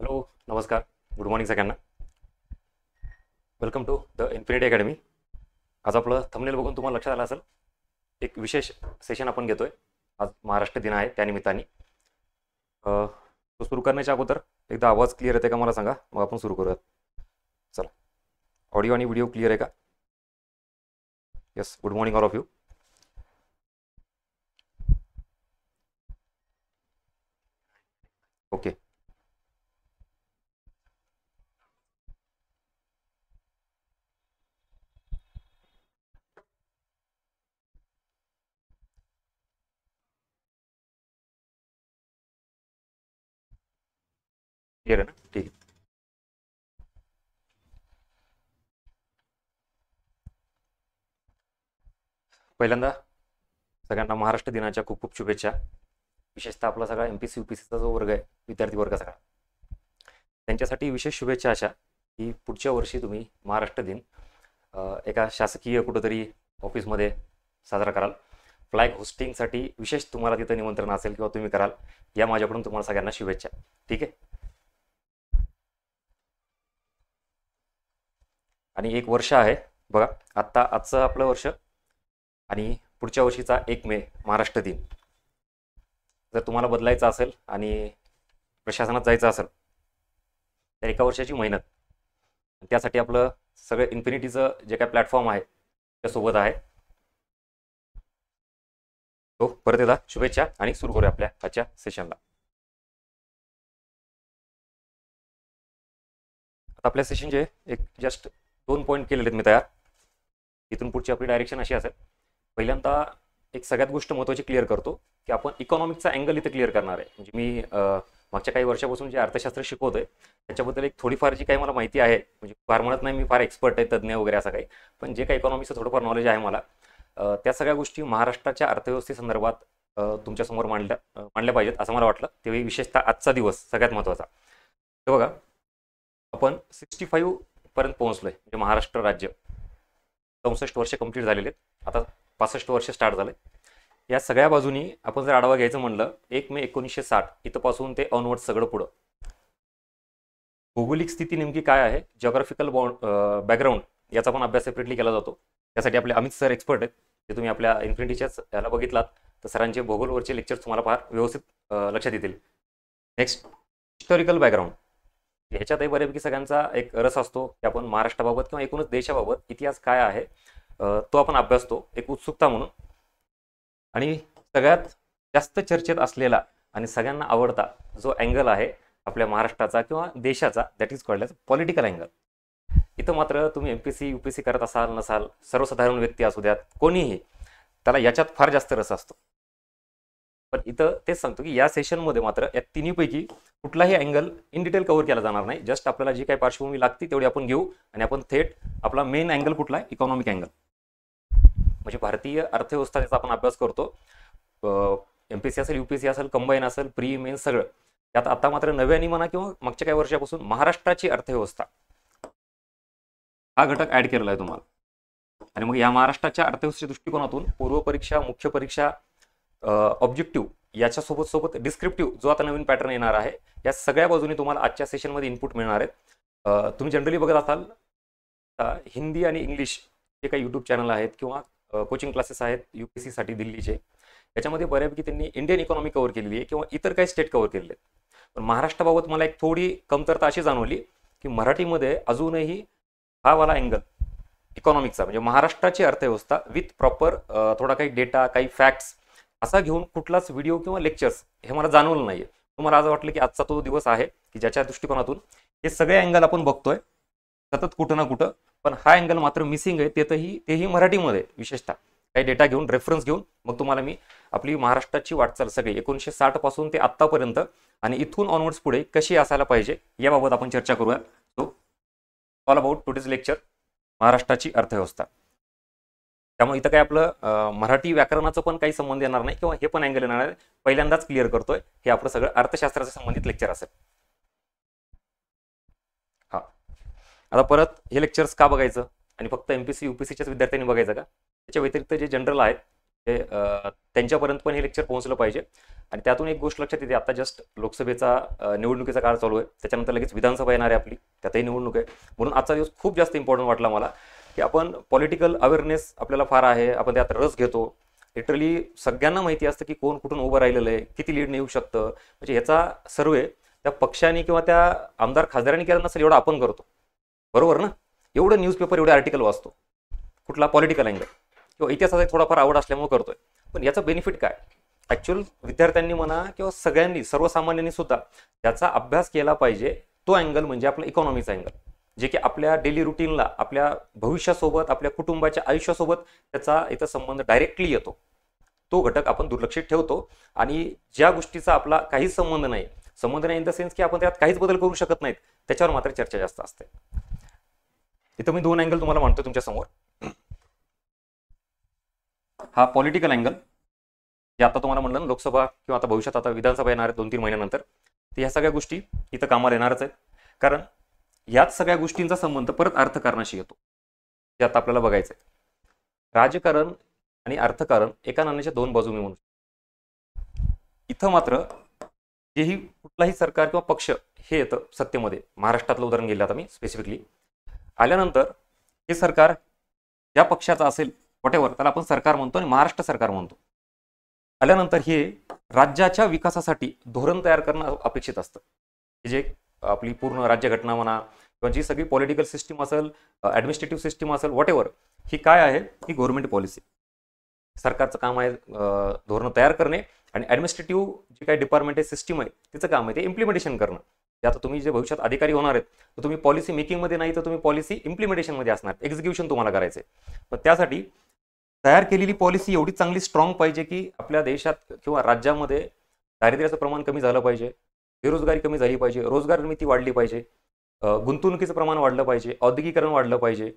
Hello, नमस्कार, good morning सगळ्यांना. Welcome to the Infinity Academy. आज आपलं थंबनेल बघून तुम्हाला लक्षात आलं असेल, एक विशेष सेशन आपण घेतोय. आज महाराष्ट्र दिन आहे, त्यानिमित्ताने तो सुरू करण्याच्या अगोदर एकदा आवाज क्लिअर येते का मला सांगा, मग आपण सुरू करूयात. चला, ऑडिओ आणि व्हिडिओ क्लिअर आहे का? Yes, good morning all of you. Okay, clear आहे ना? ठीक आहे. पहिल्यांदा सगळ्यांना महाराष्ट्र दिनाच्या खूप खूप शुभेच्छा. विशेषतः आपला सगळा MPC UPCचा जो वर्ग आहे, विद्यार्थी वर्ग सगळा, त्यांच्यासाठी विशेष शुभेच्छा अशा की पुढच्या वर्षी तुम्ही महाराष्ट्र दिन एका शासकीय कुठंतरी ऑफिसमध्ये साजरा कराल. फ्लॅग होस्टिंगसाठी विशेष तुम्हाला तिथं निमंत्रण असेल किंवा तुम्ही कराल, या माझ्याकडून तुम्हाला सगळ्यांना शुभेच्छा. ठीक आहे. आणि एक वर्ष आहे बघा, आजचं आपलं वर्ष आणि पुढच्या वर्षीचा 1 मे महाराष्ट्र दिन जर तुम्हाला बदलायचा असेल आणि प्रशासनात जायचं असेल तर एका वर्षाची मेहनत, त्यासाठी आपलं सगळं इन्फिनिटीचं जे काय प्लॅटफॉर्म आहे त्यासोबत आहे. तो परत एकदा शुभेच्छा आणि सुरू करूया आपल्या आजच्या सेशनला. आता आपल्या सेशनचे एक जस्ट 2 पॉईंट केलेले आहेत मी तयार. इथून पुढची आपली डायरेक्शन अशी असेल, पहिल्यांदा एक सगळ्यात गोष्ट महत्त्वाची क्लिअर करतो की आपण इकॉनॉमिकचा अँगल इथे क्लिअर करणार आहे. म्हणजे मी मागच्या काही वर्षापासून जे अर्थशास्त्र शिकवतोय त्याच्याबद्दल एक थोडीफार जी काही मला माहिती आहे, म्हणजे फार म्हणत नाही मी फार एक्सपर्ट आहे, तज्ज्ञ वगैरे असं काही, पण जे काही इकॉनॉमिक्सचं थोडंफार नॉलेज आहे मला, त्या सगळ्या गोष्टी महाराष्ट्राच्या अर्थव्यवस्थेसंदर्भात तुमच्यासमोर मांडल्या पाहिजेत असं मला वाटलं. तेव्हा विशेषतः आजचा दिवस सगळ्यात महत्त्वाचा. तर बघा, आपण 65 पर्यंत पोहोचलोय, म्हणजे महाराष्ट्र राज्य 64 वर्ष कंप्लीट झालेले आहेत. आता 65 वर्ष स्टार्ट झाले. या सगळ्या बाजूनी आपण जर आढावा घ्यायचं म्हणलं, 1 मे 1960 इथंपासून ते ऑनवर्ड सगळं पुढं भौगोलिक स्थिती नेमकी काय आहे, जॉग्राफिकल बॅकग्राऊंड, याचा पण अभ्यास सेपरेटली केला जातो. त्यासाठी आपले अमित सर एक्सपर्ट आहेत. ते तुम्ही आपल्या इन्फिनिटीच्याच याला बघितलात तर सरांचे भूगोलवरचे लेक्चर तुम्हाला फार व्यवस्थित लक्षात येतील. Next, historical background. ह्याच्यातही बऱ्यापैकी सगळ्यांचा एक रस असतो की आपण महाराष्ट्राबाबत किंवा एकूणच देशाबाबत इतिहास काय आहे तो आपण अभ्यासतो, एक उत्सुकता म्हणून. आणि सगळ्यात जास्त चर्चेत असलेला आणि सगळ्यांना आवडता जो अँगल आहे आपल्या महाराष्ट्राचा किंवा देशाचा, that is called as political angle. इथं मात्र तुम्ही MPC UPC करत असाल नसाल, सर्वसाधारण व्यक्ती असू द्यात, कोणीही, त्याला याच्यात फार जास्त रस असतो. पण इथं तेच सांगतो की या सेशनमध्ये मात्र या तिन्हीपैकी कुठलाही अँगल इन डिटेल कव्हर केला जाणार नाही. जस्ट आपल्याला जी काही पार्श्वभूमी लागते तेवढी आपण घेऊ आणि आपण थेट आपला मेन अँगल कुठला आहे, इकॉनॉमिक अँगल, म्हणजे भारतीय अर्थव्यवस्था त्याचा आपण अभ्यास करतो. MPC असेल, UPC असेल, कंबाईन असेल, प्री मेन सगळं. त्यात आता मात्र नव्याने म्हणा किंवा मागच्या काही वर्षापासून महाराष्ट्राची अर्थव्यवस्था हा घटक ऍड केलेला आहे तुम्हाला. आणि मग या महाराष्ट्राच्या अर्थव्यवस्थेच्या दृष्टिकोनातून पूर्व परीक्षा, मुख्य परीक्षा, ऑब्जेक्टिव्ह याच्यासोबत सोबत डिस्क्रिप्टिव्ह जो आता नवीन पॅटर्न येणार आहे, या सगळ्या बाजूने तुम्हाला आजच्या सेशनमध्ये इनपुट मिळणार आहेत. तुम्ही जनरली बघत असाल हिंदी आणि इंग्लिश जे काही यूट्यूब चॅनल आहेत किंवा कोचिंग क्लासेस आहेत UPC साठी दिल्लीचे, याच्यामध्ये बऱ्यापैकी त्यांनी इंडियन इकॉनॉमी कव्हर केलेली आहे किंवा इतर काही स्टेट कव्हर केलेले आहेत. पण महाराष्ट्राबाबत मला एक थोडी कमतरता अशी जाणवली की मराठीमध्ये अजूनही हा वाला अँगल इकॉनॉमिकचा, म्हणजे महाराष्ट्राची अर्थव्यवस्था विथ प्रॉपर थोडा काही डेटा, काही फॅक्ट्स असा घेऊन कुठलाच व्हिडिओ किंवा लेक्चर्स हे मला जाणवलं नाहीये. तुम्हाला आज वाटलं की आजचा तो दिवस आहे की ज्याच्या दृष्टिकोनातून हे सगळे अँगल आपण बघतोय सतत कुठं ना कुठं, पण हा अँगल मात्र मिसिंग आहे. तेही मराठीमध्ये विशेषतः काही डेटा घेऊन, रेफरन्स घेऊन मग तुम्हाला मी आपली महाराष्ट्राची वाटचाल सगळी 1960 पासून ते आत्तापर्यंत आणि इथून ऑनवर्ड्स पुढे कशी असायला पाहिजे याबाबत आपण चर्चा करूया. So all about today's lecture, महाराष्ट्राची अर्थव्यवस्था. त्यामुळे इथं काय आपलं मराठी व्याकरणाचं पण काही संबंध येणार नाही किंवा हे पण अँगल येणार आहे. पहिल्यांदाच क्लिअर करतोय, हे आपलं सगळं अर्थशास्त्राच्या संबंधित लेक्चर असेल. हा, आता परत हे लेक्चर्स का बघायचं आणि फक्त MPC UPCच्याच विद्यार्थ्यांनी बघायचं का? त्याच्या व्यतिरिक्त जे जनरल आहेत त्यांच्यापर्यंत पण हे लेक्चर पोहोचलं पाहिजे. आणि त्यातून एक गोष्ट लक्षात येते, आता जस्ट लोकसभेचा निवडणुकीचा काळ चालू आहे, त्याच्यानंतर लगेच विधानसभा येणार आहे आपली, त्यातही निवडणूक आहे. म्हणून आजचा दिवस खूप जास्त इम्पॉर्टंट वाटला मला, की आपण पॉलिटिकल अवेअरनेस आपल्याला फार आहे, आपण त्यात रस घेतो. लिटरली सगळ्यांना माहिती असतं की कोण कुठून उभं राहिलेलं आहे, किती लीड येऊ शकतं. म्हणजे ह्याचा सर्वे त्या पक्षाने किंवा त्या आमदार खासदारांनी केला नसेल एवढं आपण करतो, बरोबर ना? एवढं न्यूजपेपर, एवढे आर्टिकल वाचतो, कुठला पॉलिटिकल अँगल किंवा इतिहासाचा थोडाफार आवड असल्यामुळे करतोय. पण याचा बेनिफिट काय? ॲक्च्युअल विद्यार्थ्यांनी म्हणा किंवा सगळ्यांनी, सर्वसामान्यांनी सुद्धा याचा अभ्यास केला पाहिजे. तो अँगल म्हणजे आपला इकॉनॉमीचा अँगल, जे की आपल्या डेली रुटीनला, आपल्या भविष्यासोबत, आपल्या कुटुंबाच्या आयुष्यासोबत त्याचा इथं संबंध डायरेक्टली येतो. तो घटक आपण दुर्लक्षित ठेवतो. आणि ज्या गोष्टीचा आपला काहीच संबंध नाही इन द सेन्स की आपण त्यात काहीच बदल करू शकत नाहीत, त्याच्यावर मात्र चर्चा जास्त असते. इथं मी 2 अँगल तुम्हाला मांडतो तुमच्या समोर. हा पॉलिटिकल अँगल, जे आता तुम्हाला म्हणलं ना, लोकसभा किंवा आता भविष्यात आता विधानसभा येणार आहे 2-3 महिन्यानंतर, तर ह्या सगळ्या गोष्टी इथं कामाला येणारच आहेत. कारण याच सगळ्या गोष्टींचा संबंध परत अर्थकारणाशी येतो, जे आता आपल्याला बघायचं आहे. राजकारण आणि अर्थकारण एका नाण्याच्या 2 बाजू मी म्हणू. इथं मात्र जेही कुठलाही सरकार किंवा पक्ष हे येतं सत्तेमध्ये, महाराष्ट्रातलं उदाहरण गेलं आता मी स्पेसिफिकली, आल्यानंतर हे सरकार ज्या पक्षाचं असेल वॉटेवर, त्याला आपण सरकार म्हणतो आणि महाराष्ट्र सरकार म्हणतो. आल्यानंतर हे राज्याच्या विकासासाठी धोरण तयार करणं अपेक्षित असतं. हे जे आपली पूर्ण राज्यघटना म्हणा किंवा जी सगळी पॉलिटिकल सिस्टीम असेल, ॲडमिनिस्ट्रेटिव्ह सिस्टीम असेल, व्हॉटेवर, ही काय आहे? ही गव्हर्नमेंट पॉलिसी. सरकारचं काम आहे धोरणं तयार करणे, आणि ॲडमिनिस्ट्रेटिव्ह जे काही डिपार्टमेंट आहे, सिस्टीम आहे, तिचं काम आहे ते इम्प्लिमेंटेशन करणं. ते आता तुम्ही जे भविष्यात अधिकारी होणार आहेत, तर तुम्ही पॉलिसी मेकिंगमध्ये नाही, तर तुम्ही पॉलिसी इम्प्लिमेंटेशनमध्ये असणार, एक्झिक्युशन तुम्हाला करायचं आहे. पण त्यासाठी तयार केलेली पॉलिसी एवढी चांगली स्ट्रॉंग पाहिजे की आपल्या देशात किंवा राज्यामध्ये दारिद्र्याचं प्रमाण कमी झालं पाहिजे, बेरोजगारी कमी झाली पाहिजे, रोजगार निर्मिती वाढली पाहिजे, गुंतवणुकीचं प्रमाण वाढलं पाहिजे, औद्योगिकरण वाढलं पाहिजे.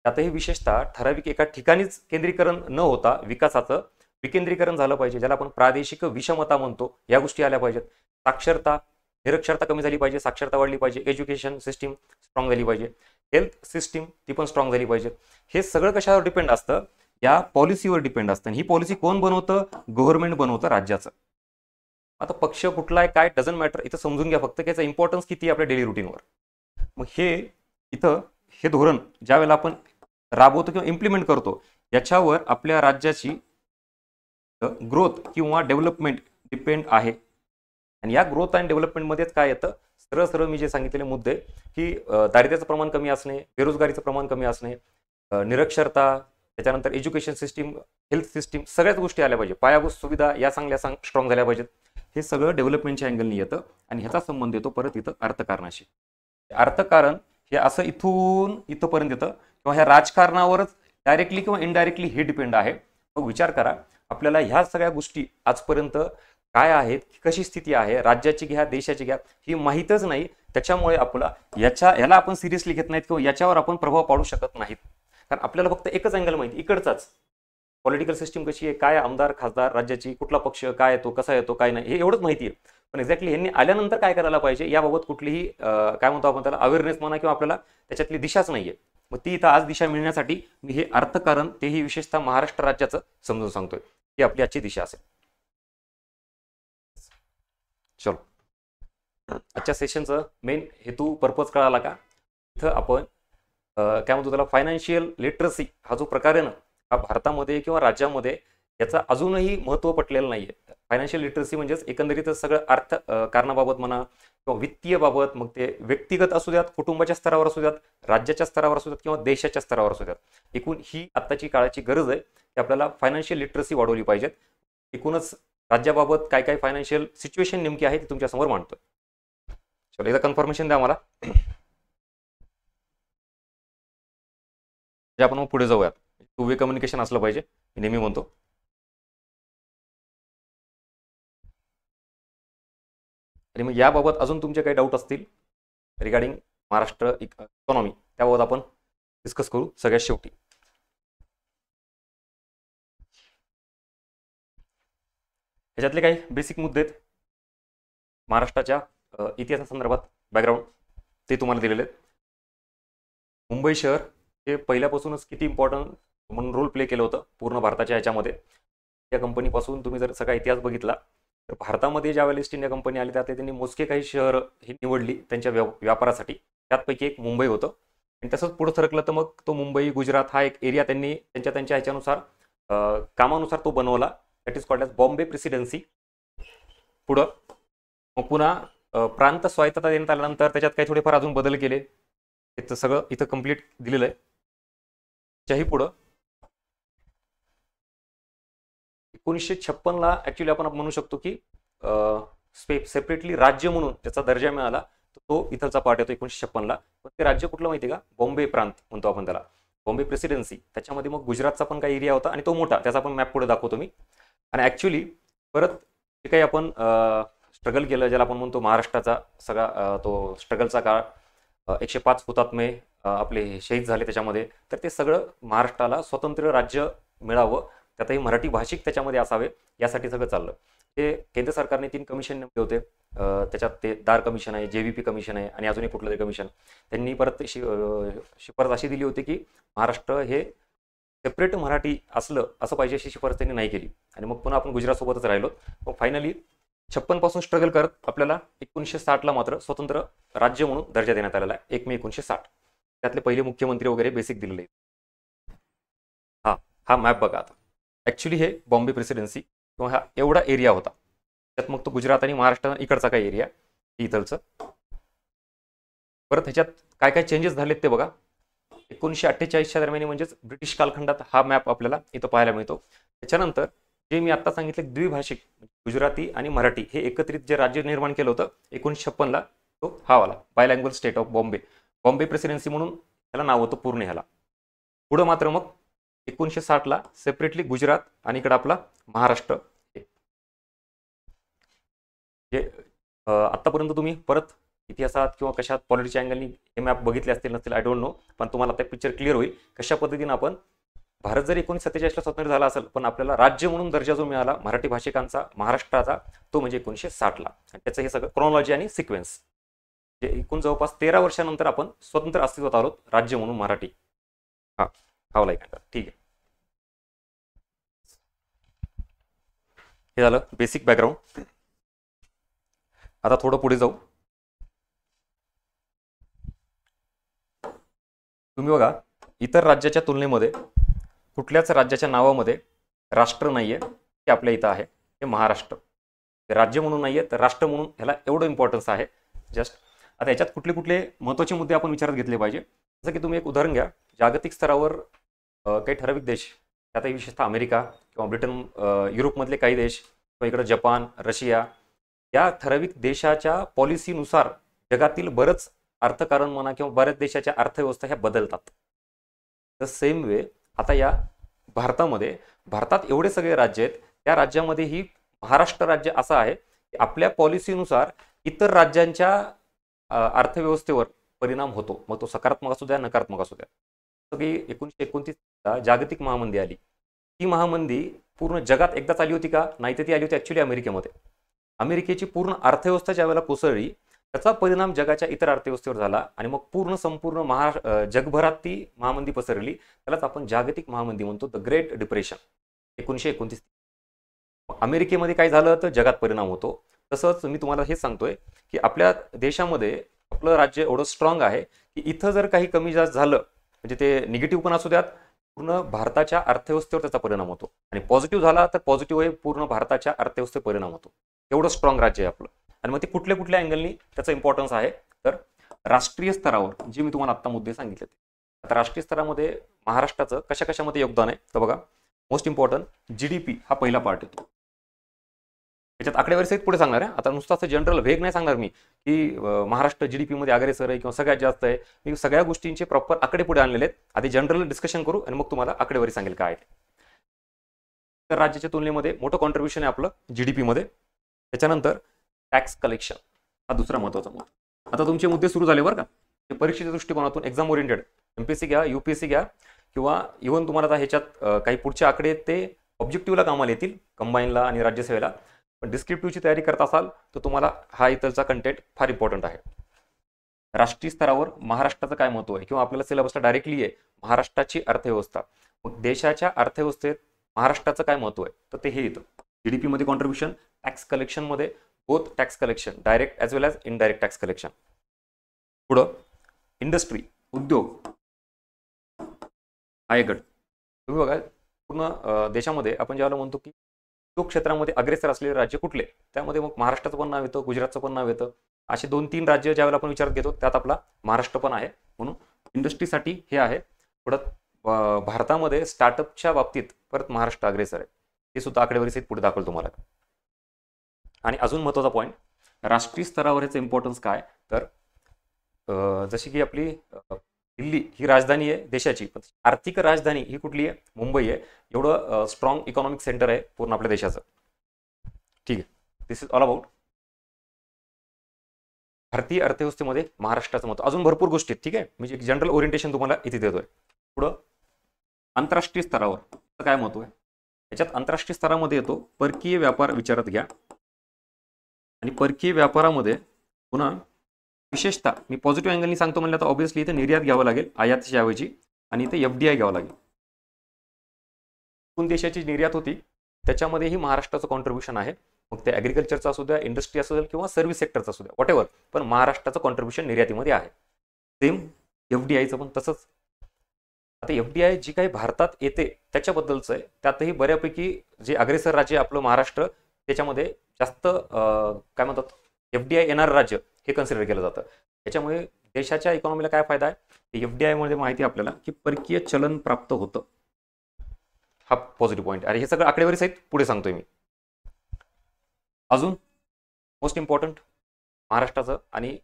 त्यातही विशेषतः ठराविक एका ठिकाणीच केंद्रीकरण न होता विकासाचं विकेंद्रीकरण झालं पाहिजे, ज्याला आपण प्रादेशिक विषमता म्हणतो. या गोष्टी आल्या पाहिजेत. साक्षरता, निरक्षरता कमी झाली पाहिजे, साक्षरता वाढली पाहिजे, एज्युकेशन सिस्टीम स्ट्रॉंग झाली पाहिजे, हेल्थ सिस्टीम ती पण स्ट्रॉंग झाली पाहिजे. हे सगळं कशावर डिपेंड असतं? या पॉलिसीवर डिपेंड असतं. ही पॉलिसी कोण बनवतं? गव्हर्नमेंट बनवतं राज्याचं. आता पक्ष कुठला आहे काय डझंट मॅटर, इथं समजून घ्या फक्त की याचा इम्पॉर्टन्स किती आहे आपल्या डेली रुटीनवर. मग हे इथं हे धोरण ज्या वेळेला आपण राबवतो किंवा इम्प्लिमेंट करतो, याच्यावर आपल्या राज्याची ग्रोथ किंवा डेव्हलपमेंट डिपेंड आहे. आणि या ग्रोथ आणि डेव्हलपमेंटमध्येच काय येतं? सरळ सरळ मी जे सांगितलेले मुद्दे, की दारिद्र्याचं प्रमाण कमी असणे, बेरोजगारीचं प्रमाण कमी असणे, निरक्षरता, त्याच्यानंतर एज्युकेशन सिस्टीम, हेल्थ सिस्टीम, सगळ्याच गोष्टी आल्या पाहिजे. पायाभूत सुविधा या चांगल्या स्ट्रॉंग झाल्या पाहिजेत. हे सगळं डेव्हलपमेंटच्या अँगलनी येतं. आणि ह्याचा संबंध येतो परत इथं अर्थकारणाशी. अर्थकारण हे असं इथून इथंपर्यंत येतं, किंवा ह्या राजकारणावरच डायरेक्टली किंवा इनडायरेक्टली हे डिपेंड आहे. मग विचार करा, आपल्याला ह्या सगळ्या गोष्टी आजपर्यंत काय आहेत, कशी स्थिती आहे, राज्याची घ्या, देशाची घ्या, ही माहीतच नाही. त्याच्यामुळे आपला ह्याला आपण सिरियसली घेत नाहीत किंवा याच्यावर आपण प्रभाव पाडू शकत नाहीत. कारण आपल्याला फक्त एकच अँगल माहिती, इकडचाच पॉलिटिकल सिस्टीम कशी आहे, काय आमदार खासदार, राज्याची कुठला पक्ष काय येतो, कसा येतो, काय नाही, हे एवढंच माहिती आहे. पण एक्झॅक्टली यांनी आल्यानंतर काय करायला पाहिजे याबाबत कुठलीही काय म्हणतो आपण त्याला, अवेअरनेस म्हणा, किंवा आपल्याला त्याच्यातली दिशाच नाहीये. मग ती इथं आज दिशा मिळण्यासाठी मी हे अर्थकारण, तेही विशेषतः महाराष्ट्र राज्याचं समजून सांगतोय, ही आपली आजची दिशा असेल. चलो, आजच्या सेशनचं मेन हेतू, पर्पज कळाला का? इथं आपण काय म्हणतो त्याला, फायनान्शियल लिटरसी हा जो प्रकार आहे ना, हा भारतामध्ये किंवा राज्यामध्ये याचा अजूनही महत्त्व पटलेलं नाहीये. फायनान्शियल लिटरसी म्हणजेच एकंदरीतच सगळं अर्थ कारणाबाबत म्हणा किंवा वित्तीय बाबत, मग ते व्यक्तिगत असू द्यात, कुटुंबाच्या स्तरावर असू द्यात, राज्याच्या स्तरावर असू द्यात, किंवा देशाच्या स्तरावर असू द्यात. एकूण ही आत्ताची काळाची गरज आहे की आपल्याला फायनान्शियल लिटरसी वाढवली पाहिजेत. एकूणच राज्याबाबत काय काय फायनान्शियल सिच्युएशन नेमकी आहे ती तुमच्यासमोर मांडतोय. चलो, एकदा कन्फर्मेशन द्या मला, आपण मग पुढे जाऊयात. टू वे कम्युनिकेशन असलं पाहिजे, मी नेहमी म्हणतो. आणि मग याबाबत अजून तुमचे काही डाऊट असतील रिगार्डिंग महाराष्ट्र इकॉनॉमी, त्याबाबत आपण डिस्कस करू सगळ्यात शेवटी. ह्याच्यातले काही बेसिक मुद्दे आहेत महाराष्ट्राच्या इतिहासासंदर्भात, बॅकग्राऊंड ते तुम्हाला दिलेले आहेत. मुंबई शहर हे पहिल्यापासूनच किती इम्पॉर्टंट म्हणून रोल प्ले केलं होतं पूर्ण भारताच्या ह्याच्यामध्ये. इंडिया कंपनीपासून तुम्ही जर सगळा इतिहास बघितला तर भारतामध्ये ज्यावेळेला ईस्ट इंडिया कंपनी आली त्यातले त्यांनी मोजके काही शहर ही निवडली त्यांच्या व्यापारासाठी. त्यातपैकी एक मुंबई होतं. आणि तसंच पुढे सरकलं तर मग तो मुंबई गुजरात हा एक एरिया त्यांनी त्यांच्या त्यांच्या ह्याच्यानुसार कामानुसार तो बनवला. That is called as Bombay presidency. पुढं मग पुन्हा प्रांत स्वायत्तता देण्यात आल्यानंतर त्याच्यात काही थोडेफार अजून बदल केले. त्याचं सगळं इथं कंप्लीट दिलेलं आहे. त्याही पुढं 1956ला ऍक्च्युली आपण म्हणू शकतो की सेपरेटली राज्य म्हणून त्याचा दर्जा मिळाला. तो इथलचा पार्ट येतो 1956ला. पण ते राज्य कुठलं माहिती आहे का? बॉम्बे प्रांत म्हणतो आपण त्याला, बॉम्बे प्रेसिडेन्सी. त्याच्यामध्ये मग गुजरातचा पण काही एरिया होता आणि तो मोठा, त्याचा पण मॅप पुढे दाखवतो मी. आणि ऍक्च्युली परत जे काही आपण स्ट्रगल केलं ज्याला आपण म्हणतो महाराष्ट्राचा सगळा तो स्ट्रगलचा काळ, 105 हुतात्मे आपले शहीद झाले त्याच्यामध्ये, तर ते सगळं महाराष्ट्राला स्वतंत्र राज्य मिळावं, त्यातही मराठी भाषिक त्याच्यामध्ये असावे यासाठी सगळं चाललं. ते केंद्र सरकारने 3 कमिशन नेमले होते. त्याच्यात ते दार कमिशन आहे, JVP कमिशन आहे आणि अजूनही कुठलं तरी कमिशन. त्यांनी परत शिफारस अशी दिली होती की महाराष्ट्र हे सेपरेट मराठी असलं असं पाहिजे अशी शिफारस त्यांनी नाही केली. आणि मग पुन्हा आपण गुजरातसोबतच राहिलो. मग फायनली 56 पासून स्ट्रगल करत आपल्याला 1960ला मात्र स्वतंत्र राज्य म्हणून दर्जा देण्यात आलेला आहे. 1 मे 1960. त्यातले पहिले मुख्यमंत्री वगैरे बेसिक दिलेले. हा मॅप बघा आता. ऍक्च्युली हे बॉम्बे प्रेसिडेन्सी किंवा हा एवढा एरिया होता. त्यात मग तो गुजरात आणि महाराष्ट्र इकडचा काही एरिया इथलचं. परत ह्याच्यात काय काय चेंजेस झालेत ते बघा. 1948च्या दरम्यान म्हणजेच ब्रिटिश कालखंडात हा मॅप आपल्याला इथं पाहायला मिळतो. त्याच्यानंतर जे मी आता सांगितले द्विभाषिक गुजराती आणि मराठी हे एकत्रित जे राज्य निर्माण केलं होतं 1956ला, तो हा वाला bilingual state of Bombay, Bombay presidency म्हणून त्याला नाव होतं पूर्ण ह्याला. पुढं मात्र मग 1960ला सेपरेटली गुजरात आणि इकडं आपला महाराष्ट्र. जे आत्तापर्यंत तुम्ही परत इतिहासात किंवा कशात पॉलिटिक्सच्या अँगलनी हे मॅप बघितले असतील नसतील आय डोंट नो, पण तुम्हाला आता पिक्चर क्लिअर होईल कशा पद्धतीनं आपण भारत जरी 1947ला स्वतंत्र झाला असेल पण आपल्याला राज्य म्हणून दर्जा जो मिळाला मराठी भाषिकांचा महाराष्ट्राचा तो म्हणजे 1960ला. आणि त्याचं हे सगळं क्रोनॉलॉजी आणि सिक्वेन्स जे एकूण जवळपास 13 वर्षानंतर आपण स्वतंत्र अस्तित्वात आलो राज्य म्हणून मराठी. हा लाईक ठीक आहे. हे झालं बेसिक बॅकग्राऊंड. आता थोडं पुढे जाऊ. तुम्ही बघा इतर राज्याच्या तुलनेमध्ये कुठल्याच राज्याच्या नावामध्ये राष्ट्र नाहीये, ते आपल्या इथं आहे. हे महाराष्ट्र राज्य म्हणून नाहीये तर राष्ट्र म्हणून ह्याला एवढं इम्पॉर्टन्स आहे. जस्ट आता याच्यात कुठले कुठले महत्त्वाचे मुद्दे आपण विचारात घेतले पाहिजे. जसं की तुम्ही एक उदाहरण घ्या. जागतिक स्तरावर काही ठराविक देश, त्यातही विशेषतः अमेरिका किंवा ब्रिटन, युरोपमधले काही देश किंवा इकडं जपान, रशिया, या ठराविक देशाच्या पॉलिसीनुसार जगातील बरंच अर्थकारण म्हणा किंवा बऱ्याच देशाच्या अर्थव्यवस्था ह्या बदलतात. तर सेम वे आता या भारतात एवढे सगळे राज्य आहेत, त्या राज्यामध्येही महाराष्ट्र राज्य असं आहे की आपल्या पॉलिसीनुसार इतर राज्यांच्या अर्थव्यवस्थेवर परिणाम होतो. मग तो सकारात्मक असू द्या नकारात्मक असू द्या. सगळी 1929 जागतिक महामंदी आली. ती महामंदी पूर्ण जगात एकदाच आली होती का? नाही, तर ती आली होती ऍक्च्युली अमेरिकेमध्ये. अमेरिकेची पूर्ण अर्थव्यवस्था ज्या वेळेला कोसळली त्याचा परिणाम जगाच्या इतर अर्थव्यवस्थेवर झाला आणि मग संपूर्ण जगभरात ती महामंदी पसरली. त्यालाच आपण जागतिक महामंदी म्हणतो, द ग्रेट डिप्रेशन 1929. अमेरिकेमध्ये काय झालं तर जगात परिणाम होतो. तसंच मी तुम्हाला हे सांगतोय की आपल्या देशामध्ये आपलं राज्य एवढं स्ट्रॉंग आहे की इथं जर काही कमी जास्त झालं म्हणजे ते निगेटिव्ह पण असू द्यात, पूर्ण भारताच्या अर्थव्यवस्थेवर त्याचा परिणाम होतो. आणि पॉझिटिव्ह झाला तर पॉझिटिव्ह आहे पूर्ण भारताच्या अर्थव्यवस्थेवर परिणाम होतो. एवढं स्ट्रॉंग राज्य आहे आपलं. आणि मग ते कुठल्या कुठल्या अँगलनी त्याचा इम्पॉर्टन्स आहे तर राष्ट्रीय स्तरावर जे मी तुम्हाला आत्ता मुद्दे सांगितले. आता राष्ट्रीय स्तरामध्ये महाराष्ट्राचं कशा कशामध्ये योगदान आहे तर बघा, मोस्ट इम्पॉर्टंट GDP हा पहिला पार्ट येतो. त्याच्यात आकडेवारी सहित पुढे सांगणार आहे. आता नुसतं असं जनरल वेग नाही सांगणार मी की महाराष्ट्र GDP मध्ये अग्रेसर आहे किंवा सगळ्यात जास्त आहे. मी सगळ्या गोष्टींचे प्रॉपर आकडे पुढे आणलेले आहेत. आधी जनरल डिस्कशन करू आणि मग तुम्हाला आकडेवारी सांगेल काय आहे. तर राज्याच्या तुलनेमध्ये मोठं कॉन्ट्रीब्युशन आहे आपलं GDP मध्ये. त्याच्यानंतर टॅक्स कलेक्शन हा दुसरा महत्त्वाचा मुद्दा. आता तुमचे मुद्दे सुरू झाले बरं का. परीक्षेच्या दृष्टिकोनातून एक्झाम ओरिएंटेड MPSC घ्या, UPSC घ्या किंवा इव्हन तुम्हाला आता ह्याच्यात काही पुढचे आकडे ते ऑब्जेक्टिव्हला कामाला येतील, कंबाईनला आणि राज्यसेवेला. पण डिस्क्रिप्टिव्हची तयारी करत असाल तर तुम्हाला हा इथलचा कंटेंट फार इम्पॉर्टंट आहे. राष्ट्रीय स्तरावर महाराष्ट्राचं काय महत्त्व आहे किंवा आपल्याला सिलेबसला डायरेक्टली आहे महाराष्ट्राची अर्थव्यवस्था. मग देशाच्या अर्थव्यवस्थेत महाराष्ट्राचं काय महत्व आहे तर ते हे येतं. जीडीपी मध्ये कॉन्ट्रीब्युशन, टॅक्स कलेक्शन मध्ये both tax collection direct as well as indirect tax collection. पुढं इंडस्ट्री, उद्योग हा एक गट. तुम्ही बघा पूर्ण देशामध्ये आपण ज्यावेळेला म्हणतो की उद्योग क्षेत्रामध्ये अग्रेसर असलेले राज्य कुठले, त्यामध्ये मग महाराष्ट्राचं पण नाव येतं, गुजरातचं पण नाव येतं. असे 2-3 राज्य ज्यावेळेला आपण विचारात घेतो त्यात आपला महाराष्ट्र पण आहे. म्हणून इंडस्ट्रीसाठी हे आहे. पुढं भारतामध्ये स्टार्टअपच्या बाबतीत परत महाराष्ट्र अग्रेसर आहे. हे सुद्धा आकडेवारी सहित पुढे दाखवलं तुम्हाला. आणि अजून महत्त्वाचा पॉईंट, राष्ट्रीय स्तरावर याचं इम्पॉर्टन्स काय तर जशी की आपली दिल्ली ही राजधानी आहे देशाची, पण आर्थिक राजधानी ही कुठली आहे, मुंबई आहे. एवढं स्ट्रॉंग इकॉनॉमिक सेंटर आहे पूर्ण आपल्या देशाचं. ठीक आहे, दिस इज ऑल अबाउट भारतीय अर्थव्यवस्थेमध्ये महाराष्ट्राचं महत्व. अजून भरपूर गोष्टी आहेत. ठीक आहे, म्हणजे एक जनरल ओरिएंटेशन तुम्हाला इथे देतोय. पुढं आंतरराष्ट्रीय स्तरावर काय महत्व आहे, याच्यात आंतरराष्ट्रीय स्तरामध्ये येतो परकीय व्यापार विचारात घ्या. आणि परकीय व्यापारामध्ये पुन्हा विशेषतः मी पॉझिटिव्ह अँगलनी सांगतो म्हणलं तर ऑब्व्हियसली इथे निर्यात घ्यावं लागेल आयातच्या ऐवजी, आणि इथे FDI घ्यावं लागेल. एकूण देशाची निर्यात होती त्याच्यामध्येही महाराष्ट्राचं कॉन्ट्रीब्युशन आहे. मग ते ॲग्रिकल्चरचं असू द्या, इंडस्ट्री असू द्या किंवा सर्व्हिस सेक्टरचं असू द्या, व्हॉटेवर, पण महाराष्ट्राचं कॉन्ट्रीब्युशन निर्यातीमध्ये आहे. सेम FDIचं पण तसंच. आता FDI जी काही भारतात येते त्याच्याबद्दलचं आहे, त्यातही बऱ्यापैकी जे अग्रेसर राज्य आपलं महाराष्ट्र, त्याच्यामध्ये जास्त काय म्हणतात FDI येणारं राज्य हे कन्सिडर केलं जातं. त्याच्यामुळे देशाच्या इकॉनॉमीला काय फायदा आहे, FDI मध्ये माहिती आपल्याला की परकीय चलन प्राप्त होतं. हा पॉझिटिव्ह पॉईंट. आणि हे सगळं आकडेवारी सहित पुढे सांगतोय मी. अजून मोस्ट इम्पॉर्टंट महाराष्ट्राचं आणि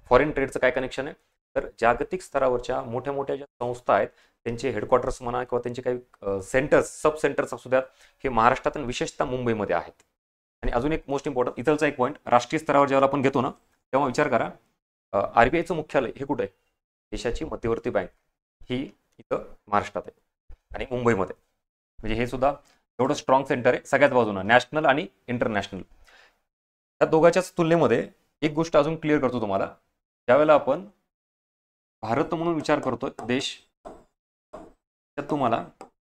फॉरेन ट्रेडचं काय कनेक्शन आहे तर जागतिक स्तरावरच्या मोठ्या मोठ्या ज्या संस्था आहेत त्यांचे हेडक्वार्टर्स म्हणा किंवा त्यांचे काही सेंटर्स, सब सेंटर्स असू द्यात, हे महाराष्ट्रात आणि विशेषतः मुंबईमध्ये आहेत. आणि अजून एक मोस्ट इम्पॉर्टंट इथलचा एक पॉईंट, राष्ट्रीय स्तरावर जेव्हा आपण घेतो ना तेव्हा विचार करा RBIचं मुख्यालय हे कुठे आहे, देशाची मध्यवर्ती बँक ही इथं महाराष्ट्रात आहे आणि मुंबईमध्ये. म्हणजे हे सुद्धा एवढं स्ट्रॉंग सेंटर आहे सगळ्याच बाजूनं, नॅशनल आणि इंटरनॅशनल. त्या दोघांच्याच तुलनेमध्ये एक गोष्ट अजून क्लिअर करतो तुम्हाला. ज्यावेळेला आपण भारत म्हणून विचार करतो देश, त्यात तुम्हाला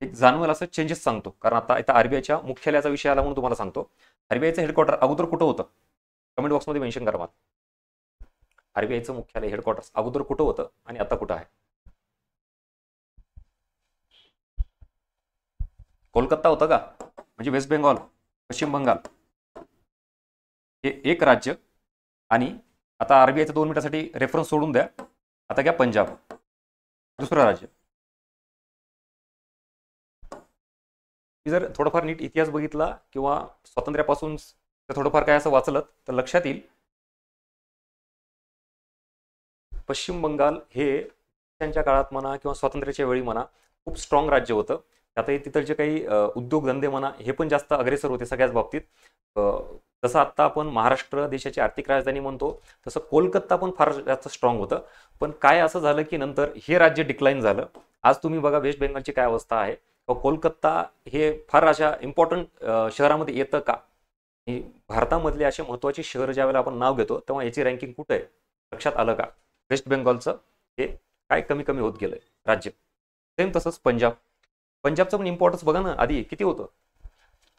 एक जाणवेल असं चेंजेस सांगतो. कारण आता इथं RBIच्या मुख्यालयाचा विषय आला म्हणून तुम्हाला सांगतो. RBIचं हेडक्वार्टर अगोदर कुठं होतं, कमेंट बॉक्समध्ये मेन्शन करा मला. RBIचं मुख्यालय हेडक्वार्टर्स अगोदर कुठं होतं आणि आता कुठं आहे. कोलकाता होतं का, म्हणजे वेस्ट बेंगॉल, पश्चिम बंगाल हे एक राज्य. आणि आता RBIचं 2 मिनिटासाठी रेफरन्स सोडून द्या. आता घ्या पंजाब, दुसरं राज्य. जर थोडंफार नीट इतिहास बघितला किंवा स्वातंत्र्यापासून थोडंफार काय असं वाचलं तर लक्षात येईल पश्चिम बंगाल हे त्यांच्या काळात म्हणा किंवा स्वातंत्र्याच्या वेळी म्हणा खूप स्ट्रॉंग राज्य होतं. त्यातही तिथलचे काही उद्योगधंदे म्हणा हे पण जास्त अग्रेसर होते सगळ्याच बाबतीत. जसं आत्ता आपण महाराष्ट्र देशाची आर्थिक राजधानी म्हणतो तसं कोलकाता पण फार जास्त स्ट्रॉंग होतं. पण काय असं झालं की नंतर हे राज्य डिक्लाइन झालं. आज तुम्ही बघा वेस्ट बेंगॉलची काय अवस्था आहे. कोलकाता हे फार अशा इम्पॉर्टंट शहरामध्ये येतं का. भारतामधले असे महत्त्वाचे शहर ज्यावेळेला आपण नाव घेतो तेव्हा याची रँकिंग कुठे आहे लक्षात आलं का. वेस्ट बेंगॉलचं हे काय कमी कमी होत गेलंय राज्य. सेम तसंच पंजाबचं पण इम्पॉर्टन्स बघा ना आधी किती होतं.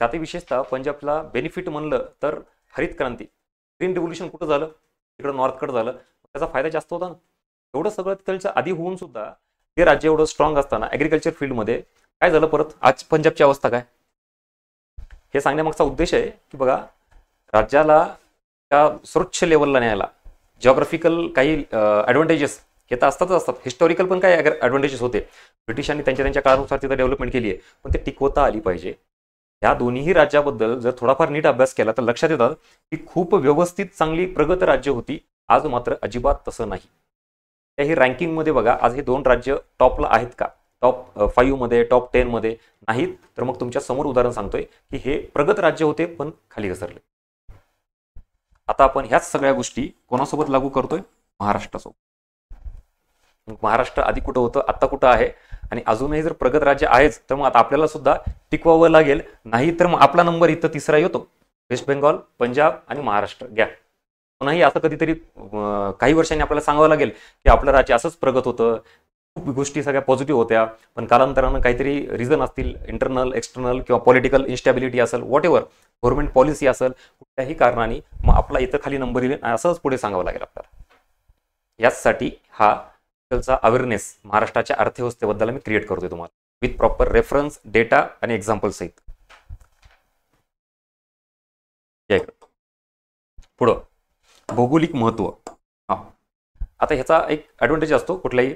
त्यातही विशेषतः पंजाबला बेनिफिट म्हणलं तर हरित क्रांती, ग्रीन रिव्होल्युशन कुठं झालं, तिकडं नॉर्थकडं झालं, त्याचा फायदा जास्त होता ना. एवढं सगळं तिथलचं आधी होऊन सुद्धा हे राज्य एवढं स्ट्रॉंग असताना ॲग्रिकल्चर फील्डमध्ये काय झालं परत. आज पंजाबची अवस्था काय. हे सांगण्यामागचा उद्देश आहे की बघा राज्याला त्या सर्वोच्च लेवलला न्यायला जिओग्राफिकल काही ॲडव्हान्टेजेस हे तर असतात. हिस्टॉरिकल पण काही ॲडव्हान्टेजेस होते. ब्रिटिशांनी त्यांच्या काळानुसार तिथं डेव्हलपमेंट केली आहे, पण ते टिकवता आली पाहिजे. या दोन्ही राज्याबद्दल जर थोडाफार नीट अभ्यास केला तर लक्षात येतात की खूप व्यवस्थित चांगली प्रगत राज्य होती. आज मात्र अजिबात तसं नाही. त्याही रँकिंगमध्ये बघा आज हे 2 राज्य टॉपला आहेत का, टॉप 5 मध्ये, टॉप 10 मध्ये नाहीत. तर मग तुमच्या समोर उदाहरण सांगतोय की हे प्रगत राज्य होते पण खाली घसरले. आता आपण ह्याच सगळ्या गोष्टी कोणासोबत लागू करतोय, महाराष्ट्रासोबत. महाराष्ट्र आधी कुठं होतं, आता कुठं आहे, आणि अजूनही जर प्रगत राज्य आहेच तर मग आता आपल्याला सुद्धा टिकवावं लागेल. नाही तर मग आपला नंबर इथं 3रा येतो. वेस्ट बेंगॉल, पंजाब आणि महाराष्ट्र घ्या. पुन्हाही असं कधीतरी काही वर्षांनी आपल्याला सांगावं लागेल की आपलं राज्य असंच प्रगत होतं, खूप गोष्टी सगळ्या पॉझिटिव्ह होत्या, पण कालांतरानं काहीतरी रिझन असतील, इंटरनल एक्सटर्नल किंवा पॉलिटिकल इन्स्टॅबिलिटी असेल, व्हॉट एव्हर, गव्हर्नमेंट पॉलिसी असेल, कुठल्याही कारणाने मग आपला इथं खाली नंबर येईल असंच पुढे सांगावं लागेल आपल्याला. याचसाठी हा अवेअरनेस महाराष्ट्राच्या अर्थव्यवस्थेबद्दल मी क्रिएट करतोय तुम्हाला विथ प्रॉपर रेफरन्स, डेटा आणि एक्झाम्पल सहित. पुढं भौगोलिक महत्व. हा, आता ह्याचा एक ॲडव्हान्टेज असतो कुठल्याही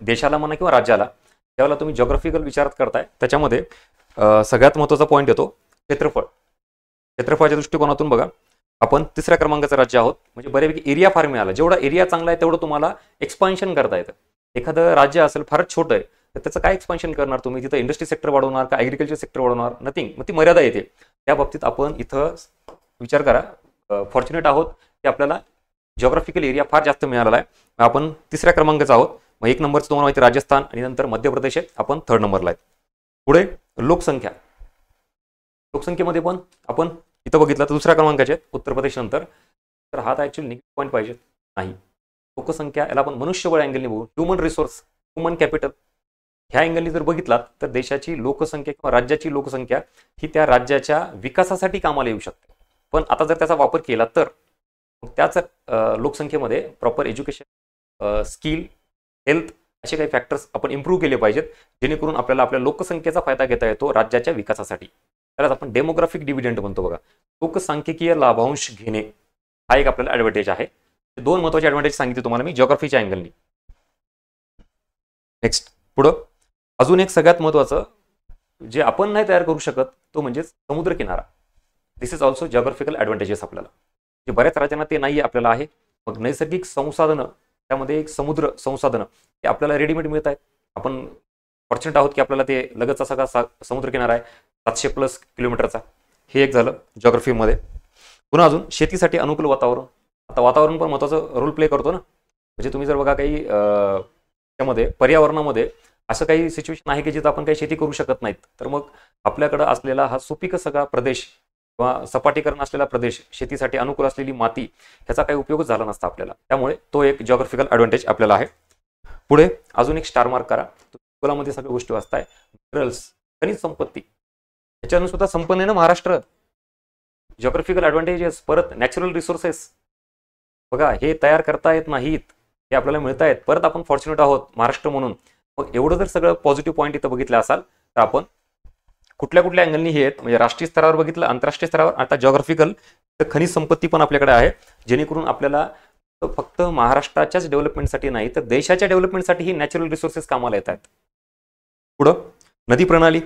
देशाला म्हणा किंवा राज्याला, त्यावेळेला तुम्ही जॉग्राफिकल विचारात करताय त्याच्यामध्ये सगळ्यात महत्त्वाचा पॉईंट येतो क्षेत्रफळ. क्षेत्रफळाच्या दृष्टिकोनातून बघा, आपण तिसऱ्या क्रमांकाचं राज्य आहोत, म्हणजे बऱ्यापैकी एरिया फार मिळाला. जेवढा एरिया चांगला आहे तेवढं तुम्हाला एक्सपान्शन करता येतं. एखादं राज्य असेल फारच छोटं आहे तर त्याचं काय एक्सपान्शन करणार तुम्ही? तिथं इंडस्ट्री सेक्टर वाढवणार का ॲग्रिकल्चर सेक्टर वाढवणार? नथिंग. मग ती मर्यादा येते. त्या बाबतीत आपण इथं विचार करा, फॉर्च्युनेट आहोत की आपल्याला जॉग्राफिकल एरिया फार जास्त मिळालेला आहे. आपण तिसऱ्या क्रमांकाचा आहोत. मग एक नंबरचं तुम्हाला माहिती राजस्थान आणि नंतर मध्य प्रदेश आहे, आपण थर्ड नंबरला आहे. पुढे लोकसंख्या. लोकसंख्येमध्ये पण आपण इथं बघितलं तर दुसऱ्या क्रमांकाचे आहेत उत्तर प्रदेश नंतर. तर हा तर ॲक्च्युअली निगेटिव्ह पॉईंट पाहिजे नाही. लोकसंख्या याला आपण मनुष्यबळ अँगलने बघू, ह्युमन रिसोर्स, ह्युमन कॅपिटल ह्या अँगलने जर बघितलात तर देशाची लोकसंख्या किंवा राज्याची लोकसंख्या ही त्या राज्याच्या विकासासाठी कामाला येऊ शकते. पण आता जर त्याचा वापर केला तर त्याच लोकसंख्येमध्ये प्रॉपर एज्युकेशन, स्किल, हेल्थ असे काही फॅक्टर्स आपण इम्प्रूव्ह केले पाहिजेत, जेणेकरून आपल्याला आपल्या लोकसंख्येचा फायदा घेता येतो राज्याच्या विकासासाठी. त्यालाच आपण डेमोग्राफिक डिव्हिडंड म्हणतो बघा. लोकसांख्यिकीय लाभांश घेणे हा एक आपल्याला ॲडव्हान्टेज आहे. दोन महत्त्वाचे ॲडव्हान्टेज सांगितले तुम्हाला मी जॉग्राफीच्या अँगलनी. नेक्स्ट पुढं अजून एक सगळ्यात महत्त्वाचं जे आपण नाही तयार करू शकत तो म्हणजे समुद्रकिनारा. दिस इज ऑल्सो जॉग्राफिकल ॲडव्हान्टेजेस आपल्याला, जे बऱ्याच राज्यांना ते नाही आपल्याला आहे. मग नैसर्गिक संसाधनं, त्यामध्ये एक समुद्र संसाधनं ते आपल्याला रेडीमेड मिळत आहेत. आपण फॉर्च्युनेट आहोत की आपल्याला ते लगतचा सगळा समुद्र किनारा आहे 700+ किलोमीटरचा. हे एक झालं जॉग्राफीमध्ये. पुन्हा अजून शेतीसाठी अनुकूल वातावरण. आता वातावरण पण महत्त्वाचं रोल प्ले करतो ना. म्हणजे तुम्ही जर बघा काही त्यामध्ये पर्यावरणामध्ये असं काही सिच्युएशन आहे की जिथं आपण काही शेती करू शकत नाहीत, तर मग आपल्याकडं असलेला हा सुपीक सगळा प्रदेश किंवा सपाटीकरण असलेला प्रदेश, शेतीसाठी अनुकूल असलेली माती, ह्याचा काही उपयोगच झाला नसता आपल्याला. त्यामुळे तो एक जॉग्राफिकल ॲडव्हान्टेज आपल्याला आहे. पुढे अजून एक स्टार मार्क करा. भूगोलामध्ये सगळ्या गोष्टी वाचताय. मिनरल्स, खनिज संपत्ती, ह्याच्यानं सुद्धा संपन्न आहे ना महाराष्ट्र. Geographical advantages. परत नॅचरल रिसोर्सेस बघा, हे तयार करता येत नाहीत, हे आपल्याला मिळत आहेत. परत आपण फॉर्च्युनेट आहोत महाराष्ट्र म्हणून. मग एवढं जर सगळं पॉझिटिव्ह पॉईंट इथं बघितलं असाल तर आपण कुठल्या कुठल्या अँगलनी हे आहेत, म्हणजे राष्ट्रीय स्तरावर बघितलं, आंतरराष्ट्रीय स्तरावर, आता जॉग्राफिकल तर खनिज संपत्ती पण आपल्याकडे आहे, जेणेकरून आपल्याला फक्त महाराष्ट्राच्याच डेव्हलपमेंटसाठी नाही तर देशाच्या डेव्हलपमेंटसाठी ही नॅचरल रिसोर्सेस कामाला येत आहेत. पुढं नदी प्रणाली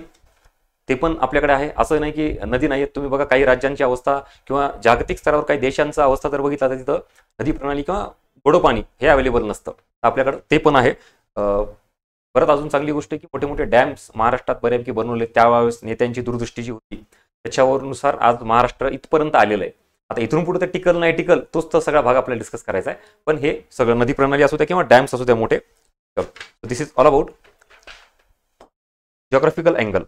ते पण आपल्याकडे आहे. असं नाही की नदी नाही आहेत. तुम्ही बघा काही राज्यांची अवस्था किंवा जागतिक स्तरावर काही देशांचा अवस्था जर बघितला तर तिथं नदी प्रणाली किंवा गोडं पाणी हे अवेलेबल नसतं. आपल्याकडं ते पण आहे. परत अजून चांगली गोष्ट आहे की मोठे मोठे डॅम्स महाराष्ट्रात बऱ्यापैकी बनवले. त्यावेळेस नेत्यांची दूरदृष्टी जी होती त्याच्यावरनुसार आज महाराष्ट्र इथपर्यंत आलेलं आहे. आता इथून पुढे तर टिकल नाही टिकल तोच तर सगळा भाग आपल्याला डिस्कस करायचा आहे. पण हे सगळं नदी प्रणाली असू द्या किंवा डॅम्स असू द्या मोठे, this is all about geographical angle.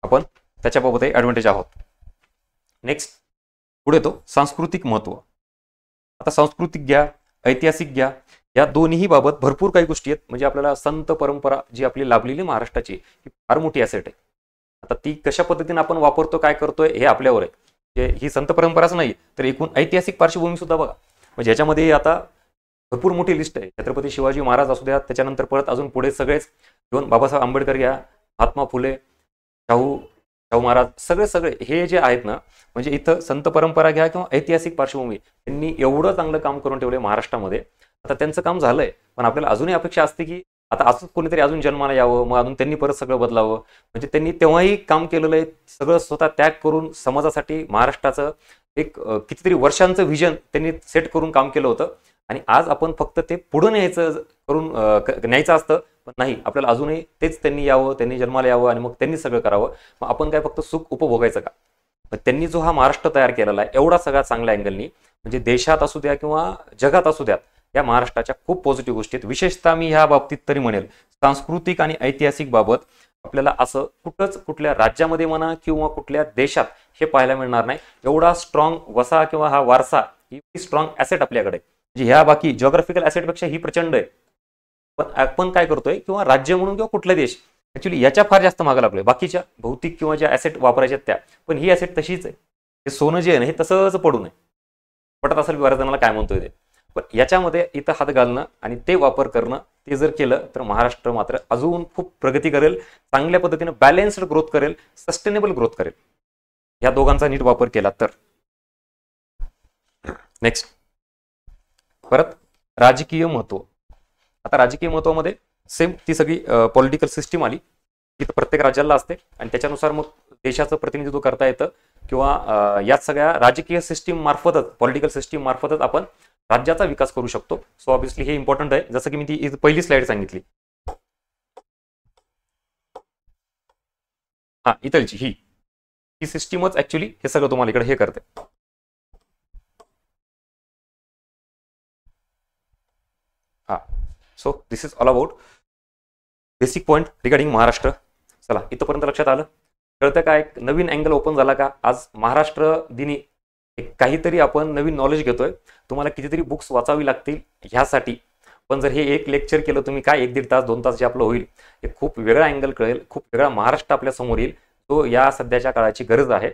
आपण त्याच्याबाबत ॲडव्हान्टेज आहोत. नेक्स्ट पुढे तो सांस्कृतिक महत्त्व. आता सांस्कृतिक घ्या, ऐतिहासिक घ्या, या दोन्ही बाबत भरपूर काही गोष्टी आहेत. म्हणजे आपल्याला संत परंपरा जी आपली लाभलेली महाराष्ट्राची ही फार मोठी ॲसेट आहे. आता ती कशा पद्धतीने आपण वापरतो, काय करतोय हे आपल्यावर आहे. ही संत परंपराच नाही तर एकूण ऐतिहासिक पार्श्वभूमी सुद्धा बघा. म्हणजे ह्याच्यामध्ये आता भरपूर मोठी लिस्ट आहे. छत्रपती शिवाजी महाराज असू द्या, त्याच्यानंतर परत अजून पुढे सगळेच इव्हन बाबासाहेब आंबेडकर घ्या, महात्मा फुले, शाहू महाराज, सगळे हे जे आहेत ना, म्हणजे इथं संत परंपरा घ्या किंवा ऐतिहासिक पार्श्वभूमी, त्यांनी एवढं चांगलं काम करून ठेवलंय महाराष्ट्रामध्ये. आता त्यांचं काम झालंय, पण आपल्याला अजूनही अपेक्षा असते की आता असंच कोणीतरी अजून जन्माला यावं, मग अजून त्यांनी परत सगळं बदलावं. म्हणजे त्यांनी तेव्हाही काम केलेलं आहे, सगळं स्वतः त्याग करून समाजासाठी महाराष्ट्राचं एक कितीतरी वर्षांचं व्हिजन त्यांनी सेट करून काम केलं होतं. आणि आज आपण फक्त ते पुढं न्यायचं असतं, पण नाही, आपल्याला अजूनही तेच त्यांनी यावं, त्यांनी जन्माला यावं आणि मग त्यांनी सगळं करावं. मग आपण काय फक्त सुख उपभोगायचं का? पण त्यांनी जो हा महाराष्ट्र तयार केलेला आहे एवढा सगळ्या चांगल्या अँगलनी, म्हणजे देशात असू द्या किंवा जगात असू द्यात, या महाराष्ट्राच्या खूप पॉझिटिव्ह गोष्टी आहेत. विशेषतः मी ह्या बाबतीत तरी म्हणेल सांस्कृतिक आणि ऐतिहासिक बाबत आपल्याला असं कुठल्या राज्यामध्ये म्हणा किंवा कुठल्या देशात हे पाहायला मिळणार नाही. एवढा स्ट्रॉंग वसा किंवा हा वारसा, ही स्ट्रॉंग ॲसेट आपल्याकडे, म्हणजे ह्या बाकी जॉग्राफिकल ॲसेटपेक्षा ही प्रचंड आहे. पण आपण काय करतोय किंवा राज्य म्हणून किंवा कुठला देश ऍक्च्युली याच्या फार जास्त मागे लागलोय, बाकीच्या भौतिक किंवा ज्या ऍसेट वापरायच्या त्या, पण ही ऍसेट तशीच आहे. हे सोनं जे आहे ना हे तसंच पडू नये. पटत असेल बऱ्याच जणांना काय म्हणतोय ते, पण याच्यामध्ये इथं हात घालणं आणि ते वापर करणं ते जर केलं तर महाराष्ट्र मात्र अजून खूप प्रगती करेल, चांगल्या पद्धतीने बॅलन्स्ड ग्रोथ करेल, सस्टेनेबल ग्रोथ करेल, या दोघांचा नीट वापर केला तर. नेक्स्ट परत राजकीय महत्व. आता राजकीय महत्वामध्ये सेम ती सगळी पॉलिटिकल सिस्टीम आली, ती प्रत्येक राज्याला असते आणि त्याच्यानुसार मग देशाचं प्रतिनिधित्व करता येतं किंवा या सगळ्या राजकीय सिस्टीम मार्फतच, पॉलिटिकल सिस्टीम मार्फतच आपण राज्याचा विकास करू शकतो. सो ऑब्व्हियसली हे इम्पॉर्टंट आहे, जसं की मी ती पहिली स्लाइड सांगितली. हा इथलची ही सिस्टीमच ऍक्च्युली हे सगळं तुम्हाला इकडे हे करते. हा so this is all about basic point regarding Maharashtra. चला इथपर्यंत लक्षात आलं, कळतं का? एक नवीन अँगल ओपन झाला का? आज महाराष्ट्र दिनी काहीतरी आपण नवीन नॉलेज घेतोय. तुम्हाला कितीतरी बुक्स वाचावी लागतील ह्यासाठी, पण जर हे एक लेक्चर केलं तुम्ही, काय 1-1.5 तास 2 तास जे आपलं होईल, हे खूप वेगळा अँगल कळेल, खूप वेगळा महाराष्ट्र आपल्या समोर येईल, तो या सध्याच्या काळाची गरज आहे.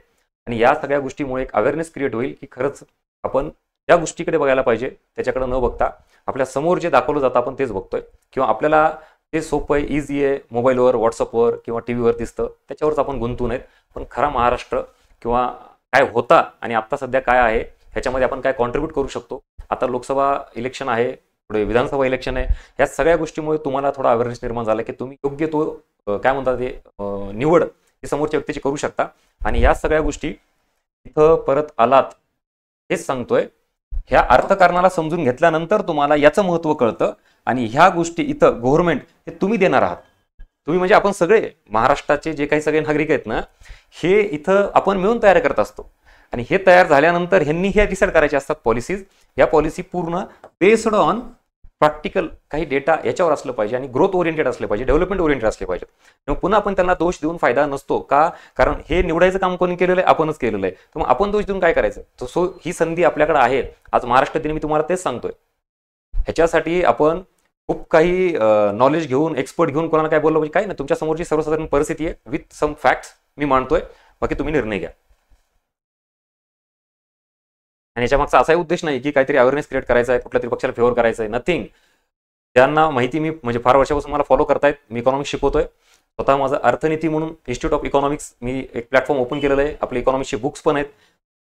आणि या सगळ्या गोष्टीमुळे एक अवेअरनेस क्रिएट होईल की खरंच आपण त्या गोष्टीकडे बघायला पाहिजे, त्याच्याकडे न बघता आपल्या समोर जे दाखवलं जातं आपण तेच बघतोय, किंवा आपल्याला ते सोपं आहे, इझी आहे, मोबाईलवर, व्हॉट्सअपवर किंवा टीव्हीवर दिसतं त्याच्यावरच आपण गुंतून आहेत. पण खरा महाराष्ट्र किंवा काय होता आणि आता सध्या काय आहे ह्याच्यामध्ये आपण काय कॉन्ट्रीब्यूट करू शकतो. आता लोकसभा इलेक्शन आहे, पुढे विधानसभा इलेक्शन आहे, या सगळ्या गोष्टीमुळे तुम्हाला थोडा अवेअरनेस निर्माण झाला की तुम्ही योग्य तो काय म्हणतात ते निवड ही समोरच्या व्यक्तीची करू शकता. आणि या सगळ्या गोष्टी इथं परत आलात हेच सांगतोय, ह्या अर्थकारणाला समजून घेतल्यानंतर तुम्हाला याचं महत्त्व कळतं. आणि ह्या गोष्टी इथं गव्हर्नमेंट हे तुम्ही देणार आहात. तुम्ही म्हणजे आपण सगळे महाराष्ट्राचे जे काही सगळे नागरिक आहेत ना, हे इथं आपण मिळून तयार करत असतो. आणि हे तयार झाल्यानंतर ह्यांनी हे डिसाईड करायचे असतात पॉलिसीज. या पॉलिसी पूर्ण बेस्ड ऑन प्रॅक्टिकल काही डेटा याच्यावर असलं पाहिजे आणि ग्रोथ ओरिएंटेड असले पाहिजे, डेव्हलपमेंट ओरिएंटेड असले पाहिजे. मग पुन्हा आपण त्यांना दोष देऊन फायदा नसतो का? कारण हे निवडायचं काम कोणी केलेलं आहे? आपणच केलेलं आहे. तर मग आपण दोष देऊन काय करायचं? तर सो ही संधी आपल्याकडे आहे. आज महाराष्ट्र दिन मी तुम्हाला तेच सांगतोय. ह्याच्यासाठी आपण खूप काही नॉलेज घेऊन, एक्सपर्ट घेऊन कोणाला काय बोललं पाहिजे काय नाही. तुमच्या समोरची सर्वसाधारण परिस्थिती आहे विथ सम फॅक्ट्स मी मांडतोय, बाकी तुम्ही निर्णय घ्या. आणि याच्या मागचा असाही उद्देश नाही की काहीतरी अवेअरनेस क्रिएट करायचा आहे, कुठल्या तरी पक्षाला फेवर करायचं आहे, नथिंग. त्यांना माहिती मी म्हणजे फार वर्षापासून मला फॉलो करतायत, मी इकॉनॉमिक्स शिकवतोय स्वतः. माझं अर्थनीती म्हणून इन्स्टिट्यूट ऑफ इकॉनॉमिक्स मी एक प्लॅटफॉर्म ओपन केलेलं आहे. आपले इकॉनॉमिक्सचे बुक्स पण आहेत.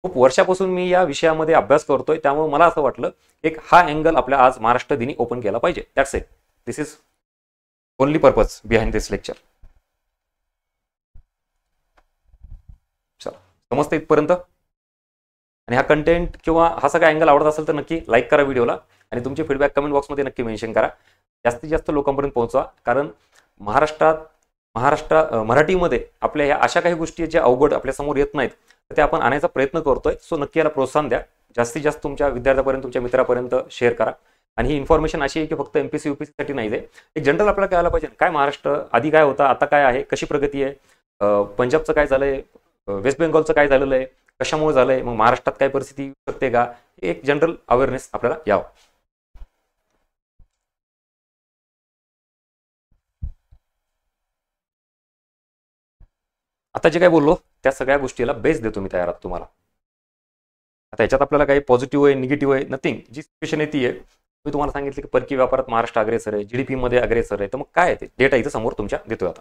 खूप वर्षापासून मी या विषयामध्ये अभ्यास करतोय, त्यामुळे मला असं वाटलं एक हा अँगल आपल्या आज महाराष्ट्र दिनी ओपन केला पाहिजे. That's it. This is only purpose behind this lecture. चला समजतं इथपर्यंत? आणि हा कंटेंट किंवा हा सगळा अँगल आवडत असेल तर नक्की लाईक करा व्हिडिओला आणि तुमचे फीडबॅक कमेंट बॉक्समध्ये नक्की मेन्शन करा. जास्तीत जास्त लोकांपर्यंत पोहोचवा, कारण मराठीमध्ये आपल्या ह्या अशा काही गोष्टी ज्या अवघड आपल्या समोर येत नाहीत तर ते आपण आणायचा प्रयत्न करतोय. सो नक्की याला प्रोत्साहन द्या. जास्तीत जास्त तुमच्या विद्यार्थ्यापर्यंत, तुमच्या मित्रापर्यंत शेअर करा. आणि ही इन्फॉर्मेशन अशी आहे की फक्त एमपीसी यूपीसीसाठी नाही आहे, एक जनरल आपल्याला कळायला पाहिजे काय महाराष्ट्र आधी काय होता, आता काय आहे, कशी प्रगती आहे, पंजाबचं काय झालंय, वेस्ट बेंगॉलचं काय झालेलं आहे, कशामुळे झालंय, मग महाराष्ट्रात काय परिस्थिती येऊ शकते का, एक जनरल अवेअरनेस आपल्याला यावं. आता जे काय बोललो त्या सगळ्या गोष्टीला बेस देतो मी तयार आहात तुम्हाला. आता याच्यात आपल्याला काही पॉझिटिव्ह आहे, निगेटिव्ह आहे, नथिंग. जी सिच्युएशन येते आहे मी तुम्हाला सांगितलं की परकीय व्यापारात महाराष्ट्र अग्रेसर आहे, जीडीपी मध्ये अग्रेसर आहे. तर मग काय आहे ते डेटा इथं समोर तुमच्या देतोय.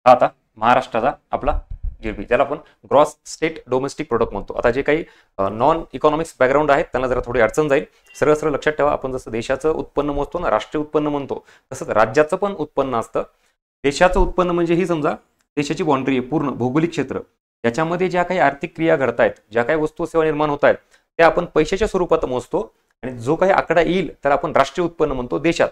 आता महाराष्ट्राचा आपला जीडीपी, ज्याला आपण ग्रॉस स्टेट डोमेस्टिक प्रोडक्ट म्हणतो. आता जे काही नॉन इकॉनॉमिक्स बॅकग्राऊंड आहेत त्यांना जरा थोडी अडचण जाईल. सरळ सरळ लक्षात ठेवा, आपण जसं देशाचं उत्पन्न मोजतो ना, राष्ट्रीय उत्पन्न म्हणतो, तसंच राज्याचं पण उत्पन्न असतं. देशाचं उत्पन्न म्हणजे ही समजा देशाची बाउंड्री आहे, पूर्ण भौगोलिक क्षेत्र. याच्यामध्ये ज्या काही आर्थिक क्रिया घडत आहेत, ज्या काही वस्तू सेवा निर्माण होत आहेत त्या आपण पैशाच्या स्वरूपात मोजतो. आणि जो काही आकडा येईल तर आपण राष्ट्रीय उत्पन्न म्हणतो देशात.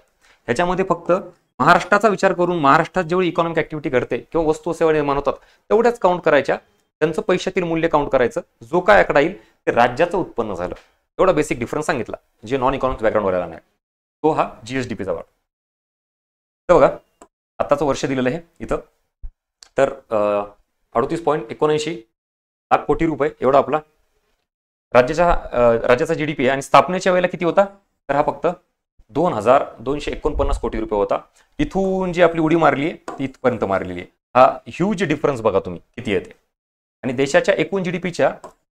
ह्याच्यामध्ये फक्त महाराष्ट्राचा विचार करून महाराष्ट्रात जेवढी इकॉनॉमिक ऍक्टिव्हिटी घडते किंवा वस्तू सेवा निर्माण होतात तेवढ्याच काउंट करायच्या, त्यांचं पैशातील मूल्य काउंट करायचं. जो काय आकडा येईल ते राज्याचं उत्पन्न झालं. एवढा बेसिक डिफरन्स सांगितला जे नॉन इकॉनॉमिक्स बॅकग्राऊंड वाल्याला नाही. तो हा जीएसडीपीचा भाग. तर बघा आत्ताचं वर्ष दिलेलं आहे इथं, तर 38.79 लाख कोटी रुपये एवढा आपला राज्याचा जीडीपी आहे आणि स्थापनेच्या वेळेला किती होता, तर हा फक्त 2,249 कोटी रुपये होता. इथून जी आपली उडी मारली आहे ती इथपर्यंत मारलेली आहे. हा ह्यूज डिफरन्स बघा तुम्ही किती येते. आणि देशाच्या एकूण जीडीपीच्या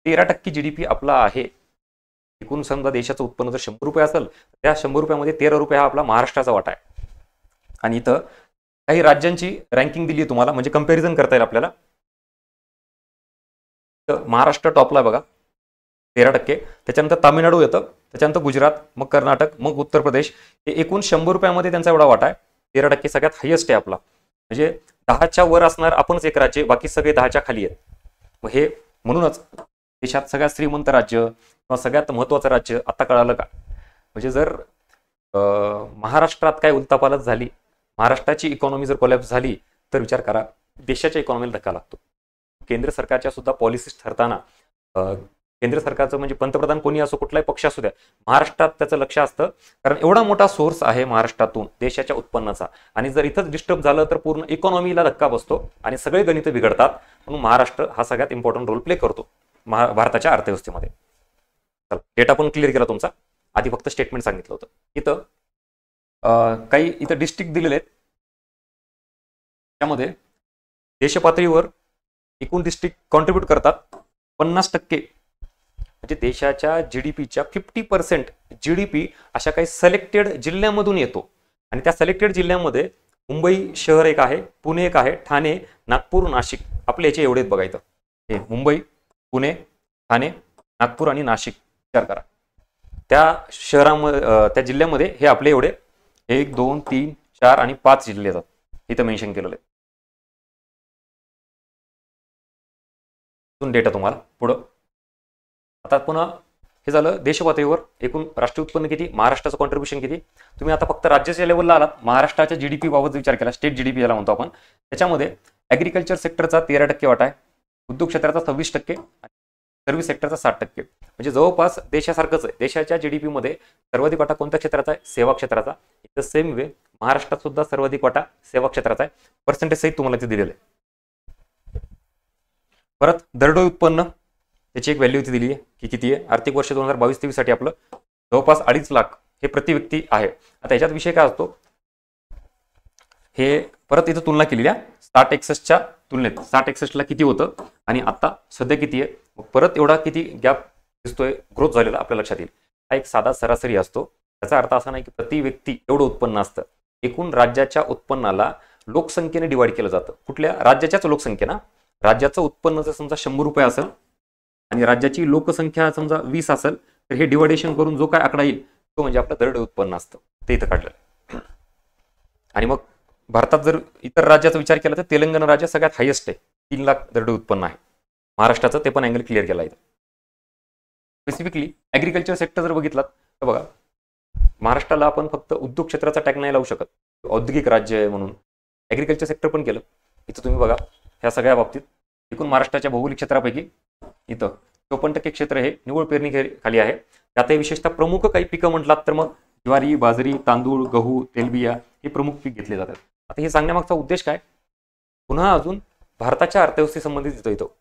13% जीडीपी आपला आहे. एकूण समजा देशाचं उत्पन्न जर 100 रुपये असेल, त्या 100 रुपयामध्ये 13 रुपये हा आपला महाराष्ट्राचा वाटा आहे. आणि इथं काही राज्यांची रँकिंग दिली आहे तुम्हाला, म्हणजे कंपॅरिझन करता येईल आपल्याला. तर महाराष्ट्र टॉपला बघा 13%, त्याच्यानंतर तामिळनाडू येतं, त्याच्यानंतर गुजरात, मग कर्नाटक, मग उत्तर प्रदेश. हे एकूण 100 रुपयामध्ये त्यांचा एवढा वाटा आहे. 13% सगळ्यात हायेस्ट आहे आपला. म्हणजे 10च्या वर असणार आपणच एक राज्य, बाकी सगळे 10च्या खाली आहेत. मग हे म्हणूनच देशात सगळ्यात श्रीमंत राज्य किंवा सगळ्यात महत्त्वाचं राज्य आता कळालं का. म्हणजे जर महाराष्ट्रात काय उलथापालथ झाली, महाराष्ट्राची इकॉनॉमी जर कोलॅप्स झाली, तर विचार करा देशाच्या इकॉनॉमीला धक्का लागतो. केंद्र सरकारच्या सुद्धा पॉलिसीज ठरताना केंद्र सरकारचं म्हणजे पंतप्रधान कोणी असो, कुठलाही पक्ष असू द्या, महाराष्ट्रात त्याचं लक्ष असतं. कारण एवढा मोठा सोर्स आहे महाराष्ट्रातून देशाच्या उत्पन्नाचा, आणि जर इथंच डिस्टर्ब झालं तर पूर्ण इकॉनॉमीला धक्का बसतो आणि सगळे गणित बिघडतात. म्हणून महाराष्ट्र हा सगळ्यात इम्पॉर्टंट रोल प्ले करतो भारताच्या अर्थव्यवस्थेमध्ये. चला, डेटा पण क्लिअर केला तुमचा. आधी फक्त स्टेटमेंट सांगितलं होतं. इथं काही इथं डिस्ट्रिक्ट दिलेले आहेत. त्यामध्ये देशपातळीवर एकूण डिस्ट्रिक्ट कॉन्ट्रीब्यूट करतात 50%, म्हणजे देशाच्या जीडीपीच्या 50% जीडीपी अशा काही सिलेक्टेड जिल्ह्यांमधून येतो. आणि त्या सिलेक्टेड जिल्ह्यांमध्ये मुंबई शहर एक आहे, पुणे एक आहे, ठाणे, नागपूर, नाशिक. आपले याचे एवढेच बघायचं. हे मुंबई, पुणे, ठाणे, नागपूर आणि नाशिक. विचार करा त्या शहरामध्ये, त्या जिल्ह्यामध्ये हे आपले एवढे 1, 2, 3, 4 आणि 5 जिल्हे येतात. इथं मेन्शन केलेलं आहे. डेटा तुम्हाला पुढं. आता पुन्हा हे झालं देशपातळीवर एकूण राष्ट्रीय उत्पन्न किती, महाराष्ट्राचं कॉन्ट्रीब्युशन किती. तुम्ही आता फक्त राज्याच्या लेवलला आलात, महाराष्ट्राच्या जीडीपी बाबत विचार केला, स्टेट जीडीपी याला म्हणतो आपण. त्याच्यामध्ये ॲग्रिकल्चर सेक्टरचा 13% वाटा आहे, उद्योग क्षेत्राचा 26% आणि सर्व्हिस सेक्टरचा 60%. म्हणजे जवळपास देशासारखंच आहे. देशाच्या जीडीपीमध्ये सर्वाधिक वाटा कोणत्या क्षेत्राचा आहे, सेवा क्षेत्राचा. इथं सेम वे महाराष्ट्रात सुद्धा सर्वाधिक वाटा सेवा क्षेत्राचा आहे. पर्सेंटेज सहित तुम्हाला ते दिलेलं आहे. परत दरडोई उत्पन्न त्याची एक व्हॅल्यू इथे दिली आहे की किती आहे. आर्थिक वर्ष 2022-23 साठी आपलं जवळपास 2.5 लाख हे प्रति व्यक्ती आहे. आता याच्यात विषय काय असतो, हे परत इथं तुलना केलेली आहे 60-61च्या तुलनेत. 60-61ला किती होतं आणि आता सध्या किती आहे. मग परत एवढा किती गॅप दिसतोय ग्रोथ झालेला आपल्या लक्षात येईल. हा एक साधा सरासरी असतो. त्याचा अर्थ असा नाही की प्रति व्यक्ती एवढं उत्पन्न असतं. एकूण राज्याच्या उत्पन्नाला लोकसंख्येने डिवाइड केलं जातं. कुठल्या राज्याच्याच लोकसंख्येना. राज्याचं उत्पन्न जर समजा 100 रुपये असेल आणि राज्याची लोकसंख्या समजा 20 असेल, तर हे डिवायडेशन करून जो काय आकडा येईल तो म्हणजे आपलं दरडोई उत्पन्न असतं. ते इथं काढलं. आणि मग भारतात जर इतर राज्याचा विचार केला तर तेलंगणा राज्य सगळ्यात हायेस्ट आहे, 3 लाख दरडोई उत्पन्न आहे महाराष्ट्राचं. ते पण अँगल क्लिअर केला इथं. स्पेसिफिकली ॲग्रिकल्चर सेक्टर जर बघितलात तर बघा, महाराष्ट्राला आपण फक्त उद्योग क्षेत्राचा टॅग नाही लावू शकत, औद्योगिक राज्य आहे म्हणून. ॲग्रिकल्चर सेक्टर पण केलं. इथं तुम्ही बघा ह्या सगळ्या बाबतीत एकूण महाराष्ट्राच्या भौगोलिक क्षेत्रापैकी इथं 54% क्षेत्र हे निव्वळ पेरणी खाली आहे. त्यातही विशेषतः प्रमुख काही पिकं म्हटलात तर मग ज्वारी, बाजरी, तांदूळ, गहू, तेलबिया हे प्रमुख पीक घेतले जातात. आता हे सांगण्यामागचा उद्देश काय, पुन्हा अजून भारताच्या अर्थव्यवस्थेसंबंधित येतो.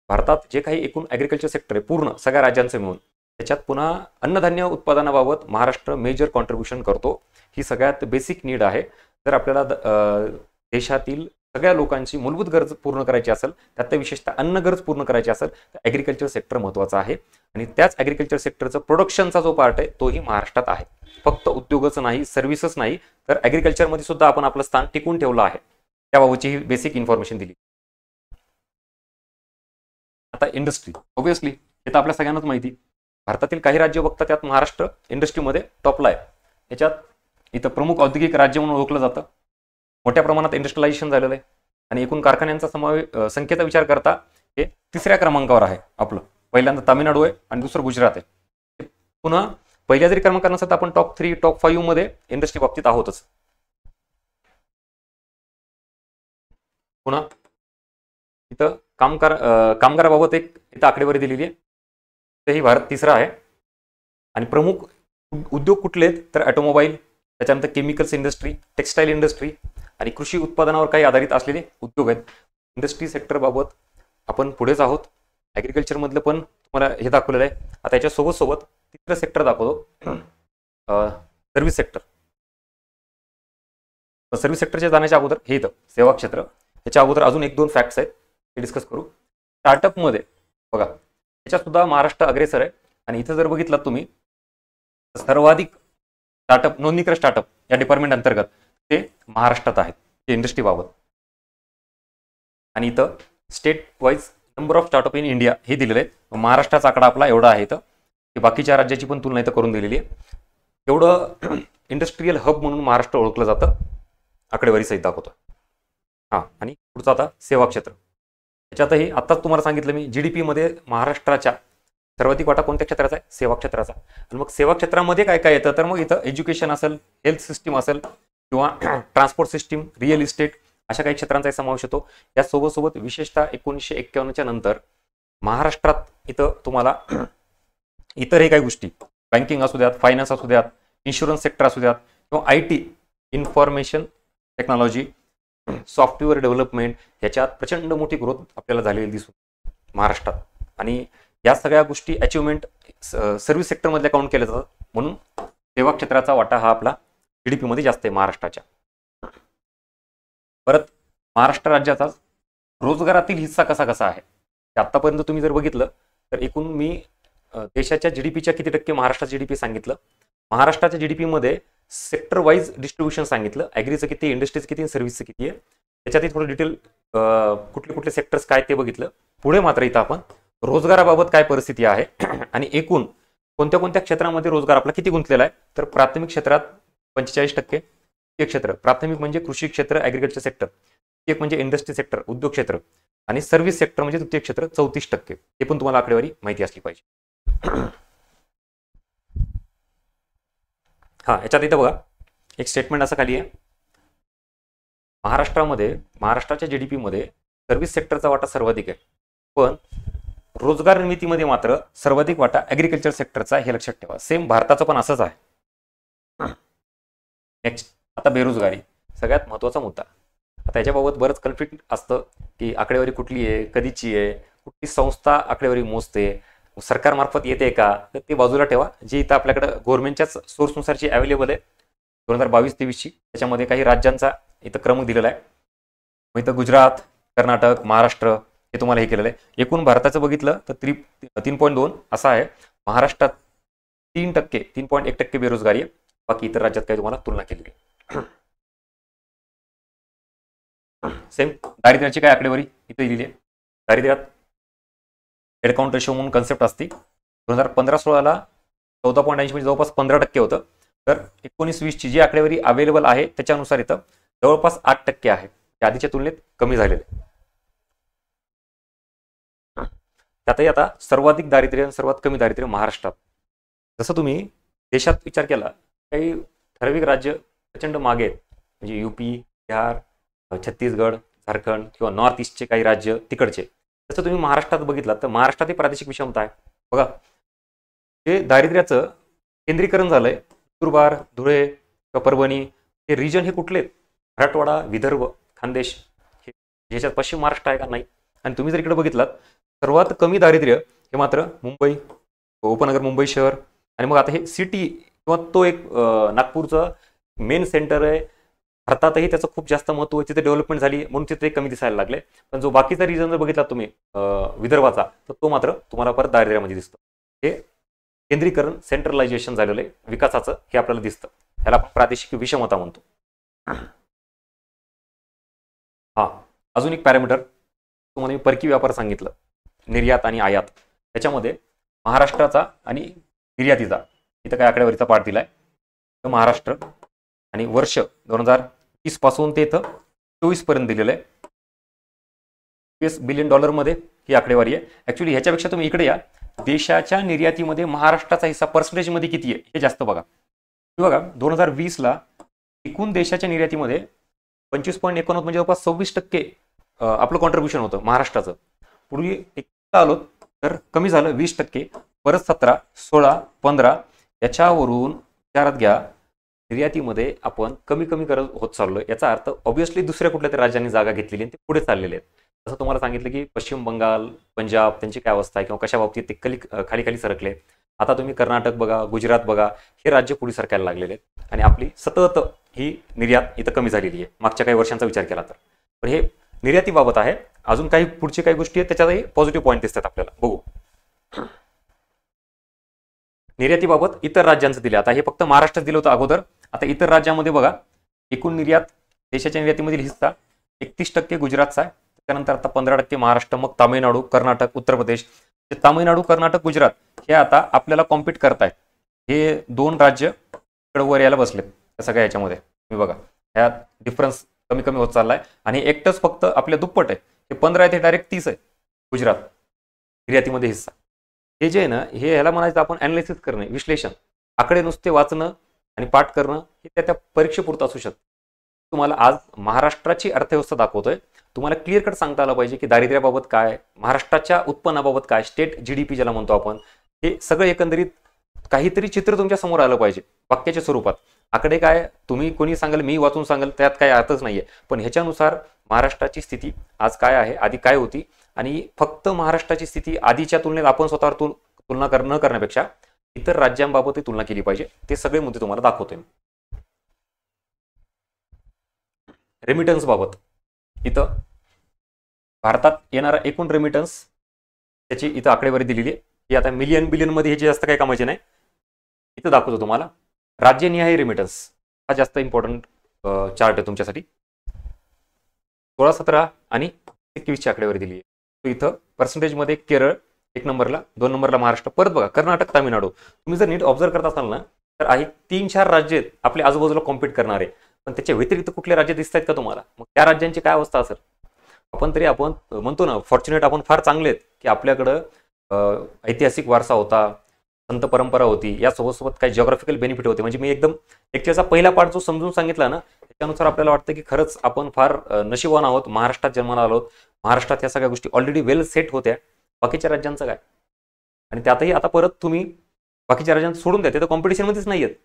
भारतात जे काही एकूण ॲग्रिकल्चर सेक्टर आहे पूर्ण सगळ्या राज्यांचे मिळून, त्याच्यात पुन्हा अन्नधान्य उत्पादनाबाबत महाराष्ट्र मेजर कॉन्ट्रीब्युशन करतो. ही सगळ्यात बेसिक नीड आहे. जर आपल्याला देशातील सगळ्या लोकांची मूलभूत गरज पूर्ण करायची असेल, त्यात विशेषतः अन्न गरज पूर्ण करायची असेल, तर ॲग्रिकल्चर सेक्टर महत्त्वाचं आहे. आणि त्याच ॲग्रिकल्चर सेक्टरचं प्रोडक्शनचा जो पार्ट आहे तोही महाराष्ट्रात आहे. फक्त उद्योगच नाही, सर्व्हिसच नाही, तर ॲग्रिकल्चरमध्ये सुद्धा आपण आपलं स्थान टिकून ठेवलं आहे. त्याबाबतची ही बेसिक इन्फॉर्मेशन दिली. आता इंडस्ट्री, ऑब्व्हियसली हे तर आपल्या सगळ्यांनाच माहिती. भारतातील काही राज्य बघतात, त्यात महाराष्ट्र इंडस्ट्रीमध्ये टॉपला आहे. याच्यात इथं प्रमुख औद्योगिक राज्य म्हणून ओळखलं जातं. मोठ्या प्रमाणात इंडस्ट्रियलायझेशन झालेलं आहे आणि एकूण कारखान्यांचा संख्येचा विचार करता हे 3ऱ्या क्रमांकावर आहे आपलं. पहिल्यांदा तामिळनाडू आहे आणि दुसरं गुजरात आहे. पुन्हा पहिल्या जरी क्रमांक नसतात, आपण टॉप 3, टॉप 5 मध्ये इंडस्ट्री बाबतीत आहोतच. पुन्हा इथं कामगाराबाबत एक इथं आकडेवारी दिलेली आहे. तेही भारत 3रा आहे. आणि प्रमुख उद्योग कुठले आहेत तर ऑटोमोबाईल, त्याच्यानंतर केमिकल्स इंडस्ट्री, टेक्स्टाईल इंडस्ट्री आणि कृषी उत्पादनावर काही आधारित असलेले उद्योग आहेत. इंडस्ट्री सेक्टरबाबत आपण पुढेच आहोत. ॲग्रिकल्चरमधलं पण तुम्हाला हे दाखवलेलं आहे. आता याच्या सोबत सोबत तिसरं सेक्टर दाखवतो, सर्व्हिस सेक्टर. सर्व्हिस सेक्टरच्या जाण्याच्या अगोदर हे इथं सेवा क्षेत्र, त्याच्या अगोदर अजून 1-2 फॅक्ट्स आहेत ते डिस्कस करू. स्टार्टअपमध्ये बघा, त्याच्यात सुद्धा महाराष्ट्र अग्रेसर आहे. आणि इथं जर बघितलं तुम्ही, सर्वाधिक स्टार्टअप, नोंदणीकृत स्टार्टअप या डिपार्टमेंट अंतर्गत ते महाराष्ट्रात आहेत इंडस्ट्री बाबत. आणि इथं state wise number of startup in India हे दिलेलं आहे. महाराष्ट्राचा आकडा आपला एवढा आहे, इथं की बाकीच्या राज्याची पण तुलना इथं करून दिलेली आहे. एवढं इंडस्ट्रियल हब म्हणून महाराष्ट्र ओळखलं जातं, आकडेवारी सहित दाखवतो. हां, आणि पुढचं आता सेवा क्षेत्र. त्याच्यातही आत्ताच तुम्हाला सांगितलं मी, GDP मध्ये महाराष्ट्राच्या सर्वाधिक वाटा कोणत्या क्षेत्राचा आहे? सेवा क्षेत्राचा. आणि मग सेवा क्षेत्रामध्ये काय काय येतं, तर मग इथं एज्युकेशन असेल, हेल्थ सिस्टीम असेल, किंवा ट्रान्सपोर्ट सिस्टीम, रिअल इस्टेट, अशा काही क्षेत्रांचा समावेश होतो. या सोबत विशेषतः 1951च्या नंतर महाराष्ट्रात इथं तुम्हाला इतर हे काही गोष्टी, बँकिंग असू द्यात, फायनान्स असू द्यात, इन्शुरन्स सेक्टर असू द्यात, किंवा IT, information technology, software development, ह्याच्यात प्रचंड मोठी ग्रोथ आपल्याला झालेली दिसून महाराष्ट्रात. आणि या सगळ्या गोष्टी अचिव्हमेंट सर्व्हिस सेक्टरमधल्या काउंट केल्या जातात. म्हणून सेवा क्षेत्राचा वाटा हा आपला GDP मध्ये जास्त आहे महाराष्ट्राच्या. परत महाराष्ट्र राज्याचा रोजगारातील हिस्सा कसा कसा आहे, आतापर्यंत तुम्ही जर बघितलं तर एकूण मी देशाच्या GDPच्या किती टक्के महाराष्ट्राचं GDP सांगितलं. महाराष्ट्राच्या GDP मध्ये सेक्टर वाईज डिस्ट्रीब्युशन सांगितलं. ॲग्रीचं किती, इंडस्ट्रीज किती, सर्व्हिसचं किती आहे, त्याच्यातही थोडं डिटेल कुठले कुठले सेक्टर्स काय ते बघितलं. पुढे मात्र इथं आपण रोजगाराबाबत काय परिस्थिती आहे आणि एकूण कोणत्या कोणत्या क्षेत्रामध्ये रोजगार आपला किती गुंतलेला आहे, तर प्राथमिक क्षेत्रात 45%, एक क्षेत्र प्राथमिक म्हणजे कृषी क्षेत्र, ॲग्रिकल्चर सेक्टर, एक म्हणजे इंडस्ट्री सेक्टर, उद्योग क्षेत्र, आणि सर्व्हिस सेक्टर म्हणजे द्वितीय क्षेत्र 34%. हे पण तुम्हाला आकडेवारी माहिती असली पाहिजे. हा, याच्यात इथं बघा एक स्टेटमेंट असं खाली आहे, महाराष्ट्राच्या GDP मध्ये सर्व्हिस सेक्टरचा वाटा सर्वाधिक आहे, पण रोजगार निर्मितीमध्ये मात्र सर्वाधिक वाटा ॲग्रिकल्चर सेक्टरचा, हे लक्षात ठेवा. सेम भारताचं पण असंच आहे. नेक्स्ट, आता बेरोजगारी, सगळ्यात महत्त्वाचा मुद्दा. आता याच्याबाबत बरंच कन्फ्लिक्ट असतं की आकडेवारी कुठली आहे, कधीची आहे, कुठली संस्था आकडेवारी मोजते, सरकारमार्फत येते का, तर ते बाजूला ठेवा. जी इथं आपल्याकडं गव्हर्नमेंटच्याच सोर्सनुसारची अवेलेबल आहे 2022-23ची, त्याच्यामध्ये काही राज्यांचा इथं क्रम दिलेला आहे. मग इथं गुजरात, कर्नाटक, महाराष्ट्र हे तुम्हाला हे केलेलं आहे. एकूण भारताचं बघितलं तर 3.2 असा आहे. महाराष्ट्रात 3%, 3.1% बेरोजगारी आहे. बाकी इतर राज्यात काही तुम्हाला तुलना केलेली आहे. सेम दारिद्र्याची काय आकडेवारी इथे दिलेली आहे. दारिद्र्यात हेड काउंट रेशो म्हणून कन्सेप्ट असते. 2015-16ला 14.80 म्हणजे जवळपास 15% होतं. तर 19-20ची जी आकडेवारी अवेलेबल आहे त्याच्यानुसार इथं जवळपास 8% आहे. आधीच्या तुलनेत कमी झालेले. त्यातही आता सर्वाधिक दारिद्र्य आणि सर्वात कमी दारिद्र्य महाराष्ट्रात. जसं तुम्ही देशात विचार केला, काही ठराविक राज्य प्रचंड मागे आहेत, म्हणजे UP, बिहार, छत्तीसगड, झारखंड किंवा नॉर्थ ईस्टचे काही राज्य तिकडचे. तसं तुम्ही महाराष्ट्रात बघितलात तर महाराष्ट्रात प्रादेशिक विषमता आहे. बघा, हे दारिद्र्याचं केंद्रीकरण झालंय नंदुरबार, धुळे किंवा परभणी, हे रिजन हे कुठले? मराठवाडा, विदर्भ, खानदेश, हे ह्याच्यात पश्चिम महाराष्ट्र आहे का? नाही. आणि तुम्ही जर इकडे बघितलात सर्वात कमी दारिद्र्य हे मात्र मुंबई, उपनगर मुंबई शहर. आणि मग आता हे सिटी किंवा तो एक नागपूरचं मेन सेंटर आहे. भारतातही त्याचं खूप जास्त महत्त्व आहे, तिथे डेव्हलपमेंट झाली म्हणून तिथे कमी दिसायला लागले. पण जो बाकीचा रिजन जर बघितला तुम्ही विदर्भाचा, तर तो मात्र तुम्हाला परत दारिद्र्यामध्ये दिसतो. हे केंद्रीकरण, सेंट्रलायझेशन झालेलं आहे विकासाचं, हे आपल्याला दिसतं. ह्याला प्रादेशिक विषमता म्हणतो. हा, अजून एक पॅरामीटर तुम्हाला मी परकीय व्यापार सांगितलं, निर्यात आणि आयात. त्याच्यामध्ये महाराष्ट्राचा आणि निर्यातीचा इथं काय आकडेवारीचा पाठ दिलाय. तर महाराष्ट्र आणि वर्ष 2030 पासून ते इथं 24 पर्यंत दिलेलं आहे. US बिलियन डॉलरमध्ये ही आकडेवारी आहे. ऍक्च्युली ह्याच्यापेक्षा तुम्ही इकडे या, देशाच्या निर्यातीमध्ये महाराष्ट्राचा हिस्सा पर्सेंटेजमध्ये किती आहे हे जास्त बघा. बघा 2020ला एकूण देशाच्या निर्यातीमध्ये 25.89 म्हणजे जवळपास 26% आपलं कॉन्ट्रीब्युशन होतं महाराष्ट्राचं. पूर्वी आलो तर कमी झालं 20%, परत 17, 16, 15 याच्यावरून विचारात घ्या निर्यातीमध्ये आपण कमी करत होत चाललोय. याचा अर्थ ऑब्व्हियसली दुसऱ्या कुठल्या तरी राज्यांनी जागा घेतलेली आणि ते पुढे चाललेले आहेत. जसं तुम्हाला सांगितलं की पश्चिम बंगाल, पंजाब त्यांची काय अवस्था आहे किंवा कशा बाबतीत ते खाली खाली सरकले. आता तुम्ही कर्नाटक बघा, गुजरात बघा, हे राज्य पुढे सरकायला लागलेले आहेत आणि आपली सतत ही निर्यात इथं कमी झालेली आहे मागच्या काही वर्षांचा विचार केला तर. पण हे निर्यातीबाबत आहे. अजून काही पुढची काही गोष्टी आहेत त्याच्यातही पॉझिटिव्ह पॉईंट दिसतात आपल्याला. बघू निर्यातीबाबत इतर राज्यांचं दिले. आता हे फक्त महाराष्ट्रात दिलं होतं अगोदर. आता इतर राज्यामध्ये बघा एकूण निर्यात देशाच्या निर्यातीमधील हिस्सा 31% गुजरातचा आहे. त्यानंतर आता 15% महाराष्ट्र, मग तामिळनाडू, कर्नाटक, उत्तर प्रदेश. तामिळनाडू, कर्नाटक, गुजरात हे आता आपल्याला कॉम्पीट करतायत. हे 2 राज्य इकडे वर यायला बसलेत त्या सगळ्या याच्यामध्ये. तुम्ही बघा ह्या डिफरन्स कमी कमी होत चाललाय आणि एकटंच फक्त आपल्या दुप्पट आहे. हे 15 आहे ते डायरेक्ट 30 आहे गुजरात निर्यातीमध्ये हिस्सा. हे जे आहे ना, हे ह्याला म्हणायचं आपण अनालिसिस करणे, विश्लेषण. आकडे नुसते वाचणं आणि पाठ करणं हे त्या परीक्षेपुरतं असू शकतं. तुम्हाला आज महाराष्ट्राची अर्थव्यवस्था दाखवतोय. तुम्हाला क्लिअर कट सांगता आलं पाहिजे की दारिद्र्याबाबत काय, महाराष्ट्राच्या उत्पन्नाबाबत काय, स्टेट GDP ज्याला म्हणतो आपण, हे सगळं एकंदरीत काहीतरी चित्र तुमच्या समोर आलं पाहिजे वाक्याच्या स्वरूपात. आकडे काय तुम्ही कोणी सांगाल, मी वाचून सांगाल, त्यात काही अर्थच नाहीये. पण ह्याच्यानुसार महाराष्ट्राची स्थिती आज काय आहे, आधी काय होती, आणि फक्त महाराष्ट्राची स्थिती आधीच्या तुलनेत आपण स्वतःवर तुलना न करण्यापेक्षा इतर राज्यांबाबतही तुलना केली पाहिजे. ते सगळे मुद्दे तुम्हाला दाखवतोय. रेमिटन्स बाबत इथं भारतात येणारा एकूण रेमिटन्स त्याची इथं आकडेवारी दिलेली आहे. ही आता मिलियन बिलियन मध्ये ह्याची जास्त काही कामाची नाही. इथं दाखवतो तुम्हाला राज्यनिहाय रेमिटन्स. हा जास्त इम्पॉर्टंट चार्ट आहे तुमच्यासाठी. 16, 17 आणि 21ची आकडेवारी दिली आहे. इथं पर्सेंटेजमध्ये केरळ 1 नंबरला, 2 नंबरला महाराष्ट्र, परत बघा कर्नाटक, तामिळनाडू. तुम्ही जर नीट ऑब्झर्व करत असाल ना तर आहे 3-4 राज्य आहेत आपल्या आजूबाजूला कॉम्पीट करणारे. पण त्याच्या व्यतिरिक्त कुठले राज्य दिसत आहेत का तुम्हाला? मग त्या राज्यांची काय अवस्था असेल? आपण म्हणतो ना फॉर्च्युनेट, आपण फार चांगले आहेत की आपल्याकडं ऐतिहासिक वारसा होता, संत परंपरा होती, यासोबत काही जिओग्राफिकल बेनिफिट होते. म्हणजे मी एकदम लेक्चरचा पहिला पार्ट जो समजून सांगितला ना त्याच्यानुसार आपल्याला वाटतं की खरंच आपण फार नशीबवान आहोत, महाराष्ट्रात जन्माला आलो. महाराष्ट्रात या सगळ्या गोष्टी ऑलरेडी वेल सेट होत्या. बाकीच्या राज्यांचं काय? आणि त्यातही आता परत तुम्ही बाकीच्या राज्यांचं सोडून द्या, ते तर कॉम्पिटिशनमध्येच नाही आहेत.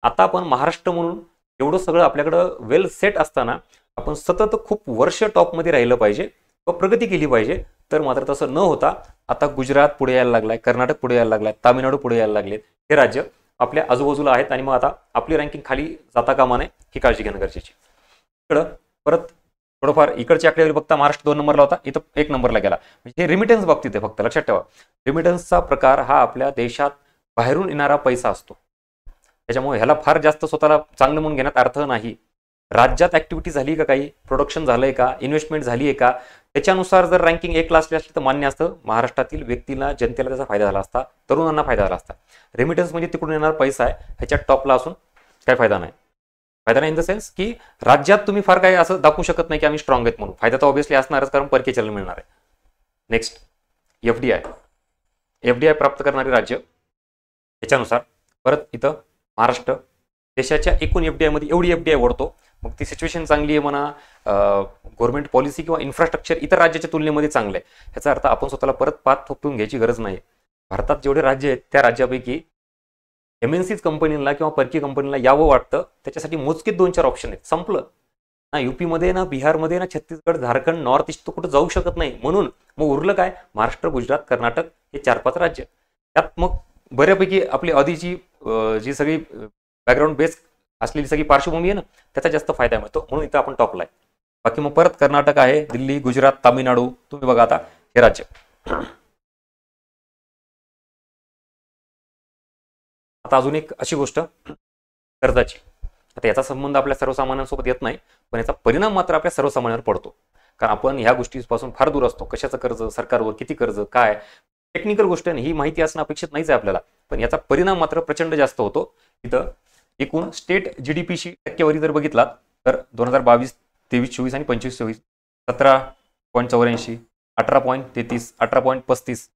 आता आपण महाराष्ट्र म्हणून एवढं सगळं आपल्याकडं वेल सेट असताना आपण सतत खूप वर्ष टॉपमध्ये राहिलं पाहिजे व प्रगती केली पाहिजे. तर मात्र तसं न होता आता गुजरात पुढे यायला लागलाय, कर्नाटक पुढे यायला लागलाय, तामिळनाडू पुढे यायला लागलेत. हे राज्य आपल्या आजूबाजूला आहेत आणि मग आता आपली रँकिंग खाली जाता कामा नये ही काळजी घेणं गरजेची. इकडं परत थोडंफार इकडची आकडेवारी बघता महाराष्ट्र 2 नंबरला होता, इथं 1 नंबरला गेला. म्हणजे हे रेमिटन्स बाबतीत आहे. फक्त लक्षात ठेवा रेमिटन्सचा प्रकार हा आपल्या देशात बाहेरून येणारा पैसा असतो. त्याच्यामुळे ह्याला फार जास्त स्वतःला चांगलं म्हणून घेण्यात अर्थ नाही. राज्यात ऍक्टिव्हिटी झाली का, काही प्रोडक्शन झालंय का, इन्व्हेस्टमेंट झाली आहे का, त्याच्यानुसार जर रँकिंग 1 ला असली तर मान्य असतं. महाराष्ट्रातील व्यक्तीला, जनतेला त्याचा फायदा झाला असता, तरुणांना फायदा झाला असता. रेमिटन्स म्हणजे तिकडून येणारा पैसा आहे, ह्याच्यात टॉपला असून काय फायदा नाही. फायदा नाही इन द सेन्स की राज्यात तुम्ही फार काही असं दाखवू शकत नाही की आम्ही स्ट्रॉंग आहेत म्हणून. फायदा तर ऑब्व्हियसली असणारच, कारण परकीय चलन मिळणार आहे. नेक्स्ट FDI प्राप्त करणारे राज्य. याच्यानुसार परत इथं महाराष्ट्र देशाच्या एकूण FDI मध्ये एवढी FDI ओढतो. मग ती सिच्युएशन चांगली आहे म्हणा, गव्हर्नमेंट पॉलिसी किंवा इन्फ्रास्ट्रक्चर इतर राज्याच्या तुलनेमध्ये चांगलं आहे. ह्याचा अर्थ आपण स्वतःला परत पाठ थोपटून घ्यायची गरज नाही. भारतात जेवढे राज्य आहेत त्या राज्यापैकी MNC कंपनीला किंवा परकीय कंपनीला यावं वाटतं, त्याच्यासाठी मोजकेच 2-4 ऑप्शन आहेत. संपलं ना. UP मध्ये ना, बिहारमध्ये ना, छत्तीसगड, झारखंड, नॉर्थ ईस्ट तो कुठं जाऊ शकत नाही. म्हणून मग उरलं काय, महाराष्ट्र, गुजरात, कर्नाटक हे 4-5 राज्य. त्यात मग बऱ्यापैकी आपली आधीची जी सगळी बॅकग्राऊंड बेस असलेली सगळी पार्श्वभूमी आहे ना, त्याचा जास्त फायदा मिळतो. म्हणून इथं आपण टॉपला आहे. बाकी मग परत कर्नाटक आहे, दिल्ली, गुजरात, तामिळनाडू. तुम्ही बघा आता हे राज्य. आता अजून एक अशी गोष्ट कर्जाची. आता याचा संबंध आपल्या सर्वसामान्यांसोबत येत नाही, पण याचा परिणाम मात्र आपल्या सर्वसामान्यांवर पडतो. कारण आपण ह्या गोष्टीपासून फार दूर असतो. कशाचं कर्ज, सरकारवर किती कर्ज, काय टेक्निकल गोष्ट आहे, ही माहिती असणं अपेक्षित नाहीच आहे आपल्याला. पण याचा परिणाम मात्र प्रचंड जास्त होतो. इथं एकूण स्टेट GDPची टक्केवारी जर बघितलात तर 2022, 23, 24 आणि 25, 26 17.84, 18.33, 18.35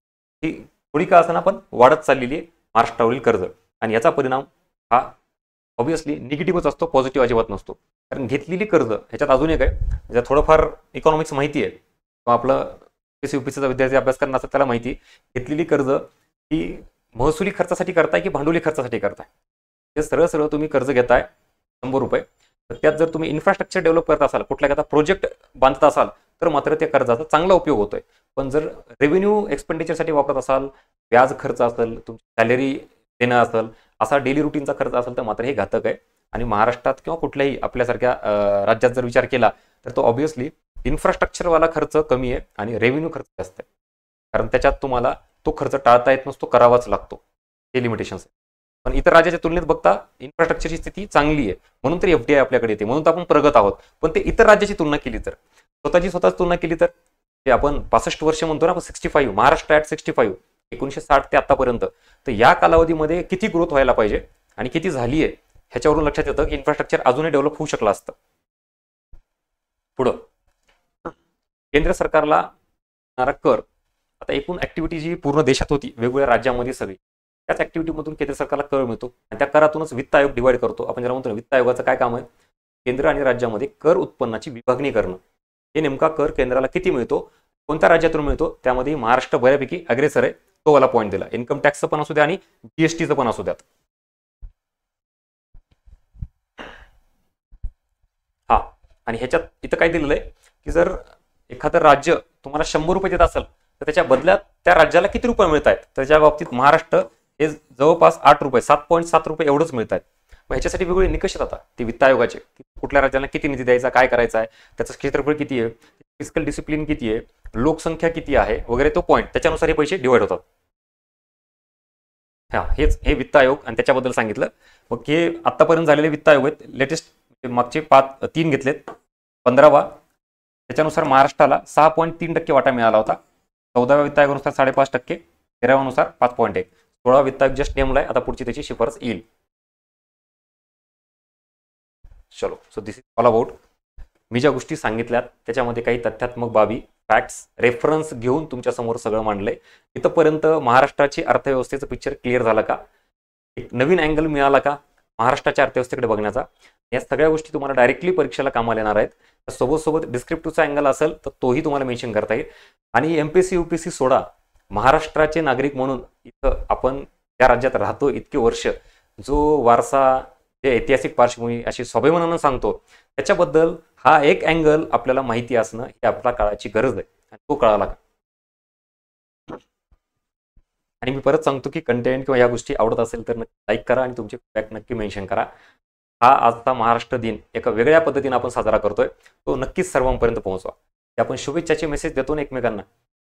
ही थोडी का असताना पण वाढत चाललेली आहे महाराष्ट्रावरील कर्ज. आणि याचा परिणाम हा ऑब्व्हियसली निगेटिव्हच असतो, पॉझिटिव्ह अजिबात नसतो. कारण घेतलेली कर्ज ह्याच्यात अजून एक आहे, ज्यात थोडंफार इकॉनॉमिक्स माहिती आहे किंवा आपलं UPSCचा विद्यार्थी अभ्यास करणार असतात त्याला माहिती, घेतलेली कर्ज ही महसुली खर्चासाठी करताय की भांडवली खर्चासाठी करताय. हे सरळ सरळ तुम्ही कर्ज घेताय 100 रुपये, तर त्यात जर तुम्ही इन्फ्रास्ट्रक्चर डेव्हलप करत असाल, कुठल्या एखादा प्रोजेक्ट बांधत असाल, तर मात्र त्या कर्जाचा चांगला उपयोग होतोय. पण जर रेव्हेन्यू एक्सपेंडिचरसाठी वापरत असाल, व्याज खर्च असेल, तुमची सॅलरी देणं असेल, असा डेली रुटीनचा खर्च असेल, तर मात्र हे घातक आहे. आणि महाराष्ट्रात किंवा कुठल्याही आपल्यासारख्या राज्यात जर विचार केला तर तो ऑब्व्हियसली इन्फ्रास्ट्रक्चरवाला खर्च कमी आहे आणि रेव्हेन्यू खर्च जास्त आहे. कारण त्याच्यात तुम्हाला तो खर्च टाळता येत नसतो, करावाच लागतो. हे लिमिटेशन्स आहे. पण इतर राज्याच्या तुलनेत बघता इन्फ्रास्ट्रक्चरची स्थिती चांगली आहे, म्हणून तर FDI आपल्याकडे येते, म्हणून तर आपण प्रगत आहोत. पण ते इतर राज्याची तुलना केली तर, स्वतःच तुलना केली तर, ते आपण 65 वर्ष म्हणतो ना, आपण 65, महाराष्ट्र ॲट 65, 1960 ते आतापर्यंत, तर या कालावधीमध्ये किती ग्रोथ व्हायला पाहिजे आणि किती झाली आहे ह्याच्यावरून लक्षात येतं की इन्फ्रास्ट्रक्चर अजूनही डेव्हलप होऊ शकलं असतं. पुढं केंद्र सरकारला मिळणारा कर, आता एकूण ऍक्टिव्हिटी जी पूर्ण देशात होती वेगवेगळ्या राज्यामध्ये सगळी, त्याच ऍक्टिव्हिटीमधून केंद्र सरकारला कर मिळतो आणि त्या करातूनच वित्त आयोग डिवाइड करतो. आपण ज्याला म्हणतो ना, वित्त आयोगाचं काय काम आहे? केंद्र आणि राज्यामध्ये कर उत्पन्नाची विभागणी करणं. हे नेमका कर केंद्राला किती मिळतो, कोणत्या राज्यातून मिळतो, त्यामध्ये महाराष्ट्र बऱ्यापैकी अग्रेसर आहे. तो वाला पॉईंट दिला. इन्कम टॅक्सचं पण असू द्या आणि GSTचं पण असू द्यात. हा, आणि ह्याच्यात इथं काय दिलेलं आहे की जर एखादं राज्य तुम्हाला 100 रुपये देत असेल तर त्याच्या बदल्यात त्या राज्याला किती रुपये मिळत आहेत, त्याच्या बाबतीत महाराष्ट्र हे जवळपास 8 रुपये, 7.7 रुपये एवढंच मिळत आहेत. मग ह्याच्यासाठी वेगवेगळे निकष राहतात ते वित्त आयोगाचे, की कुठल्या राज्याला किती निधी द्यायचा, काय करायचा आहे, त्याचं क्षेत्रफळ किती आहे, फिजिकल डिसिप्लिन किती आहे, लोकसंख्या किती आहे वगैरे, तो पॉईंट त्याच्यानुसार हे पैसे डिवाइड होतात. हा, हेच हे वित्त आयोग आणि त्याच्याबद्दल सांगितलं. मग हे आतापर्यंत झालेले वित्त आयोग आहेत, लेटेस्ट मागचे 3 घेतलेत. 15वा त्याच्यानुसार महाराष्ट्राला 6.3% वाटा मिळाला होता. 14व्या वित्त आयोगानुसार 5.5%, 13व्यानुसार 5.1%, 16वा वित्त आयोग जस्ट नेमलाय, आता पुढची त्याची शिफारस येईल. चलो, so this is all about. मी ज्या गोष्टी सांगितल्यात त्याच्यामध्ये काही तथ्यात्मक बाबी, फॅक्ट्स, रेफरन्स घेऊन तुमच्या समोर सगळं मांडलंय. इथंपर्यंत महाराष्ट्राची अर्थव्यवस्थेचं पिक्चर क्लिअर झालं का? एक नवीन अँगल मिळाला का महाराष्ट्राच्या अर्थव्यवस्थेकडे बघण्याचा? या सगळ्या गोष्टी तुम्हाला डायरेक्टली परीक्षेला कामाला येणार आहेत. सोबत डिस्क्रिप्टिव्हचा अँगल असेल तर तोही तुम्हाला मेन्शन करता येईल. आणि MPSC UPSC सोडा, महाराष्ट्राचे नागरिक म्हणून इथं आपण त्या राज्यात राहतो इतके वर्ष, जो वारसा, जे ऐतिहासिक पार्श्वभूमी अशी स्वाभिमानानं सांगतो, त्याच्याबद्दल हा एक अँगल आपल्याला माहिती असणं ही आपल्या काळाची गरज आहे. आणि तो कळाला का? आणि मी परत सांगतो की कंटेंट किंवा या गोष्टी आवडत असेल तर लाईक करा आणि तुमचे फीडबॅक नक्की मेन्शन करा. हा आजचा महाराष्ट्र दिन एका वेगळ्या पद्धतीने आपण साजरा करतोय, तो नक्कीच सर्वांपर्यंत पोहोचवा. ते आपण शुभेच्छाचे मेसेज देतो ना एकमेकांना,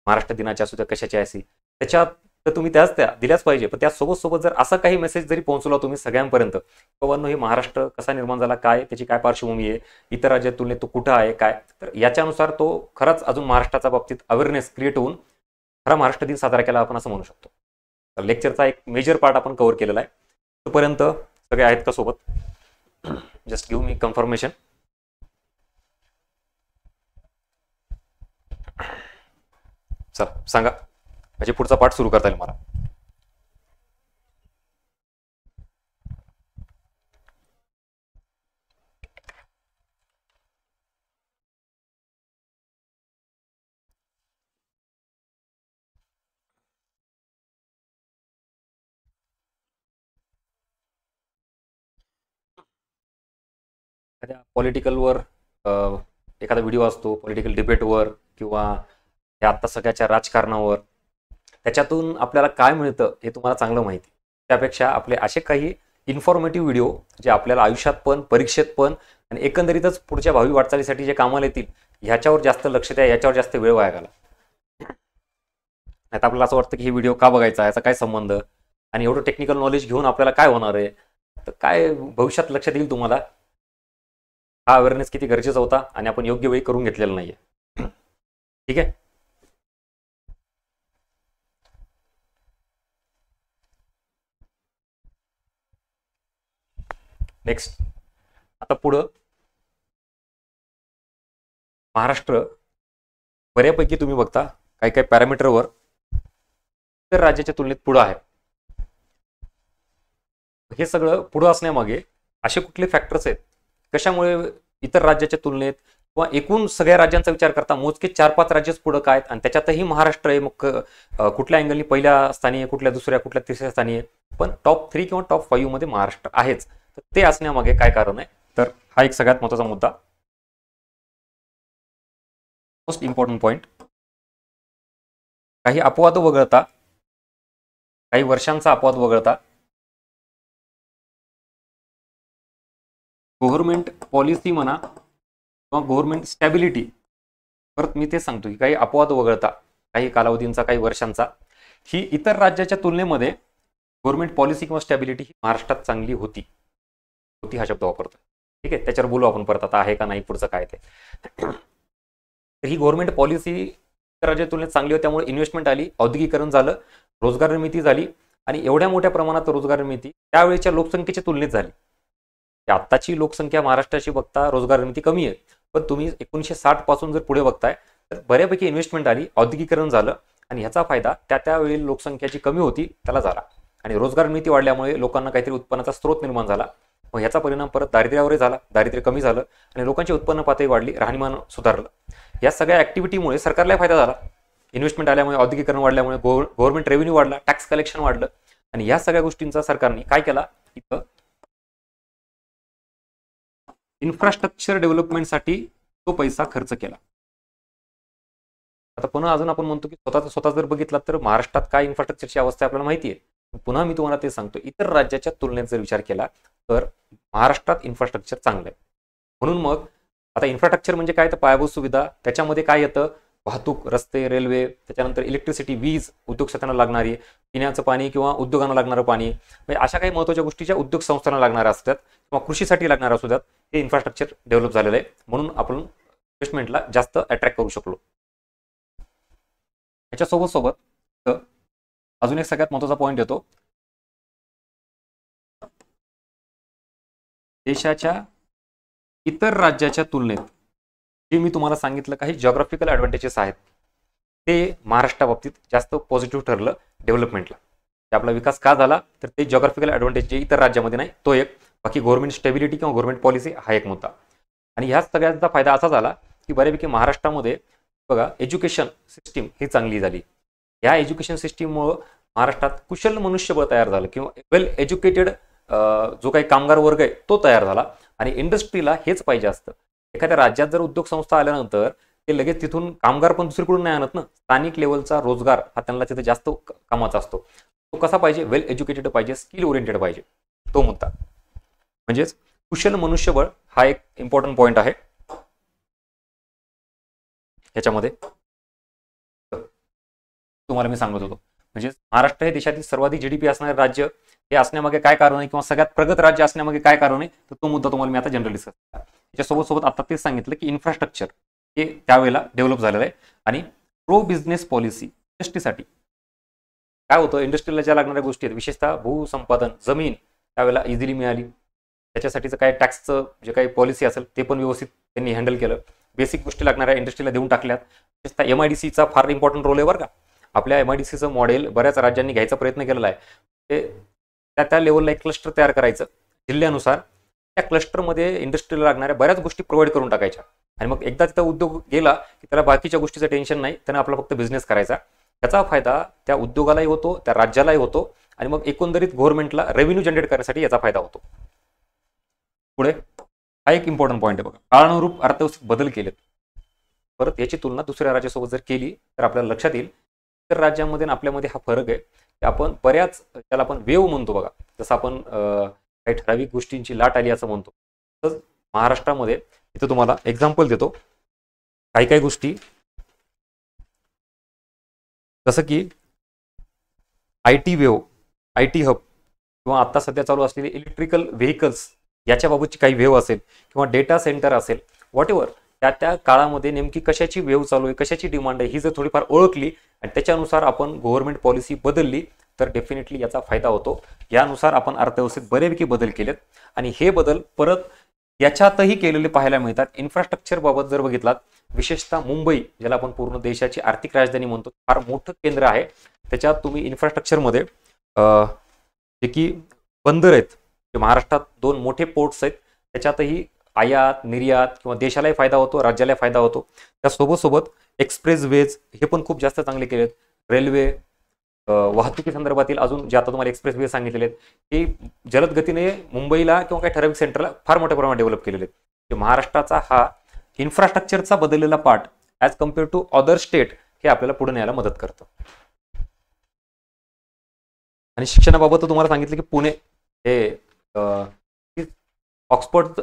महाराष्ट्र दिनाच्या असू द्या कशाच्या अशी, त्याच्यात तर तुम्ही त्याच दिल्याच पाहिजे. पण त्यासोबत जर असा काही मेसेज जरी पोहोचवला तुम्ही सगळ्यांपर्यंत, बाबांनो हे महाराष्ट्र कसा निर्माण झाला, काय त्याची काय पार्श्वभूमी आहे, इतर राज्यात तुलनेत तो कुठं आहे काय, तर याच्यानुसार तो खरंच अजून महाराष्ट्राच्या बाबतीत अवेअरनेस क्रिएट होऊन खरा महाराष्ट्र दिन साजरा केला आपण असं म्हणू शकतो. तर लेक्चरचा एक मेजर पार्ट आपण कव्हर केलेला आहे. तोपर्यंत सगळे आहेत का सोबत? Just give me confirmation. चला सांगा, म्हणजे पुढचा पार्ट सुरू करता येईल मला. एखाद्या पॉलिटिकलवर एखादा व्हिडिओ असतो, पॉलिटिकल डिबेटवर किंवा हे आत्ता सगळ्याच्या राजकारणावर, त्याच्यातून आपल्याला काय मिळतं हे तुम्हाला चांगलं माहिती. त्यापेक्षा आपले असे काही इन्फॉर्मेटिव्ह व्हिडिओ जे आपल्याला आयुष्यात पण, परीक्षेत पण आणि एकंदरीतच पुढच्या भावी वाटचालीसाठी जे कामाला येतील, ह्याच्यावर जास्त लक्ष द्या, याच्यावर जास्त वेळ वाया घाला. नाही तर आपल्याला असं वाटतं की हे व्हिडिओ का बघायचा, याचा काय संबंध, आणि एवढं टेक्निकल नॉलेज घेऊन आपल्याला काय होणार आहे, तर काय भविष्यात लक्षात येईल तुम्हाला हा अवेअरनेस किती गरजेचा होता आणि आपण योग्य वेळी करून घेतलेला नाहीये. ठीक आहे. नेक्स्ट, आता पुढं महाराष्ट्र बऱ्यापैकी तुम्ही बघता काही काही पॅरामीटरवर इतर राज्याच्या तुलनेत पुढं आहे. हे सगळं पुढं असण्यामागे असे कुठले फॅक्टर्स आहेत, कशामुळे इतर राज्याच्या तुलनेत किंवा एकूण सगळ्या राज्यांचा विचार करता मोजके 4-5 राज्यच पुढं काय आहेत आणि त्याच्यातही महाराष्ट्र आहे. मग कुठल्या अँगलनी पहिल्या स्थानी आहे, कुठल्या दुसऱ्या, कुठल्या तिसऱ्या स्थानी आहे, पण टॉप 3 किंवा टॉप 5 मध्ये महाराष्ट्र आहेच. तर ते असण्यामागे काय कारण आहे, तर हा एक सगळ्यात महत्त्वाचा मुद्दा. मोस्ट इम्पॉर्टंट पॉईंट, काही अपवाद वगळता, काही वर्षांचा अपवाद वगळता गव्हर्नमेंट पॉलिसी म्हणा किंवा गव्हर्नमेंट स्टॅबिलिटी, परत मी ते सांगतो की काही अपवाद वगळता, काही कालावधींचा, काही वर्षांचा, ही इतर राज्याच्या तुलनेमध्ये गव्हर्नमेंट पॉलिसी किंवा स्टॅबिलिटी ही महाराष्ट्रात चांगली होती. होती हा शब्द वापरतो. ठीक आहे, त्याच्यावर बोलू आपण परत, आता आहे का नाही पुढचं काय ते. तर ही गव्हर्नमेंट पॉलिसी इतर राज्याच्या तुलनेत चांगली होती, त्यामुळे इन्व्हेस्टमेंट आली, औद्योगिकरण झालं, रोजगार निर्मिती झाली आणि एवढ्या मोठ्या प्रमाणात रोजगार निर्मिती त्यावेळेच्या लोकसंख्येच्या तुलनेत झाली. आत्ताची लोकसंख्या महाराष्ट्राची बघता रोजगार निर्मिती कमी आहे, पण तुम्ही 1960 पासून जर पुढे बघताय तर बऱ्यापैकी इन्व्हेस्टमेंट आली, औद्योगिकरण झालं आणि ह्याचा फायदा त्यावेळी लोकसंख्या जी कमी होती त्याला झाला आणि रोजगार निर्मिती वाढल्यामुळे लोकांना काहीतरी उत्पन्नाचा स्रोत निर्माण झाला. मग ह्याचा परिणाम परत दारिद्र्यावरही झाला, दारिद्र्य कमी झालं आणि लोकांची उत्पन्न पातळी वाढली, राहणीमान सुधारलं. या सगळ्या ऍक्टिव्हिटीमुळे सरकारला फायदा झाला. इन्व्हेस्टमेंट आल्यामुळे, औद्योगिकरण वाढल्यामुळे गव्हर्नमेंट रेव्हेन्यू वाढला, टॅक्स कलेक्शन वाढलं आणि या सगळ्या गोष्टींचा सरकारने काय केला, इथं इन्फ्रास्ट्रक्चर डेव्हलपमेंटसाठी तो पैसा खर्च केला. आता पुन्हा अजून आपण म्हणतो की स्वतः जर बघितला तर महाराष्ट्रात काय इन्फ्रास्ट्रक्चरची अवस्था आपल्याला माहिती आहे. पुन्हा मी तुम्हाला ते सांगतो, इतर राज्याच्या तुलनेत जर विचार केला तर महाराष्ट्रात इन्फ्रास्ट्रक्चर चांगलं आहे. म्हणून मग आता इन्फ्रास्ट्रक्चर म्हणजे काय, तर पायाभूत सुविधा, त्याच्यामध्ये काय येतं, वाहतूक, रस्ते, रेल्वे, त्याच्यानंतर इलेक्ट्रिसिटी, वीज, उद्योग क्षेत्रांना लागणारी, पिण्याचं पाणी किंवा उद्योगांना लागणारं पाणी, म्हणजे अशा काही महत्त्वाच्या गोष्टी ज्या उद्योग संस्थांना लागणाऱ्या असतात किंवा कृषीसाठी लागणाऱ्या असतात, हे इन्फ्रास्ट्रक्चर डेव्हलप झालेलं आहे. म्हणून आपण इन्व्हेस्टमेंटला जास्त अट्रॅक्ट करू शकलो. याच्यासोबत अजून एक सगळ्यात महत्त्वाचा पॉईंट येतो, देशाच्या इतर राज्याच्या तुलनेत जे मी तुम्हाला सांगितलं काही जॉग्राफिकल ॲडव्हान्टेजेस आहेत ते महाराष्ट्राबाबतीत जास्त पॉझिटिव्ह ठरलं डेव्हलपमेंटला. आपला विकास का झाला तर ते जॉग्राफिकल ॲडव्हान्टेज जे इतर राज्यामध्ये नाही तो एक, बाकी गव्हर्नमेंट स्टेबिलिटी किंवा गव्हर्नमेंट पॉलिसी हा एक मुद्दा. आणि ह्या सगळ्यांचा फायदा असा झाला की बऱ्यापैकी महाराष्ट्रामध्ये बघा एज्युकेशन सिस्टीम ही चांगली झाली. या एज्युकेशन सिस्टीममुळं महाराष्ट्रात कुशल मनुष्यबळ तयार झालं किंवा वेल एज्युकेटेड जो काही कामगार वर्ग आहे तो तयार झाला. आणि इंडस्ट्रीला हेच पाहिजे असतं. एखाद्या राज्यात जर उद्योग संस्था आल्यानंतर ते लगेच तिथून कामगार पण दुसरीकडून नाही आणत ना, स्थानिक लेवलचा रोजगार हा त्यांना तिथे जास्त कामाचा असतो. तो कसा पाहिजे, वेल एज्युकेटेड पाहिजे, स्किल ओरिएंटेड पाहिजे, तो मुद्दा. म्हणजेच कुशल मनुष्यबळ हा एक इम्पॉर्टंट पॉईंट आहे ह्याच्यामध्ये. तुम्हाला मी सांगत होतो म्हणजे महाराष्ट्र हे देशातील सर्वाधिक जीडीपी असणारे राज्य हे असण्यामागे काय कारण आहे किंवा सगळ्यात प्रगत राज्य असण्यामागे काय कारण आहे, तर तो मुद्दा तुम्हाला मी आता जनरल डिस्कस केला. त्याच्यासोबत आता तेच सांगितलं की इन्फ्रास्ट्रक्चर हे त्यावेळेला डेव्हलप झालेलं आहे. आणि प्रो बिझनेस पॉलिसी इंडस्ट्रीसाठी काय होतं, इंडस्ट्रीला ज्या लागणाऱ्या गोष्टी आहेत विशेषतः भूसंपादन, जमीन त्यावेळेला इझिली मिळाली. त्याच्यासाठीचं काय टॅक्सचं जे काही पॉलिसी असेल ते पण व्यवस्थित त्यांनी हँडल केलं. बेसिक गोष्टी लागणाऱ्या इंडस्ट्रीला देऊन टाकल्यात. विशेषतः MIDCचा फार इम्पॉर्टंट रोल आहे बरं का. आपल्या MIDCचं मॉडेल बऱ्याच राज्यांनी घ्यायचा प्रयत्न केलेला आहे. ते त्या लेवलला एक क्लस्टर तयार करायचं, जिल्ह्यानुसार त्या क्लस्टरमध्ये इंडस्ट्रीला लागणाऱ्या बऱ्याच गोष्टी प्रोव्हाइड करून टाकायच्या. आणि मग एकदा तिथं उद्योग गेला की त्याला बाकीच्या गोष्टीचं टेन्शन नाही, त्यानं आपला फक्त बिझनेस करायचा. त्याचा फायदा त्या उद्योगालाही होतो, त्या राज्यालाही होतो आणि मग एकंदरीत गव्हर्नमेंटला रेव्हेन्यू जनरेट करण्यासाठी याचा फायदा होतो. पुढे हा एक इम्पॉर्टंट पॉईंट आहे बघा, काळानुरूप अर्थव्यवस्थेत बदल केलेत. परत याची तुलना दुसऱ्या राज्यासोबत जर केली तर आपल्याला लक्षात येईल इतर राज्यांमध्ये आणि आपल्यामध्ये हा फरक आहे. आपण बऱ्याच त्याला आपण वेव म्हणतो बघा, जसं आपण काही ठराविक गोष्टींची लाट आली असं म्हणतो, तसंच महाराष्ट्रामध्ये इथं तुम्हाला एक्झाम्पल देतो. काही गोष्टी जसं की IT वेव, IT हब किंवा आता सध्या चालू असलेले इलेक्ट्रिकल व्हेकल्स याच्याबाबतची काही वेव असेल किंवा डेटा सेंटर असेल, व्हॉट एव्हर, त्या काळामध्ये नेमकी कशाची वेव चालू आहे, कशाची डिमांड आहे ही जर थोडीफार ओळखली आणि त्याच्यानुसार आपण गव्हर्नमेंट पॉलिसी बदलली तर डेफिनेटली याचा फायदा होतो. यानुसार आपण अर्थव्यवस्थेत बरेपैकी बदल केलेत आणि हे बदल परत याच्यातही केलेले पाहायला मिळतात. इन्फ्रास्ट्रक्चर बाबत जर बघितलात, विशेषतः मुंबई ज्याला आपण पूर्ण देशाची आर्थिक राजधानी म्हणतो, फार मोठं केंद्र आहे. त्याच्यात तुम्ही इन्फ्रास्ट्रक्चरमध्ये जे की बंदर आहेत, जे महाराष्ट्रात 2 मोठे पोर्ट्स आहेत, त्याच्यातही आयात निर्यात किंवा देशालाही फायदा होतो, राज्यालाही फायदा होतो. त्यासोबत एक्सप्रेस वेज हे पण खूप जास्त चांगले केलेत. रेल्वे, वाहतुकी संदर्भातील अजून जे आता तुम्हाला एक्सप्रेस वे सांगितलेले आहेत हे जलद गतीने मुंबईला किंवा काही ठराविक सेंटरला फार मोठ्या प्रमाणात डेव्हलप केलेले आहेत. महाराष्ट्राचा हा इन्फ्रास्ट्रक्चरचा बदललेला part as compare to other state हे आपल्याला पुढे न्यायला मदत करतं. आणि शिक्षणाबाबत तुम्हाला सांगितलं की पुणे हे ऑक्सफर्ड,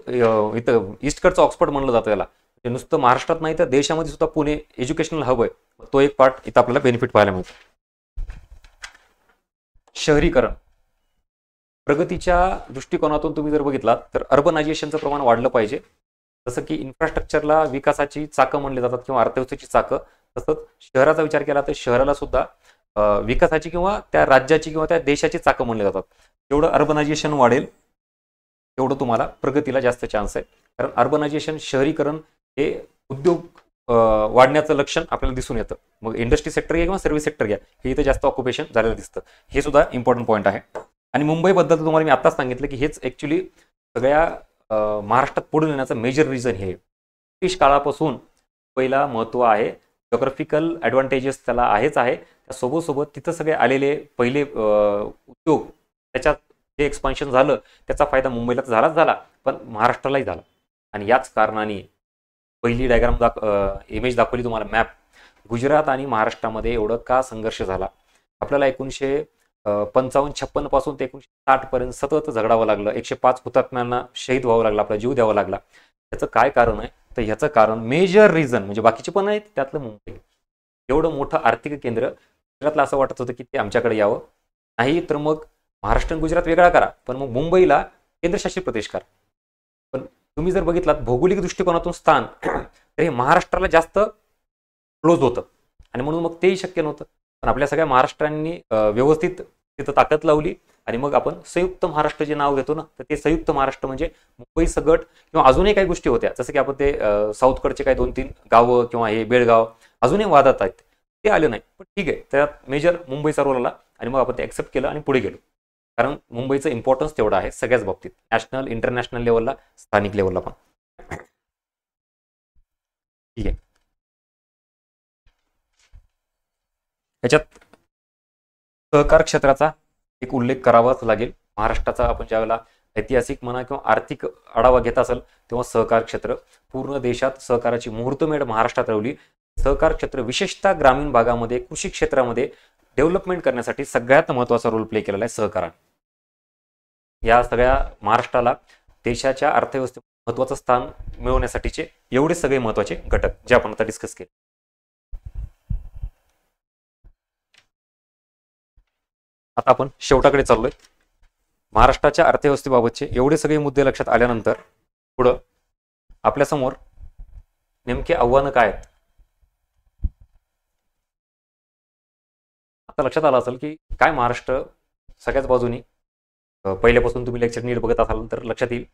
इथं ईस्टकडचं ऑक्सफर्ड म्हणलं जातं याला. ते नुसतं महाराष्ट्रात नाही तर देशामध्ये सुद्धा पुणे एज्युकेशनल हब आहे. तो एक पार्ट इथं आपल्याला बेनिफिट पाहायला मिळतो. शहरीकरण प्रगतीच्या दृष्टिकोनातून तुम्ही जर बघितलात तर अर्बनायझेशनचं प्रमाण वाढलं पाहिजे. जसं की इन्फ्रास्ट्रक्चरला विकासाची चाकं म्हणली जातात किंवा अर्थव्यवस्थेची चाकं, तसंच शहराचा विचार केला तर शहराला सुद्धा विकासाची किंवा त्या राज्याची किंवा त्या देशाची चाकं म्हणले जातात. जेवढं अर्बनायझेशन वाढेल तेवढं तुम्हाला प्रगतीला जास्त चान्स आहे. कारण अर्बनायझेशन, शहरीकरण हे उद्योग वाढण्याचं लक्षण आपल्याला दिसून येतं. मग इंडस्ट्री सेक्टर घ्या किंवा सर्व्हिस सेक्टर घ्या, हे इथं जास्त ऑक्युपेशन झालेलं दिसतं. हे सुद्धा इम्पॉर्टंट पॉईंट आहे. आणि मुंबईबद्दल तुम्हाला मी आत्ताच सांगितलं की हेच ॲक्च्युली सगळ्या महाराष्ट्रात पुढे येण्याचं मेजर रिझन हे. ब्रिटिश काळापासून पहिला महत्त्व आहे, जॉग्राफिकल ॲडव्हान्टेजेस त्याला आहेच आहे. त्यासोबत तिथं सगळे आलेले पहिले उद्योग, त्याच्यात जे एक्सपान्शन झालं त्याचा फायदा मुंबईला तर झाला, पण महाराष्ट्रालाही झाला. आणि याच कारणाने पहिली डायग्राम इमेज दाखवली तुम्हाला, मॅप. गुजरात आणि महाराष्ट्रामध्ये एवढं का संघर्ष झाला, आपल्याला 1955-56 पासून ते 1960 पर्यंत सतत झगडावं लागलं. 105 हुतात्म्यांना शहीद व्हावं लागलं, आपला जीव द्यावा लागला. याचं काय कारण आहे तर ह्याचं कारण मेजर रिझन म्हणजे बाकीचे पण आहेत, त्यातलं मुंबई. एवढं मोठं आर्थिक केंद्र, गुजरातला असं वाटत होतं की ते आमच्याकडे यावं, नाही तर मग महाराष्ट्र आणि गुजरात वेगळा करा, पण मग मुंबईला केंद्रशासित प्रदेश करा. पण तुम्ही जर बघितलात भौगोलिक दृष्टिकोनातून स्थान, तर हे महाराष्ट्राला जास्त क्लोज होतं आणि म्हणून मग तेही शक्य नव्हतं. पण आपल्या सगळ्या महाराष्ट्रांनी व्यवस्थित तिथं ताकद लावली आणि मग आपण संयुक्त महाराष्ट्र जे नाव घेतो ना, तर ते संयुक्त महाराष्ट्र म्हणजे मुंबई सगट किंवा अजूनही काही गोष्टी होत्या, जसं की आपण ते साऊथकडचे काही 2-3 गावं किंवा हे बेळगाव अजूनही वादात आहेत, ते आले नाही. पण ठीक आहे, त्यात मेजर मुंबईचा रोल आला आणि मग आपण ते ॲक्सेप्ट केलं आणि पुढे गेलो. कारण मुंबईचं इम्पॉर्टन्स तेवढं आहे सगळ्याच बाबतीत, नॅशनल, इंटरनॅशनल लेवलला, स्थानिक लेवलला पण. ठीक आहे. याच्यात सहकार क्षेत्राचा एक उल्लेख करावाच लागेल. महाराष्ट्राचा आपण ज्यावेळेला ऐतिहासिक म्हणा किंवा आर्थिक आढावा घेत असेल तेव्हा सहकार क्षेत्र, पूर्ण देशात सहकाराची मुहूर्तमेढ महाराष्ट्रात रवली. सहकार क्षेत्र विशेषतः ग्रामीण भागामध्ये, कृषी क्षेत्रामध्ये डेव्हलपमेंट करण्यासाठी सगळ्यात महत्त्वाचा रोल प्ले केलेला आहे सहकाराने. या सगळ्या महाराष्ट्राला देशाच्या अर्थव्यवस्थेत महत्त्वाचं स्थान मिळवण्यासाठीचे एवढे सगळे महत्त्वाचे घटक जे आपण आता डिस्कस केले. आता आपण शेवटाकडे चाललोय. महाराष्ट्राच्या अर्थव्यवस्थेबाबतचे एवढे सगळे मुद्दे लक्षात आल्यानंतर पुढं आपल्यासमोर नेमके आव्हानं काय आहेत. आता लक्षात आलं असेल की काय महाराष्ट्र सगळ्याच बाजूनी, पहिल्यापासून तुम्ही लेक्चर नीट बघत असाल तर लक्षात येईल,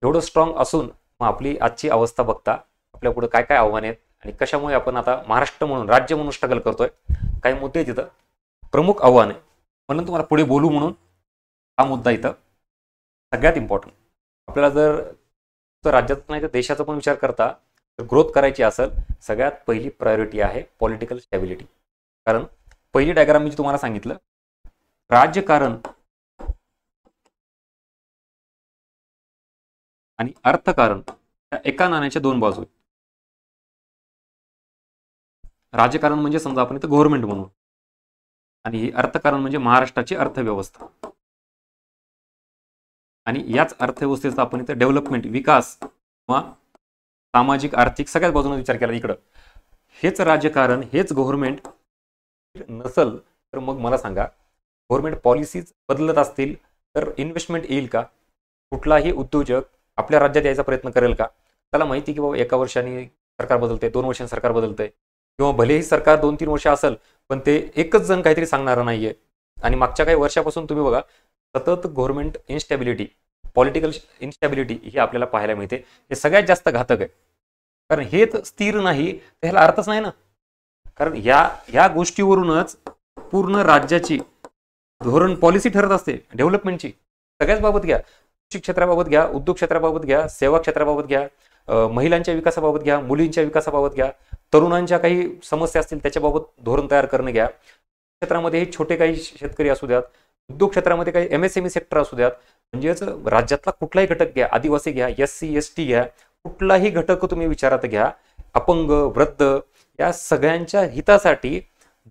एवढं स्ट्रॉंग असून मग आपली आजची अवस्था बघता आपल्या पुढे काय काय आव्हाने आहेत आणि कशामुळे आपण आता महाराष्ट्र म्हणून, राज्य म्हणून स्ट्रगल करतोय. काही मुद्दे तिथं प्रमुख आव्हान आहे म्हणून तुम्हाला पुढे बोलू म्हणून हा मुद्दा इथं सगळ्यात इम्पॉर्टंट. आपल्याला जर राज्यात नाही तर देशाचा पण विचार करता तर ग्रोथ करायची असेल, सगळ्यात पहिली प्रायोरिटी आहे पॉलिटिकल स्टॅबिलिटी. कारण पहिली डायग्राम मी तुम्हाला सांगितलं, राजकारण आणि अर्थकारण या एका नाण्याच्या दोन बाजू आहेत. राजकारण म्हणजे समजा आपण इथं गव्हर्नमेंट म्हणून, आणि अर्थकारण म्हणजे महाराष्ट्राची अर्थव्यवस्था. आणि याच अर्थव्यवस्थेचा आपण इथं डेव्हलपमेंट, विकास किंवा सामाजिक, आर्थिक सगळ्याच बाजूने विचार केला इकडं. हेच राजकारण, हेच गव्हर्नमेंट नसल तर मग मला सांगा, गव्हर्नमेंट पॉलिसीज बदलत असतील तर इन्व्हेस्टमेंट येईल का? कुठलाही उद्योजक आपल्या राज्यात यायचा प्रयत्न करेल का? त्याला माहिती की बाबा एका वर्षाने सरकार बदलते, 2 वर्षांनी सरकार बदलतंय, किंवा भलेही सरकार 2-3 वर्ष असेल पण ते एकच जण काहीतरी सांगणार नाहीये. आणि मागच्या काही वर्षापासून तुम्ही बघा सतत गव्हर्नमेंट इन्स्टॅबिलिटी, पॉलिटिकल इन्स्टॅबिलिटी ही आपल्याला पाहायला मिळते. हे सगळ्यात जास्त घातक आहे. कारण हेच स्थिर नाही तर ह्याला अर्थच नाही ना. कारण या गोष्टीवरूनच पूर्ण राज्याची धोरण, पॉलिसी ठरत असते डेव्हलपमेंटची. सगळ्याच बाबत घ्या, कृषी क्षेत्राबाबत घ्या, उद्योग क्षेत्राबाबत घ्या, सेवा क्षेत्राबाबत घ्या, महिलांच्या विकासाबाबत घ्या, मुलींच्या विकासाबाबत घ्या, तरुणांच्या काही समस्या असतील त्याच्याबाबत धोरण तयार करणं घ्या. क्षेत्रामध्ये छोटे काही शेतकरी असू द्यात, उद्योग क्षेत्रामध्ये काही MSME सेक्टर असू द्यात, म्हणजेच राज्यातला कुठलाही घटक घ्या, आदिवासी घ्या, SC ST घ्या, कुठलाही घटक तुम्ही विचारात घ्या, अपंग, वृद्ध या सगळ्यांच्या हितासाठी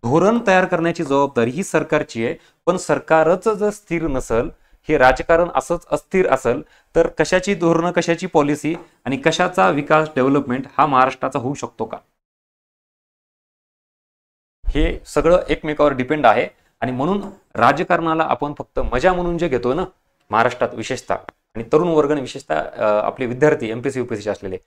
धोरण तयार करण्याची जबाबदारी ही सरकारची आहे. पण सरकारच जर स्थिर नसल, हे राजकारण असंच अस्थिर असेल, तर कशाची धोरणं, कशाची पॉलिसी आणि कशाचा विकास, डेव्हलपमेंट हा महाराष्ट्राचा होऊ शकतो का? हे सगळं एकमेकावर डिपेंड आहे. आणि म्हणून राजकारणाला आपण फक्त मजा म्हणून जे घेतो ना महाराष्ट्रात विशेषतः, आणि तरुण वर्ग विशेषतः आपले विद्यार्थी एमपीसी युपीएससी असलेले,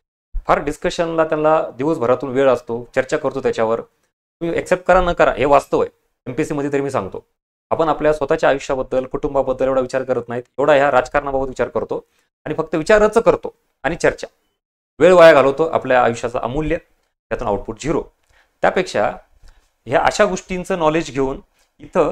फार डिस्कशनला त्यांना दिवसभरातून वेळ असतो, चर्चा करतो त्याच्यावर. तुम्ही एक्सेप्ट करा न करा हे वास्तव आहे. एमपीएससी मध्ये तरी मी सांगतो, आपण आपल्या स्वतःच्या आयुष्याबद्दल, कुटुंबाबद्दल एवढा विचार करत नाहीत, एवढा ह्या राजकारणाबाबत विचार करतो. आणि फक्त विचारच करतो आणि चर्चा, वेळ वाया घालवतो आपल्या आयुष्याचा अमूल्य, त्यातून आउटपुट झिरो. त्यापेक्षा ह्या अशा गोष्टींचं नॉलेज घेऊन इथं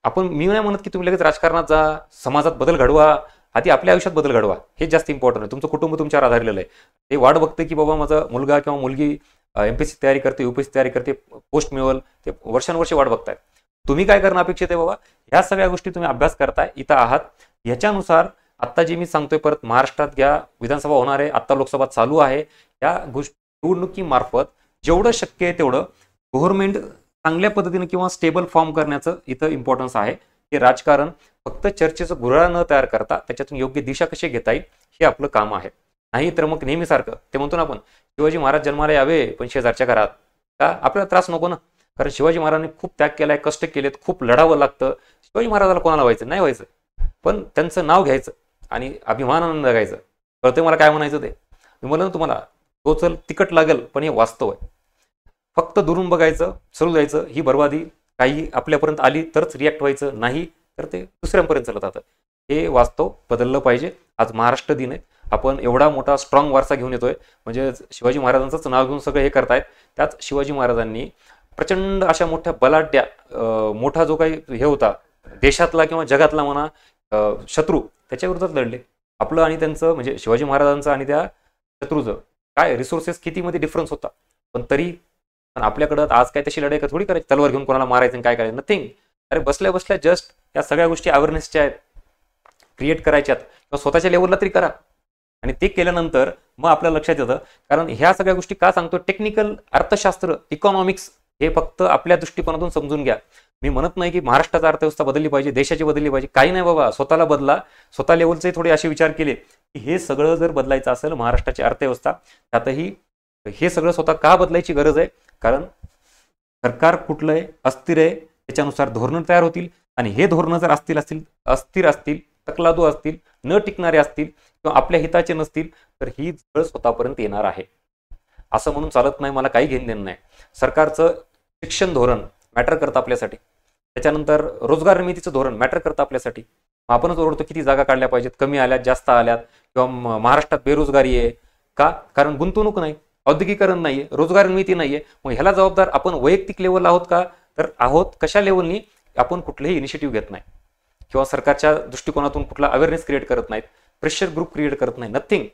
आपण, मी नाही म्हणत की तुम्ही लगेच राजकारणात जा, समाजात बदल घडवा, आधी आपल्या आयुष्यात बदल घडवा, हे जास्त इम्पॉर्टंट आहे. तुमचं कुटुंब तुमच्यावर आधारलेलं आहे. ते वाट बघते की बाबा माझा मुलगा किंवा मुलगी एमपीएससी तयारी करते, युपीएससी तयारी करते, पोस्ट मिळवल, ते वर्षानुवर्षे वाट बघताय. तुम्ही काय करणं अपेक्षित आहे बाबा? ह्या सगळ्या गोष्टी तुम्ही अभ्यास करताय, इथं आहात, ह्याच्यानुसार आत्ता जे मी सांगतोय, परत महाराष्ट्रात घ्या, विधानसभा होणार आहे, आत्ता लोकसभा चालू आहे, या निवडणुकीमार्फत जेवढं शक्य आहे तेवढं गव्हर्नमेंट चांगल्या पद्धतीने किंवा स्टेबल फॉर्म करण्याचं इथं इम्पॉर्टन्स आहे. हे राजकारण फक्त चर्चेचं गुऱ्हाळ न तयार करता त्याच्यातून योग्य दिशा कशी घेता येईल हे आपलं काम आहे. नाही तर मग नेहमीसारखं ते म्हणतो ना आपण, शिवाजी महाराज जन्माला यावे पण शेजारच्या घरात, का आपल्याला त्रास नको ना? कारण शिवाजी महाराजांनी खूप त्याग केलाय, कष्ट केलेत, खूप लढावं लागतं. शिवाजी महाराजाला कोणाला व्हायचं नाही, व्हायचं, पण त्यांचं नाव घ्यायचं आणि अभिमानानं जगायचं. कळतंय मला काय म्हणायचं ते? मी म्हणलं ना तुम्हाला, तो चल तिकट लागेल पण हे वास्तव आहे. फक्त दुरून बघायचं, चलू जायचं, ही बर्बादी काही आपल्यापर्यंत आली तरच रिॲक्ट व्हायचं, नाही तर ते दुसऱ्यांपर्यंत चालत जातं. हे वास्तव बदललं पाहिजे. आज महाराष्ट्र दिन आहे, आपण एवढा मोठा स्ट्रॉंग वारसा घेऊन येतोय, म्हणजे शिवाजी महाराजांचंच नाव घेऊन सगळे हे करतायत. त्यात शिवाजी महाराजांनी प्रचंड अशा मोठ्या बलाढ्या, मोठा जो काही हे होता देशातला किंवा जगातला म्हणा शत्रू, त्याच्या विरोधात लढले. आपलं आणि त्यांचं, म्हणजे शिवाजी महाराजांचं आणि त्या शत्रूचं काय रिसोर्सेस कितीमध्ये डिफरन्स होता, पण तरी पण आपल्याकडं आज काय तशी लढाई थोडी करायची, तलवार घेऊन कोणाला मारायचं काय करायचं, नथिंग. अरे बसल्या बसल्या जस्ट या सगळ्या गोष्टी अवेअरनेसच्या आहेत, क्रिएट करायच्यात, किंवा स्वतःच्या लेवलला तरी करा. आणि ते केल्यानंतर मग आपल्या लक्षात येतं. कारण ह्या सगळ्या गोष्टी का सांगतो, टेक्निकल, अर्थशास्त्र, इकॉनॉमिक्स हे फक्त आपल्या दृष्टिकोनातून समजून घ्या. मी म्हणत नाही की महाराष्ट्राची अर्थव्यवस्था बदलली पाहिजे, देशाची बदलली पाहिजे, काही नाही बाबा, स्वतःला बदला. स्वतः लेवलचे थोडे असे विचार केले की हे सगळं जर बदलायचं असेल महाराष्ट्राची अर्थव्यवस्था, त्यातही हे सगळं स्वतः का बदलायची गरज आहे? कारण सरकार कुठलं आहे, अस्थिर आहे, त्याच्यानुसार धोरणं तयार होतील. आणि हे धोरणं जर अस्थिर असतील, तकलादू असतील, न टिकणारे असतील किंवा आपल्या हिताचे नसतील, तर ही जळ स्वतःपर्यंत येणार आहे. असं म्हणून चालत नाही, मला काही घेणं देणं नाही. सरकारचं शिक्षण धोरण मॅटर करतं आपल्यासाठी, त्याच्यानंतर रोजगार निर्मितीचं धोरण मॅटर करतं आपल्यासाठी. आपणच ओरडतो किती जागा काढल्या पाहिजेत, कमी आल्यात, जास्त आल्यात, किंवा महाराष्ट्रात बेरोजगारी आहे का? कारण गुंतवणूक नाही, औद्योगिकरण नाहीये, रोजगार निर्मिती नाहीये. मग ह्याला जबाबदार आपण वैयक्तिक लेवलला आहोत का? तर आहोत. कशा लेवलनी? आपण कुठलेही इनिशिएटिव्ह घेत नाही, किंवा सरकारच्या दृष्टिकोनातून कुठला अवेअरनेस क्रिएट करत नाहीत, प्रेशर ग्रुप क्रिएट करत नाही, नथिंग.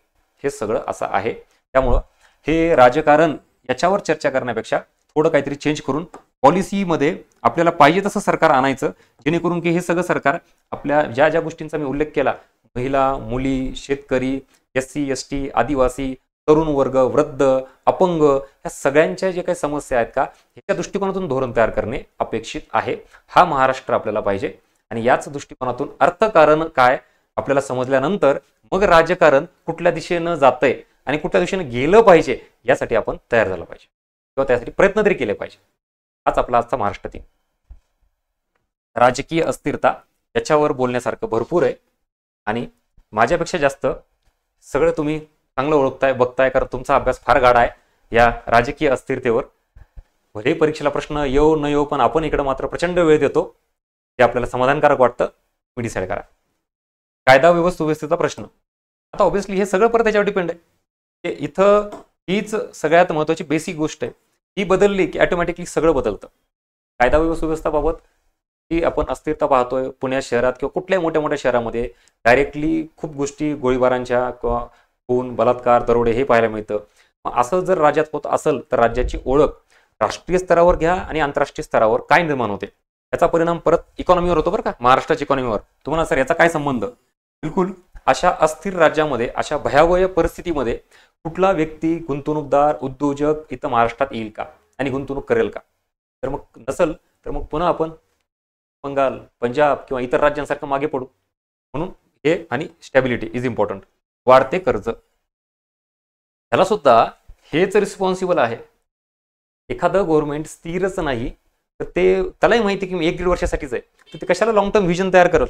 हे सगळं असं आहे. त्यामुळं हे राजकारण याच्यावर चर्चा करण्यापेक्षा थोडं काहीतरी चेंज करून पॉलिसीमध्ये आपल्याला पाहिजे तसं सरकार आणायचं, जेणेकरून की हे सगळं सरकार आपल्या ज्या ज्या गोष्टींचा मी उल्लेख केला, महिला, मुली, शेतकरी, SC ST, आदिवासी, तरुण वर्ग, वृद्ध, अपंग, या सगळ्यांच्या जे काही समस्या आहेत का, ह्याच्या दृष्टिकोनातून धोरण तयार करणे अपेक्षित आहे. हा महाराष्ट्र आपल्याला पाहिजे. आणि याच दृष्टिकोनातून अर्थकारण काय आपल्याला समजल्यानंतर मग राजकारण कुठल्या दिशेनं जातंय आणि कुठल्या दिशेने गेलं पाहिजे यासाठी आपण तयार झालं पाहिजे, किंवा त्यासाठी प्रयत्न तरी केले पाहिजे. हाच आपला आजचा महाराष्ट्र दिन. राजकीय अस्थिरता याच्यावर बोलण्यासारखं भरपूर आहे, आणि माझ्यापेक्षा जास्त सगळं तुम्ही चांगलं ओळखताय, बघताय, कारण तुमचा अभ्यास फार गाढा आहे या राजकीय अस्थिरतेवर. भले परीक्षेला प्रश्न येऊ न येऊ, पण आपण इकडे मात्र प्रचंड वेळ देतो. ते आपल्याला समाधानकारक वाटतं, तुम्ही डिसाईड करा. कायदा सुव्यवस्थेचा प्रश्न, आता ऑब्व्हियसली हे सगळं परत त्याच्यावर डिपेंड आहे. इथं हीच सगळ्यात महत्वाची बेसिक गोष्ट आहे, ही बदलली की ऑटोमॅटिकली सगळं बदलतं. कायदा सुव्यवस्थेबाबत ही आपण अस्थिरता पाहतोय पुणे शहरात किंवा कुठल्याही मोठ्या मोठ्या शहरामध्ये. डायरेक्टली खूप गोष्टी गोळीबारांच्या किंवा खून, बलात्कार, दरोडे हे पाहायला मिळतं. असं जर राज्यात होत असेल तर राज्याची ओळख राष्ट्रीय स्तरावर घ्या आणि आंतरराष्ट्रीय स्तरावर काय निर्माण होते, याचा परिणाम परत इकॉनॉमीवर होतो बरं का, महाराष्ट्राच्या इकॉनॉमीवर. तुम्हाला सर याचा काय संबंध? बिलकुल अशा अस्थिर राज्यामध्ये, अशा भयावह परिस्थितीमध्ये कुठला व्यक्ती, गुंतवणूकदार, उद्योजक इथं महाराष्ट्रात येईल का आणि गुंतवणूक करेल का? तर मग नसेल तर मग पुन्हा आपण बंगाल, पंजाब किंवा इतर राज्यांसारखं मागे पडू. म्हणून हे आणि स्टॅबिलिटी इज इम्पॉर्टंट. वाढते कर्ज, ह्याला सुद्धा हेच रिस्पॉन्सिबल आहे. एखादं गव्हर्नमेंट स्थिरच नाही तर त्यालाही माहिती की मी 1-1.5 वर्षासाठीच आहे, तर ते कशाला लॉंग टर्म व्हिजन तयार करेल?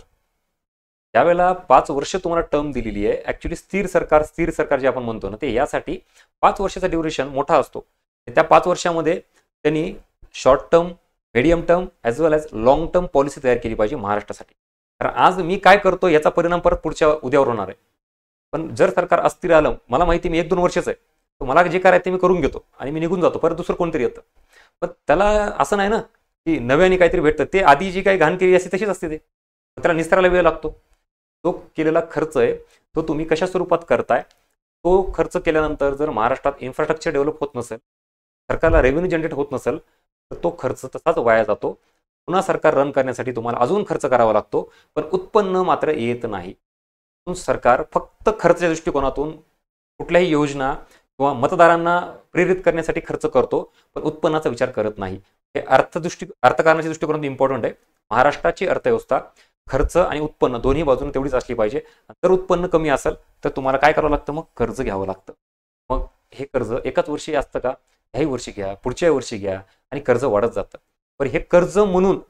त्यावेळेला 5 वर्ष तुम्हाला टर्म दिलेली आहे. ऍक्च्युली स्थिर सरकार जे आपण म्हणतो ना, ते यासाठी 5 वर्षाचा ड्युरेशन मोठा असतो. त्या 5 वर्षामध्ये त्यांनी short term, medium term as well as long term policy तयार केली पाहिजे महाराष्ट्रासाठी. कारण आज मी काय करतो याचा परिणाम परत पुढच्या उद्यावर होणार आहे. पण जर सरकार अस्थिर आलं, मला माहिती मी 1-2 वर्षच आहे, तर मला जे करायचं ते मी करून घेतो आणि मी निघून जातो, परत दुसरं कोणतरी येतं. पण त्याला असं नाही ना की नव्याने काहीतरी भेटतं. ते आधी जी काही घाण केली असते तशीच असते. त्याला निस्तारायला वेळ लागतो. तो केलेला खर्च आहे तो तुम्ही कशा स्वरूपात करताय. तो खर्च केल्यानंतर जर महाराष्ट्रात इन्फ्रास्ट्रक्चर डेव्हलप होत नसेल, सरकारला रेव्हेन्यू जनरेट होत नसेल, तर तो खर्च तसाच वाया जातो. पुन्हा सरकार रन करण्यासाठी तुम्हाला अजून खर्च करावा लागतो, पण उत्पन्न मात्र येत नाही. सरकार फक्त खर्चाच्या दृष्टिकोनातून कुठल्याही योजना किंवा मतदारांना प्रेरित करण्यासाठी खर्च करतो, पण उत्पन्नाचा विचार करत नाही. हे अर्थकारणाच्या दृष्टिकोनातून इम्पॉर्टंट आहे. महाराष्ट्राची अर्थव्यवस्था खर्च आणि उत्पन्न दोन्ही बाजूने तेवढीच असली पाहिजे. जर उत्पन्न कमी असेल तर तुम्हाला काय करावं लागतं? मग कर्ज घ्यावं लागतं. मग हे कर्ज एकाच वर्षी असतं का? ह्याही वर्षी घ्या, पुढच्या वर्षी घ्या आणि कर्ज वाढत जातं. पण हे कर्ज म्हणून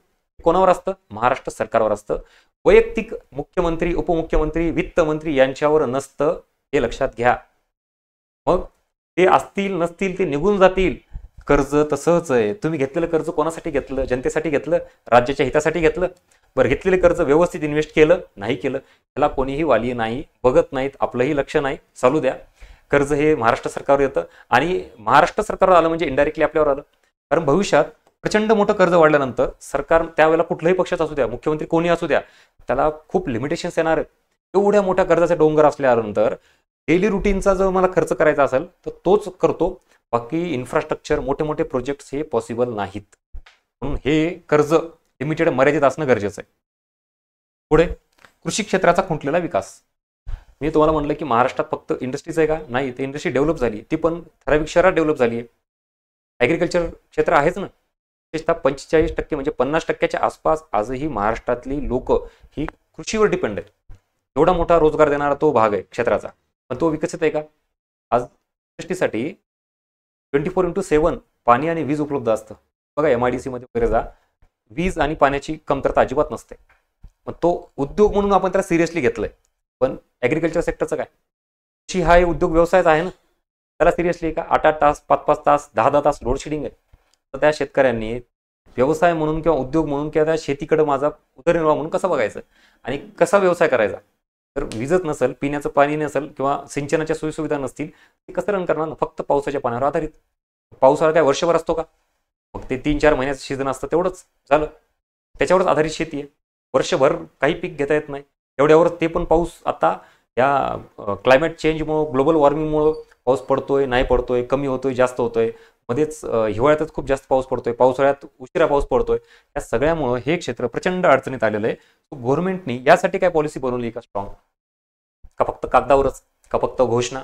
कोणावर असतं? महाराष्ट्र सरकारवर असतं. वैयक्तिक मुख्यमंत्री, उपमुख्यमंत्री, वित्तमंत्री यांच्यावर नसतं, हे लक्षात घ्या. मग ते असतील नसतील ते निघून जातील. कर्ज तसंच आहे. तुम्ही घेतलेलं कर्ज कोणासाठी घेतलं? जनतेसाठी घेतलं? राज्याच्या हितासाठी घेतलं? बरं, घेतलेले कर्ज व्यवस्थित इन्व्हेस्ट केलं? नाही केलं. त्याला कोणीही वाली नाही, बघत नाहीत, आपलंही लक्ष नाही. चालू द्या. कर्ज हे महाराष्ट्र सरकारवर येतं आणि महाराष्ट्र सरकारवर आलं म्हणजे इनडायरेक्टली आपल्यावर आलं. कारण भविष्यात प्रचंड मोठं कर्ज वाढल्यानंतर सरकार, त्यावेळेला कुठल्याही पक्षाचा असू द्या, मुख्यमंत्री कोणी असू द्या, त्याला खूप लिमिटेशन्स येणार आहेत. एवढ्या मोठ्या कर्जाचा डोंगर असल्यानंतर डेली रुटीनचा जर मला खर्च करायचा असेल तर तोच करतो. बाकी इन्फ्रास्ट्रक्चर, मोठे मोठे प्रोजेक्ट्स हे पॉसिबल नाहीत. म्हणून हे कर्ज लिमिटेड, मर्यादित असणं गरजेचं आहे. पुढे कृषी क्षेत्राचा खुंटलेला विकास. मी तुम्हाला म्हटलं की महाराष्ट्रात फक्त इंडस्ट्रीज आहे का? नाही, ते इंडस्ट्री डेव्हलप झाली, ती पण ठराविक शहरात डेव्हलप झाली आहे. ॲग्रिकल्चर क्षेत्र आहेच ना. विशेषतः 45% म्हणजे 50%च्या आसपास आजही महाराष्ट्रातली लोक ही कृषीवर डिपेंड आहेत. एवढा मोठा रोजगार देणारा तो भाग आहे क्षेत्राचा, पण तो विकसित आहे का? आज इंडस्ट्रीसाठी 24x7 पाणी आणि वीज उपलब्ध असतं. बघा, MIDC मध्ये वगैरे जा, वीज आणि पाण्याची कमतरता अजिबात नसते. मग तो उद्योग म्हणून आपण त्याला सिरियसली घेतलंय. पण ॲग्रिकल्चर सेक्टरचं काय? कृषी हा उद्योग व्यवसायच आहे ना, त्याला सिरियसली का? 8-8 तास, 5-5 तास, 10-10 तास लोड शेडिंग आहे. तर त्या शेतकऱ्यांनी व्यवसाय म्हणून किंवा उद्योग म्हणून किंवा त्या शेतीकडे माझा उदरनिर्वाह म्हणून कसं बघायचं आणि कसा व्यवसाय करायचा? तर वीजच नसेल, पिण्याचं पाणी नसेल किंवा सिंचनाच्या सोयीसुविधा नसतील, ते कसं रन करणार? फक्त पावसाच्या पाण्यावर आधारित. पावसाळा काय वर्षभर असतो का? मग ते 3-4 महिन्याचं सीझन असतं, तेवढंच झालं. त्याच्यावरच आधारित शेती आहे. वर्षभर काही पीक घेता येत नाही. एवढ्यावर ते पण पाऊस आता या क्लायमेट चेंजमुळं, ग्लोबल वॉर्मिंगमुळं पाऊस पडतोय, नाही पडतोय, कमी होतोय, जास्त होतोय. मध्येच हिवाळ्यातच खूप जास्त पाऊस पडतोय, पावसाळ्यात उशिरा पाऊस पडतोय. या सगळ्यामुळं हे क्षेत्र प्रचंड अडचणीत आलेलं आहे. गव्हर्नमेंटनी यासाठी काय पॉलिसी बनवली का स्ट्रॉंग? का फक्त कागदावरच? का फक्त घोषणा?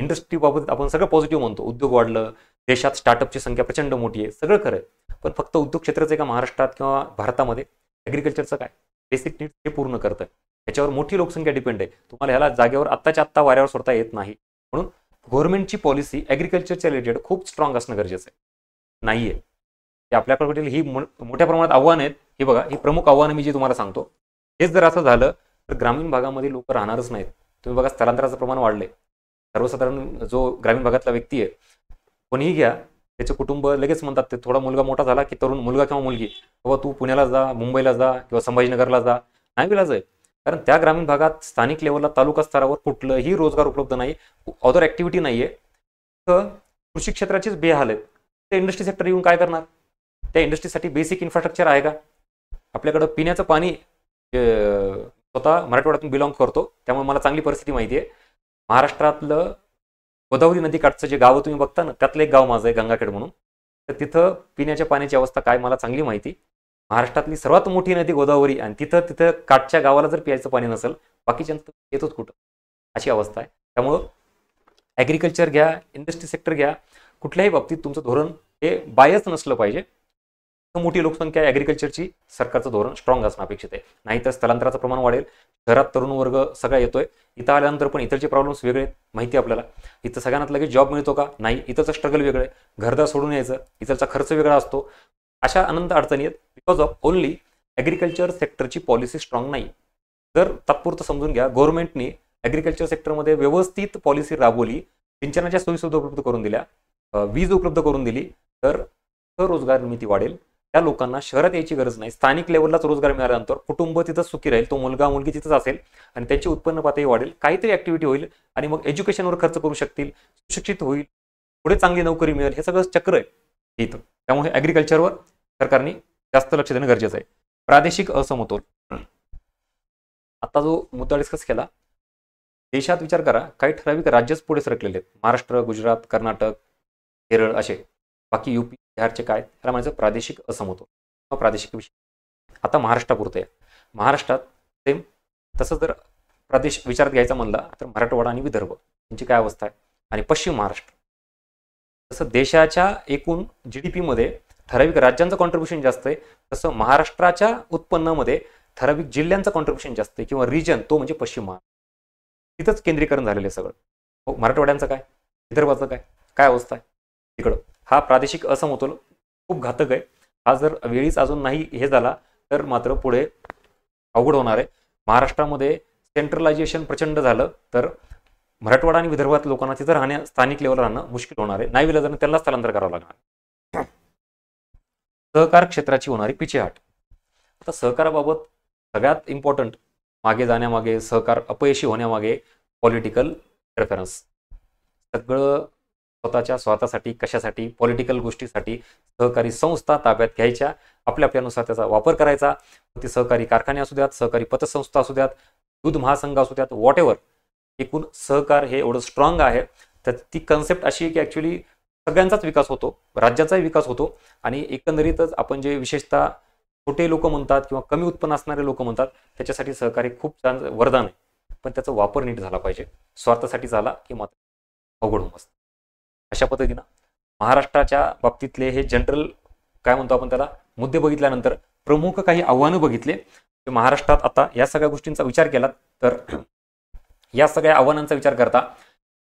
इंडस्ट्री बाबत आपण सगळं पॉझिटिव्ह म्हणतो, उद्योग वाढलं, देशात स्टार्टअपची संख्या प्रचंड मोठी आहे, सगळं खरं आहे. पण फक्त उद्योग क्षेत्रच आहे का महाराष्ट्रात किंवा भारतामध्ये? ॲग्रिकल्चरचं काय? बेसिक नीड्स हे पूर्ण करतं. त्याच्यावर मोठी लोकसंख्या डिपेंड आहे. तुम्हाला ह्याला जागेवर आत्ताच्या आत्ता वाऱ्यावर सोडता येत नाही. म्हणून गव्हर्नमेंटची पॉलिसी ॲग्रिकल्चरच्या रिलेटेड खूप स्ट्रॉंग असणं गरजेचं आहे. नाहीये ते आपल्याकडे ही मोठ्या प्रमाणात आव्हानं आहेत. हे बघा, ही प्रमुख आव्हानं मी जी तुम्हाला सांगतो. हेच जर असं झालं तर ग्रामीण भागामध्ये लोक राहणारच नाहीत. तुम्ही बघा, स्थलांतराचं प्रमाण वाढलंय. सर्वसाधारण जो ग्रामीण भागातला व्यक्ती आहे, कोणीही घ्या, त्याचे कुटुंब लगेच म्हणतात, ते थोडा मुलगा मोठा झाला की तरुण मुलगा किंवा मुलगी, बाबा तू पुण्याला जा, मुंबईला जा किंवा संभाजीनगरला जा. नाही विलाज आहे. कारण त्या ग्रामीण भागात स्थानिक लेवलला, तालुका स्तरावर कुठलंही रोजगार उपलब्ध नाही, अदर ॲक्टिव्हिटी नाही आहे. तर कृषी क्षेत्राचीच बेहाल आहेत. ते इंडस्ट्री सेक्टर येऊन काय करणार? त्या इंडस्ट्रीसाठी बेसिक इन्फ्रास्ट्रक्चर आहे का? आपल्याकडं पिण्याचं पाणी, स्वतः मराठवाड्यातून बिलॉंग करतो त्यामुळे मला चांगली परिस्थिती माहिती आहे. महाराष्ट्रातलं गोदावरी नदीकाठचं जे गाव तुम्ही बघता ना, त्यातलं एक गाव माझं आहे, गंगाखेड म्हणून. तर तिथं पिण्याच्या पाण्याची अवस्था काय मला चांगली माहिती. महाराष्ट्रातली सर्वात मोठी नदी गोदावरी, आणि तिथं काठच्या गावाला जर प्यायचं पाणी नसेल बाकीच्यांचं येतच कुठं, अशी अवस्था आहे. त्यामुळं ॲग्रिकल्चर घ्या, इंडस्ट्री सेक्टर घ्या, कुठल्याही बाबतीत तुमचं धोरण हे बायस नसलं पाहिजे. मोठी लोकसंख्या ॲग्रिकल्चरची, सरकारचं धोरण स्ट्रॉंग असणं अपेक्षित आहे. नाहीतर स्थलांतराचं प्रमाण वाढेल, शहरात तरुण वर्ग सगळा येतोय, इथं आल्यानंतर पण इथलचे प्रॉब्लेम्स वेगळे आहेत, माहिती आहे आपल्याला. इथं सगळ्यांना लगेच जॉब मिळतो का? नाही. इथंचं स्ट्रगल वेगळं आहे, घरदार सोडून यायचं, इथलचा खर्च वेगळा असतो. अशा अनंत अडचणी आहेत बिकॉज ऑफ ओनली ॲग्रिकल्चर सेक्टरची पॉलिसी स्ट्रॉंग नाही. जर तात्पुरतं समजून घ्या, गव्हर्नमेंटने ॲग्रिकल्चर सेक्टरमध्ये व्यवस्थित पॉलिसी राबवली, सिंचनाच्या सोयीसुविधा उपलब्ध करून दिल्या, वीज उपलब्ध करून दिली, तर रोजगार निर्मिती वाढेल. त्या लोकांना शहरात यायची गरज नाही, स्थानिक लेवललाच रोजगार मिळाल्यानंतर कुटुंब तिथंच सुखी राहील, तो मुलगा मुलगी तिथंच असेल आणि त्यांची उत्पन्न पातळी वाढेल, काहीतरी ॲक्टिव्हिटी होईल आणि मग एज्युकेशनवर खर्च करू शकतील, सुशिक्षित होईल, पुढे चांगली नोकरी मिळेल. हे सगळं चक्र आहे इथं. त्यामुळे ॲग्रिकल्चरवर सरकारने जास्त लक्ष देणं गरजेचं आहे. प्रादेशिक असमतोल, आता जो मुद्दा डिस्कस केला, देशात विचार करा, काही ठराविक राज्यच पुढे सरकलेले आहेत. महाराष्ट्र, गुजरात, कर्नाटक, केरळ असे. बाकी UP, बिहारचे काय, त्याला म्हणायचं प्रादेशिक असमतोल किंवा प्रादेशिक विषय. आता महाराष्ट्रापुरतं आहे. महाराष्ट्रात सेम तसं जर प्रदेश विचारात घ्यायचा म्हणला तर मराठवाडा आणि विदर्भ यांची काय अवस्था आहे, आणि पश्चिम महाराष्ट्र. तसं देशाच्या एकूण GDP मध्ये ठराविक राज्यांचं कॉन्ट्रीब्युशन जास्त आहे, तसं महाराष्ट्राच्या उत्पन्नामध्ये ठराविक जिल्ह्यांचं कॉन्ट्रीब्युशन जास्त आहे, किंवा रिजन तो म्हणजे पश्चिम महाराष्ट्र. तिथंच केंद्रीकरण झालेलं आहे सगळं. हो, मराठवाड्यांचं काय, विदर्भाचं काय, काय अवस्था आहे तिकडं. हा प्रादेशिक असमतोल खूप घातक आहे. हा जर वेळीच अजून नाही हे झाला तर मात्र पुढे अवघड होणार आहे. महाराष्ट्रामध्ये सेंट्रलायझेशन प्रचंड झालं तर मराठवाडा आणि विदर्भात लोकांना तिथं राहण्या, स्थानिक लेवलला राहणं मुश्किल होणार आहे. नाही विलाजानं त्यांना स्थलांतर करावं लागणार. सहकार क्षेत्राची होणारी पिछेहाट. आता सहकाराबाबत सगळ्यात इम्पॉर्टंट मागे जाण्यामागे, सहकार अपयशी होण्यामागे पॉलिटिकल इंटरफेरन्स. सगळं स्वतःसाठी, कशासाठी, पॉलिटिकल गोष्टीसाठी सहकारी संस्था ताब्यात घ्यायच्या, आपल्या आपल्यानुसार त्याचा वापर करायचा. ते सहकारी कारखाने असू द्यात, सहकारी पतसंस्था असू द्यात, दूध महासंघ असू द्यात, वॉट एव्हर. एकूण सहकार हे एवढं स्ट्रॉंग आहे, तर ती कन्सेप्ट अशी आहे की ॲक्च्युली सगळ्यांचाच विकास होतो, राज्याचाही विकास होतो. आणि एकंदरीतच आपण जे विशेषतः छोटे लोक म्हणतात किंवा कमी उत्पन्न असणारे लोक म्हणतात, त्याच्यासाठी सहकारी खूप छान वरदान आहे. पण त्याचा वापर नीट झाला पाहिजे. स्वार्थासाठी झाला की मात्र अवघड होऊन बसतं. अशा पद्धतीनं महाराष्ट्राच्या बाबतीतले हे जनरल काय म्हणतो आपण त्याला मुद्दे बघितल्यानंतर प्रमुख काही आव्हानं बघितले. महाराष्ट्रात आता या सगळ्या गोष्टींचा विचार केला तर या सगळ्या आव्हानांचा विचार करता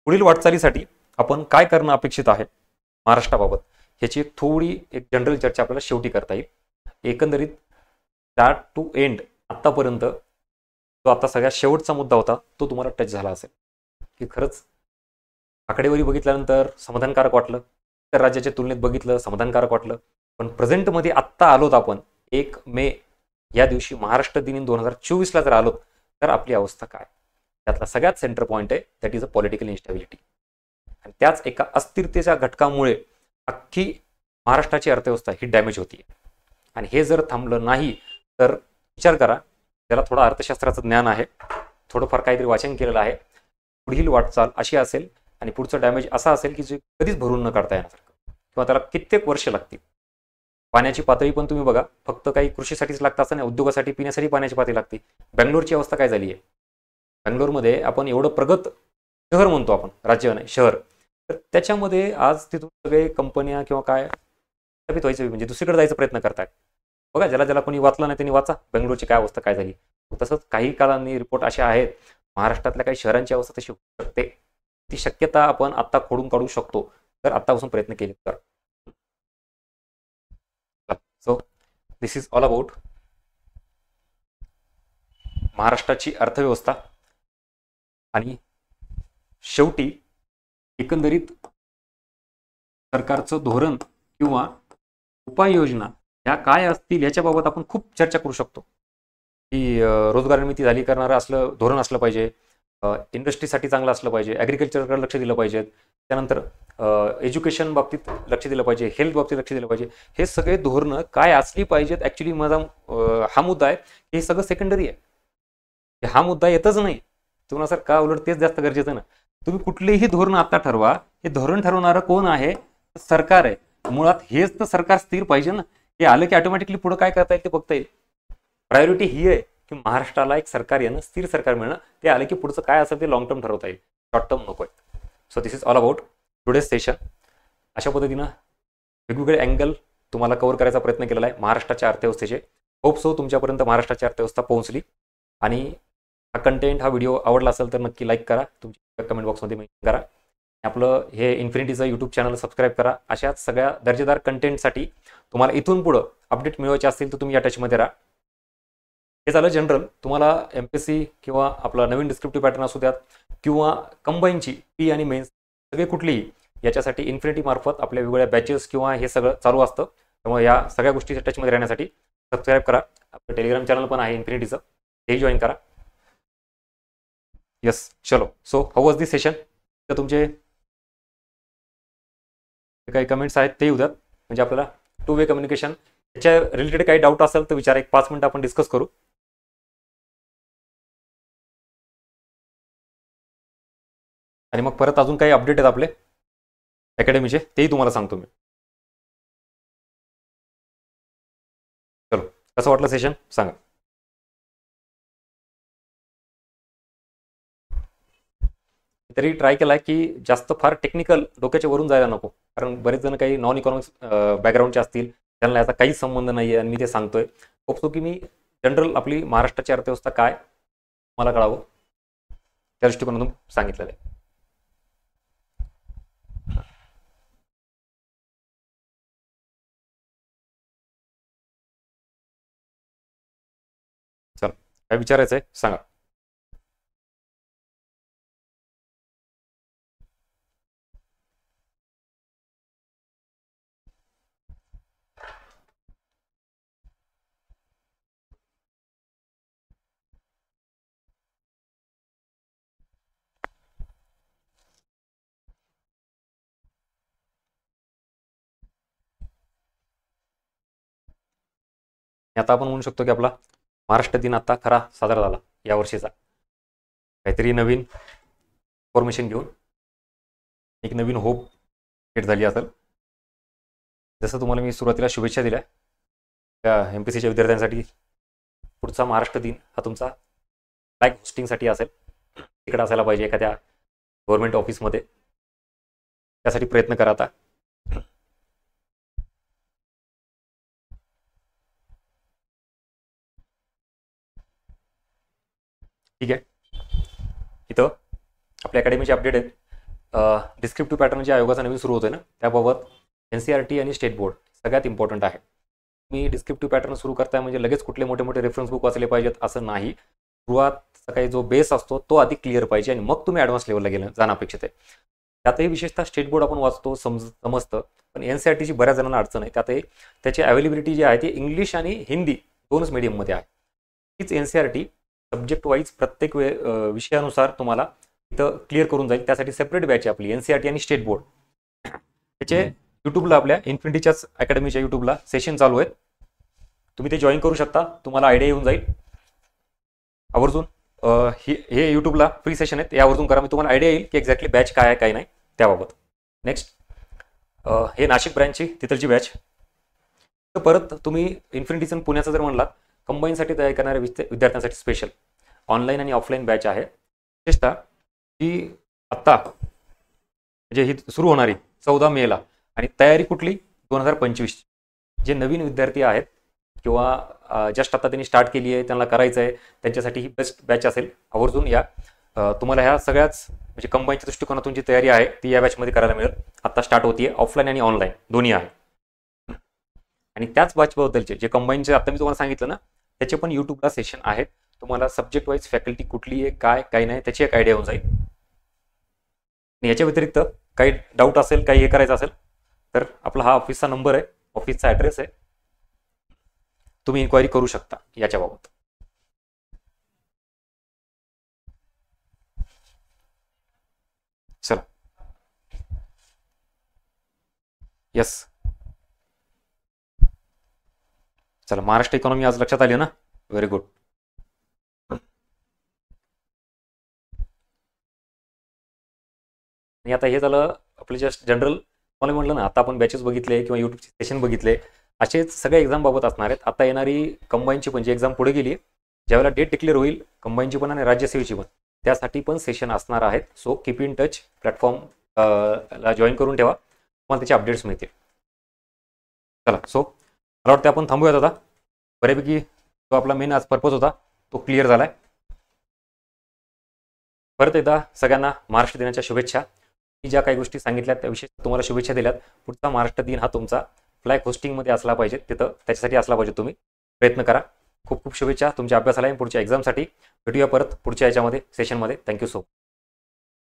पुढील वाटचालीसाठी आपण काय करणं अपेक्षित आहे महाराष्ट्राबाबत, ह्याची एक जनरल चर्चा आपल्याला शेवटी करता येईल. एकंदरीत स्टार्ट टू एंड आत्तापर्यंत जो आता सगळ्यात शेवटचा मुद्दा होता तो तुम्हाला टच झाला असेल की खरंच आकडेवारी बघितल्यानंतर समाधानकारक वाटलं, तर राज्याच्या तुलनेत बघितलं समाधानकारक वाटलं. पण प्रेझेंटमध्ये आत्ता आलोत आपण 1 मे या दिवशी महाराष्ट्र दिन 2024ला जर आलोत तर आपली अवस्था काय. त्यातला सगळ्यात सेंटर पॉईंट आहे that is a political instability. आणि त्याच एका अस्थिरतेच्या घटकामुळे अख्खी महाराष्ट्राची अर्थव्यवस्था ही डॅमेज होती. आणि हे जर थांबलं नाही तर विचार करा, त्याला थोडं अर्थशास्त्राचं ज्ञान आहे, थोडंफार काहीतरी वाचन केलेलं आहे, पुढील वाटचाल अशी असेल आणि पुढचं डॅमेज असा असेल की जे कधीच भरून न काढता येण्यासारखं, किंवा त्याला कित्येक वर्ष लागतील. पाण्याची पातळी पण तुम्ही बघा, फक्त काही कृषीसाठीच लागतं असं नाही, उद्योगासाठी पिण्यासाठी पाण्याची पातळी लागते. बँगलोरची अवस्था काय झाली आहे, बँगलोरमध्ये आपण एवढं प्रगत शहर म्हणतो आपण, राज्य नाही शहर, तर त्याच्यामध्ये आज तिथून सगळे कंपन्या किंवा काय स्थापित व्हायचं म्हणजे दुसरीकडे जायचा प्रयत्न करतायत. बघा, ज्याला कोणी वाचलं नाही त्यांनी वाचा बँगलोरची काय अवस्था काय झाली. तसंच काही काळांनी रिपोर्ट असे आहेत महाराष्ट्रातल्या काही शहरांची अवस्था तशी होऊ शकते. ती शक्यता आपण आत्ता खोडून काढू शकतो तर आत्तापासून प्रयत्न केले तर. So this is all about महाराष्ट्राची अर्थव्यवस्था. आणि शेवटी एकंदरीत सरकारचं धोरण किंवा उपाययोजना ह्या काय असतील याच्याबाबत आपण खूप चर्चा करू शकतो की रोजगार निर्मिती झाली करणारं असलं धोरण असलं पाहिजे, इंडस्ट्रीसाठी चांगलं असलं पाहिजे, ॲग्रिकल्चरकडे लक्ष दिलं पाहिजे, त्यानंतर एज्युकेशन बाबतीत लक्ष दिलं पाहिजे, हेल्थ बाबतीत लक्ष दिलं पाहिजे. हे सगळे धोरणं काय असली पाहिजेत. ॲक्च्युली माझा हा मुद्दा आहे, हे सगळं सेकंडरी आहे. हा मुद्दा येतच नाही तुम्हाला सर, का उलट तेच जास्त गरजेचं ना. तुम्ही कुठलेही धोरण आता ठरवा, हे धोरण ठरवणारं कोण आहे, सरकार आहे. मुळात हेच तर सरकार स्थिर पाहिजे ना. हे आलं की ऑटोमॅटिकली पुढे काय करता येईल ते बघता येईल. प्रायोरिटी ही आहे की महाराष्ट्राला एक सरकार येणं, स्थिर सरकार मिळणं, ते आले की पुढचं काय असेल ते लॉंग टर्म ठरवता येईल, शॉर्ट टर्म नको आहे. So this is all about today's session. अशा पद्धतीनं वेगवेगळे अँगल तुम्हाला कव्हर करायचा प्रयत्न केलेला आहे महाराष्ट्राच्या अर्थव्यवस्थेचे. होप सो तुमच्यापर्यंत महाराष्ट्राची अर्थव्यवस्था पोहोचली. आणि हा कंटेंट, हा व्हिडिओ आवडला असेल तर नक्की लाईक करा, तुमच्या कमेंट बॉक्समध्ये मेन्शन करा. आपलं हे इन्फिनिटीचं यूट्यूब चॅनल सबस्क्राईब करा. अशाच सगळ्या दर्जेदार कंटेंटसाठी तुम्हाला इथून पुढं अपडेट मिळवायचे असतील तर तुम्ही या टचमध्ये राहा. हे झालं जनरल. तुम्हाला MPSC किंवा आपला नवीन डिस्क्रिप्टिव्ह पॅटर्न असू द्यात किंवा कंबाईनची पी आणि मेन्स सगळे कुठलीही, याच्यासाठी इन्फिनिटी मार्फत आपल्या वेगवेगळ्या बॅचेस किंवा हे सगळं चालू असतं. त्यामुळे या सगळ्या गोष्टी टचमध्ये राहण्यासाठी सबस्क्राईब करा. आपलं टेलिग्राम चॅनल पण आहे इन्फिनिटीचं, तेही जॉईन करा. येस, चलो. So how was this session? तर तुमचे काही कमेंट्स आहेत ते येऊ द्यात, म्हणजे आपल्याला टू वे कम्युनिकेशन. याच्या रिलेटेड काही डाऊट असेल तर विचारा, एक 5 मिनिटं आपण डिस्कस करू. आणि मग परत अजून काही अपडेट आहेत आपले अकॅडमीचे, तेही तुम्हाला सांगतो मी. चलो, कसं वाटलं सेशन सांगा. तरी ट्राय केला की जास्त फार टेक्निकल डोक्याच्या वरून जायला नको, कारण बरेच जण काही नॉन इकॉनॉमिक्स बॅकग्राऊंडचे असतील, त्यांना याचा काहीच संबंध नाही आहे आणि मी ते सांगतोय. होपसो की मी जनरल आपली महाराष्ट्राची अर्थव्यवस्था काय मला कळावं त्या दृष्टिकोनातून सांगितलेलं आहे. चला, काय विचारायचं आहे सांगा. आता आपण म्हणू शकतो की आपला महाराष्ट्र दिन आता खरा साजरा झाला या वर्षीचा. काहीतरी नवीन इन्फॉर्मेशन घेऊन एक नवीन होप क्रिएट झाली असेल. जसं तुम्हाला मी सुरुवातीला शुभेच्छा दिल्या त्या MPSCच्या विद्यार्थ्यांसाठी, पुढचा महाराष्ट्र दिन हा तुमचा फ्लॅग होस्टिंगसाठी असेल. तिकडे असायला पाहिजे एखाद्या गव्हर्नमेंट ऑफिसमध्ये. त्यासाठी प्रयत्न करा आता. ठीक आहे. इथं आपल्या अकॅडमीचे अपडेट आहेत. डिस्क्रिप्टिव्ह पॅटर्न जे आयोगाचा नवीन सुरू होतोय ना, त्याबाबत NCERT आणि स्टेट बोर्ड सगळ्यात इम्पॉर्टंट आहे. मी डिस्क्रिप्टिव्ह पॅटर्न सुरू करताय म्हणजे लगेच कुठले मोठे मोठे रेफरन्स बुक वाचले पाहिजेत असं नाही. सुरुवात काही जो बेस असतो तो आधी क्लिअर पाहिजे आणि मग तुम्ही ॲडव्हान्स लेवलला गेलं जाणं अपेक्षित आहे. त्यातही विशेषतः स्टेट बोर्ड आपण वाचतो, समजतं, पण NCERTची बऱ्याच जणांना अडचण आहे. त्यातही त्याची अवेलेबिलिटी जी आहे ती इंग्लिश आणि हिंदी दोनच मीडियममध्ये आहे. हीच NCERT सब्जेक्ट वाईज प्रत्येक विषयानुसार तुम्हाला इथं क्लिअर करून जाईल. त्यासाठी सेपरेट बॅच आहे आपली NCERT आणि स्टेट बोर्ड. त्याचे यूट्यूबला आपल्या इन्फिनिटीच्याच अकॅडमीच्या यूट्यूबला सेशन चालू आहेत, तुम्ही ते जॉईन करू शकता. तुम्हाला आयडिया येऊन जाईल आवर्जून. हे यूट्यूबला फ्री सेशन आहेत, यावरून करा. मी तुम्हाला आयडिया येईल की एक्झॅक्टली बॅच काय आहे काय नाही त्याबाबत. नेक्स्ट, हे नाशिक ब्रँचची तिथलची बॅच. तर परत तुम्ही इन्फिनिटीचं पुण्याचं जर म्हणलात, कंबाईनसाठी तयार करणाऱ्या विद्यार्थ्यांसाठी स्पेशल ऑनलाईन आणि ऑफलाईन बॅच आहे. विशेषतः ही आत्ता म्हणजे ही सुरू होणारी 14 मेला, आणि तयारी कुठली 2025. जे नवीन विद्यार्थी आहेत किंवा जस्ट आता त्यांनी स्टार्ट केली आहे, त्यांना करायचं आहे, त्यांच्यासाठी ही बेस्ट बॅच असेल. आवर्जून या. तुम्हाला ह्या सगळ्याच म्हणजे कंबाईनच्या दृष्टिकोनातून जी तयारी आहे ती या बॅचमध्ये करायला मिळेल. आत्ता स्टार्ट होतीये, ऑफलाईन आणि ऑनलाईन दोन्ही आहे. आणि त्याच बॅचबद्दलचे जे कंबाईनचे आता मी तुम्हाला सांगितलं ना, त्याचे पण यूट्यूबला सेशन आहेत. तुम्हाला सब्जेक्ट वाईज फॅकल्टी कुठली आहे, काय नाही, त्याची एक आयडिया होऊन जाईल. याच्या व्यतिरिक्त काही डाऊट असेल, काही हे करायचं असेल तर आपला हा ऑफिसचा नंबर आहे, ऑफिसचा ॲड्रेस आहे, तुम्ही इन्क्वायरी करू शकता याच्याबाबत. चला, यस, चला. महाराष्ट्र इकॉनॉमी आज लक्षात आली ना, व्हेरी गुड. आणि आता हे झालं आपलं जस्ट जनरल. मला म्हटलं ना, आता आपण बॅचेस बघितले किंवा यूट्यूबचे सेशन बघितले, असेच सगळ्या एक्झाम बाबत असणार आहेत. आता येणारी कंबाईनची म्हणजे एक्झाम पुढे गेली, ज्यावेळेला डेट डिक्लेअर होईल कंबाईनची पण आणि राज्यसेवेची पण, त्यासाठी पण सेशन असणार आहेत. So keep in touch, platform ला जॉईन करून ठेवा, तुम्हाला त्याचे अपडेट्स मिळतील. चला, सो मला वाटतं आपण थांबूयात आता. बऱ्यापैकी जो आपला मेन आज पर्पज होता तो क्लिअर झालाय. परत एकदा सगळ्यांना महाराष्ट्र दिनाच्या शुभेच्छा. मी ज्या काही गोष्टी सांगितल्या त्याविषयी तुम्हाला शुभेच्छा दिल्यात. पुढचा महाराष्ट्र दिन हा तुमचा फ्लॅग होस्टिंगमध्ये असला पाहिजे, तिथं त्याच्यासाठी असला पाहिजे. तुम्ही प्रयत्न करा. खूप खूप शुभेच्छा तुमच्या अभ्यासाला आणि पुढच्या एक्झामसाठी. भेटूया परत पुढच्या याच्यामध्ये सेशनमध्ये. Thank you so much.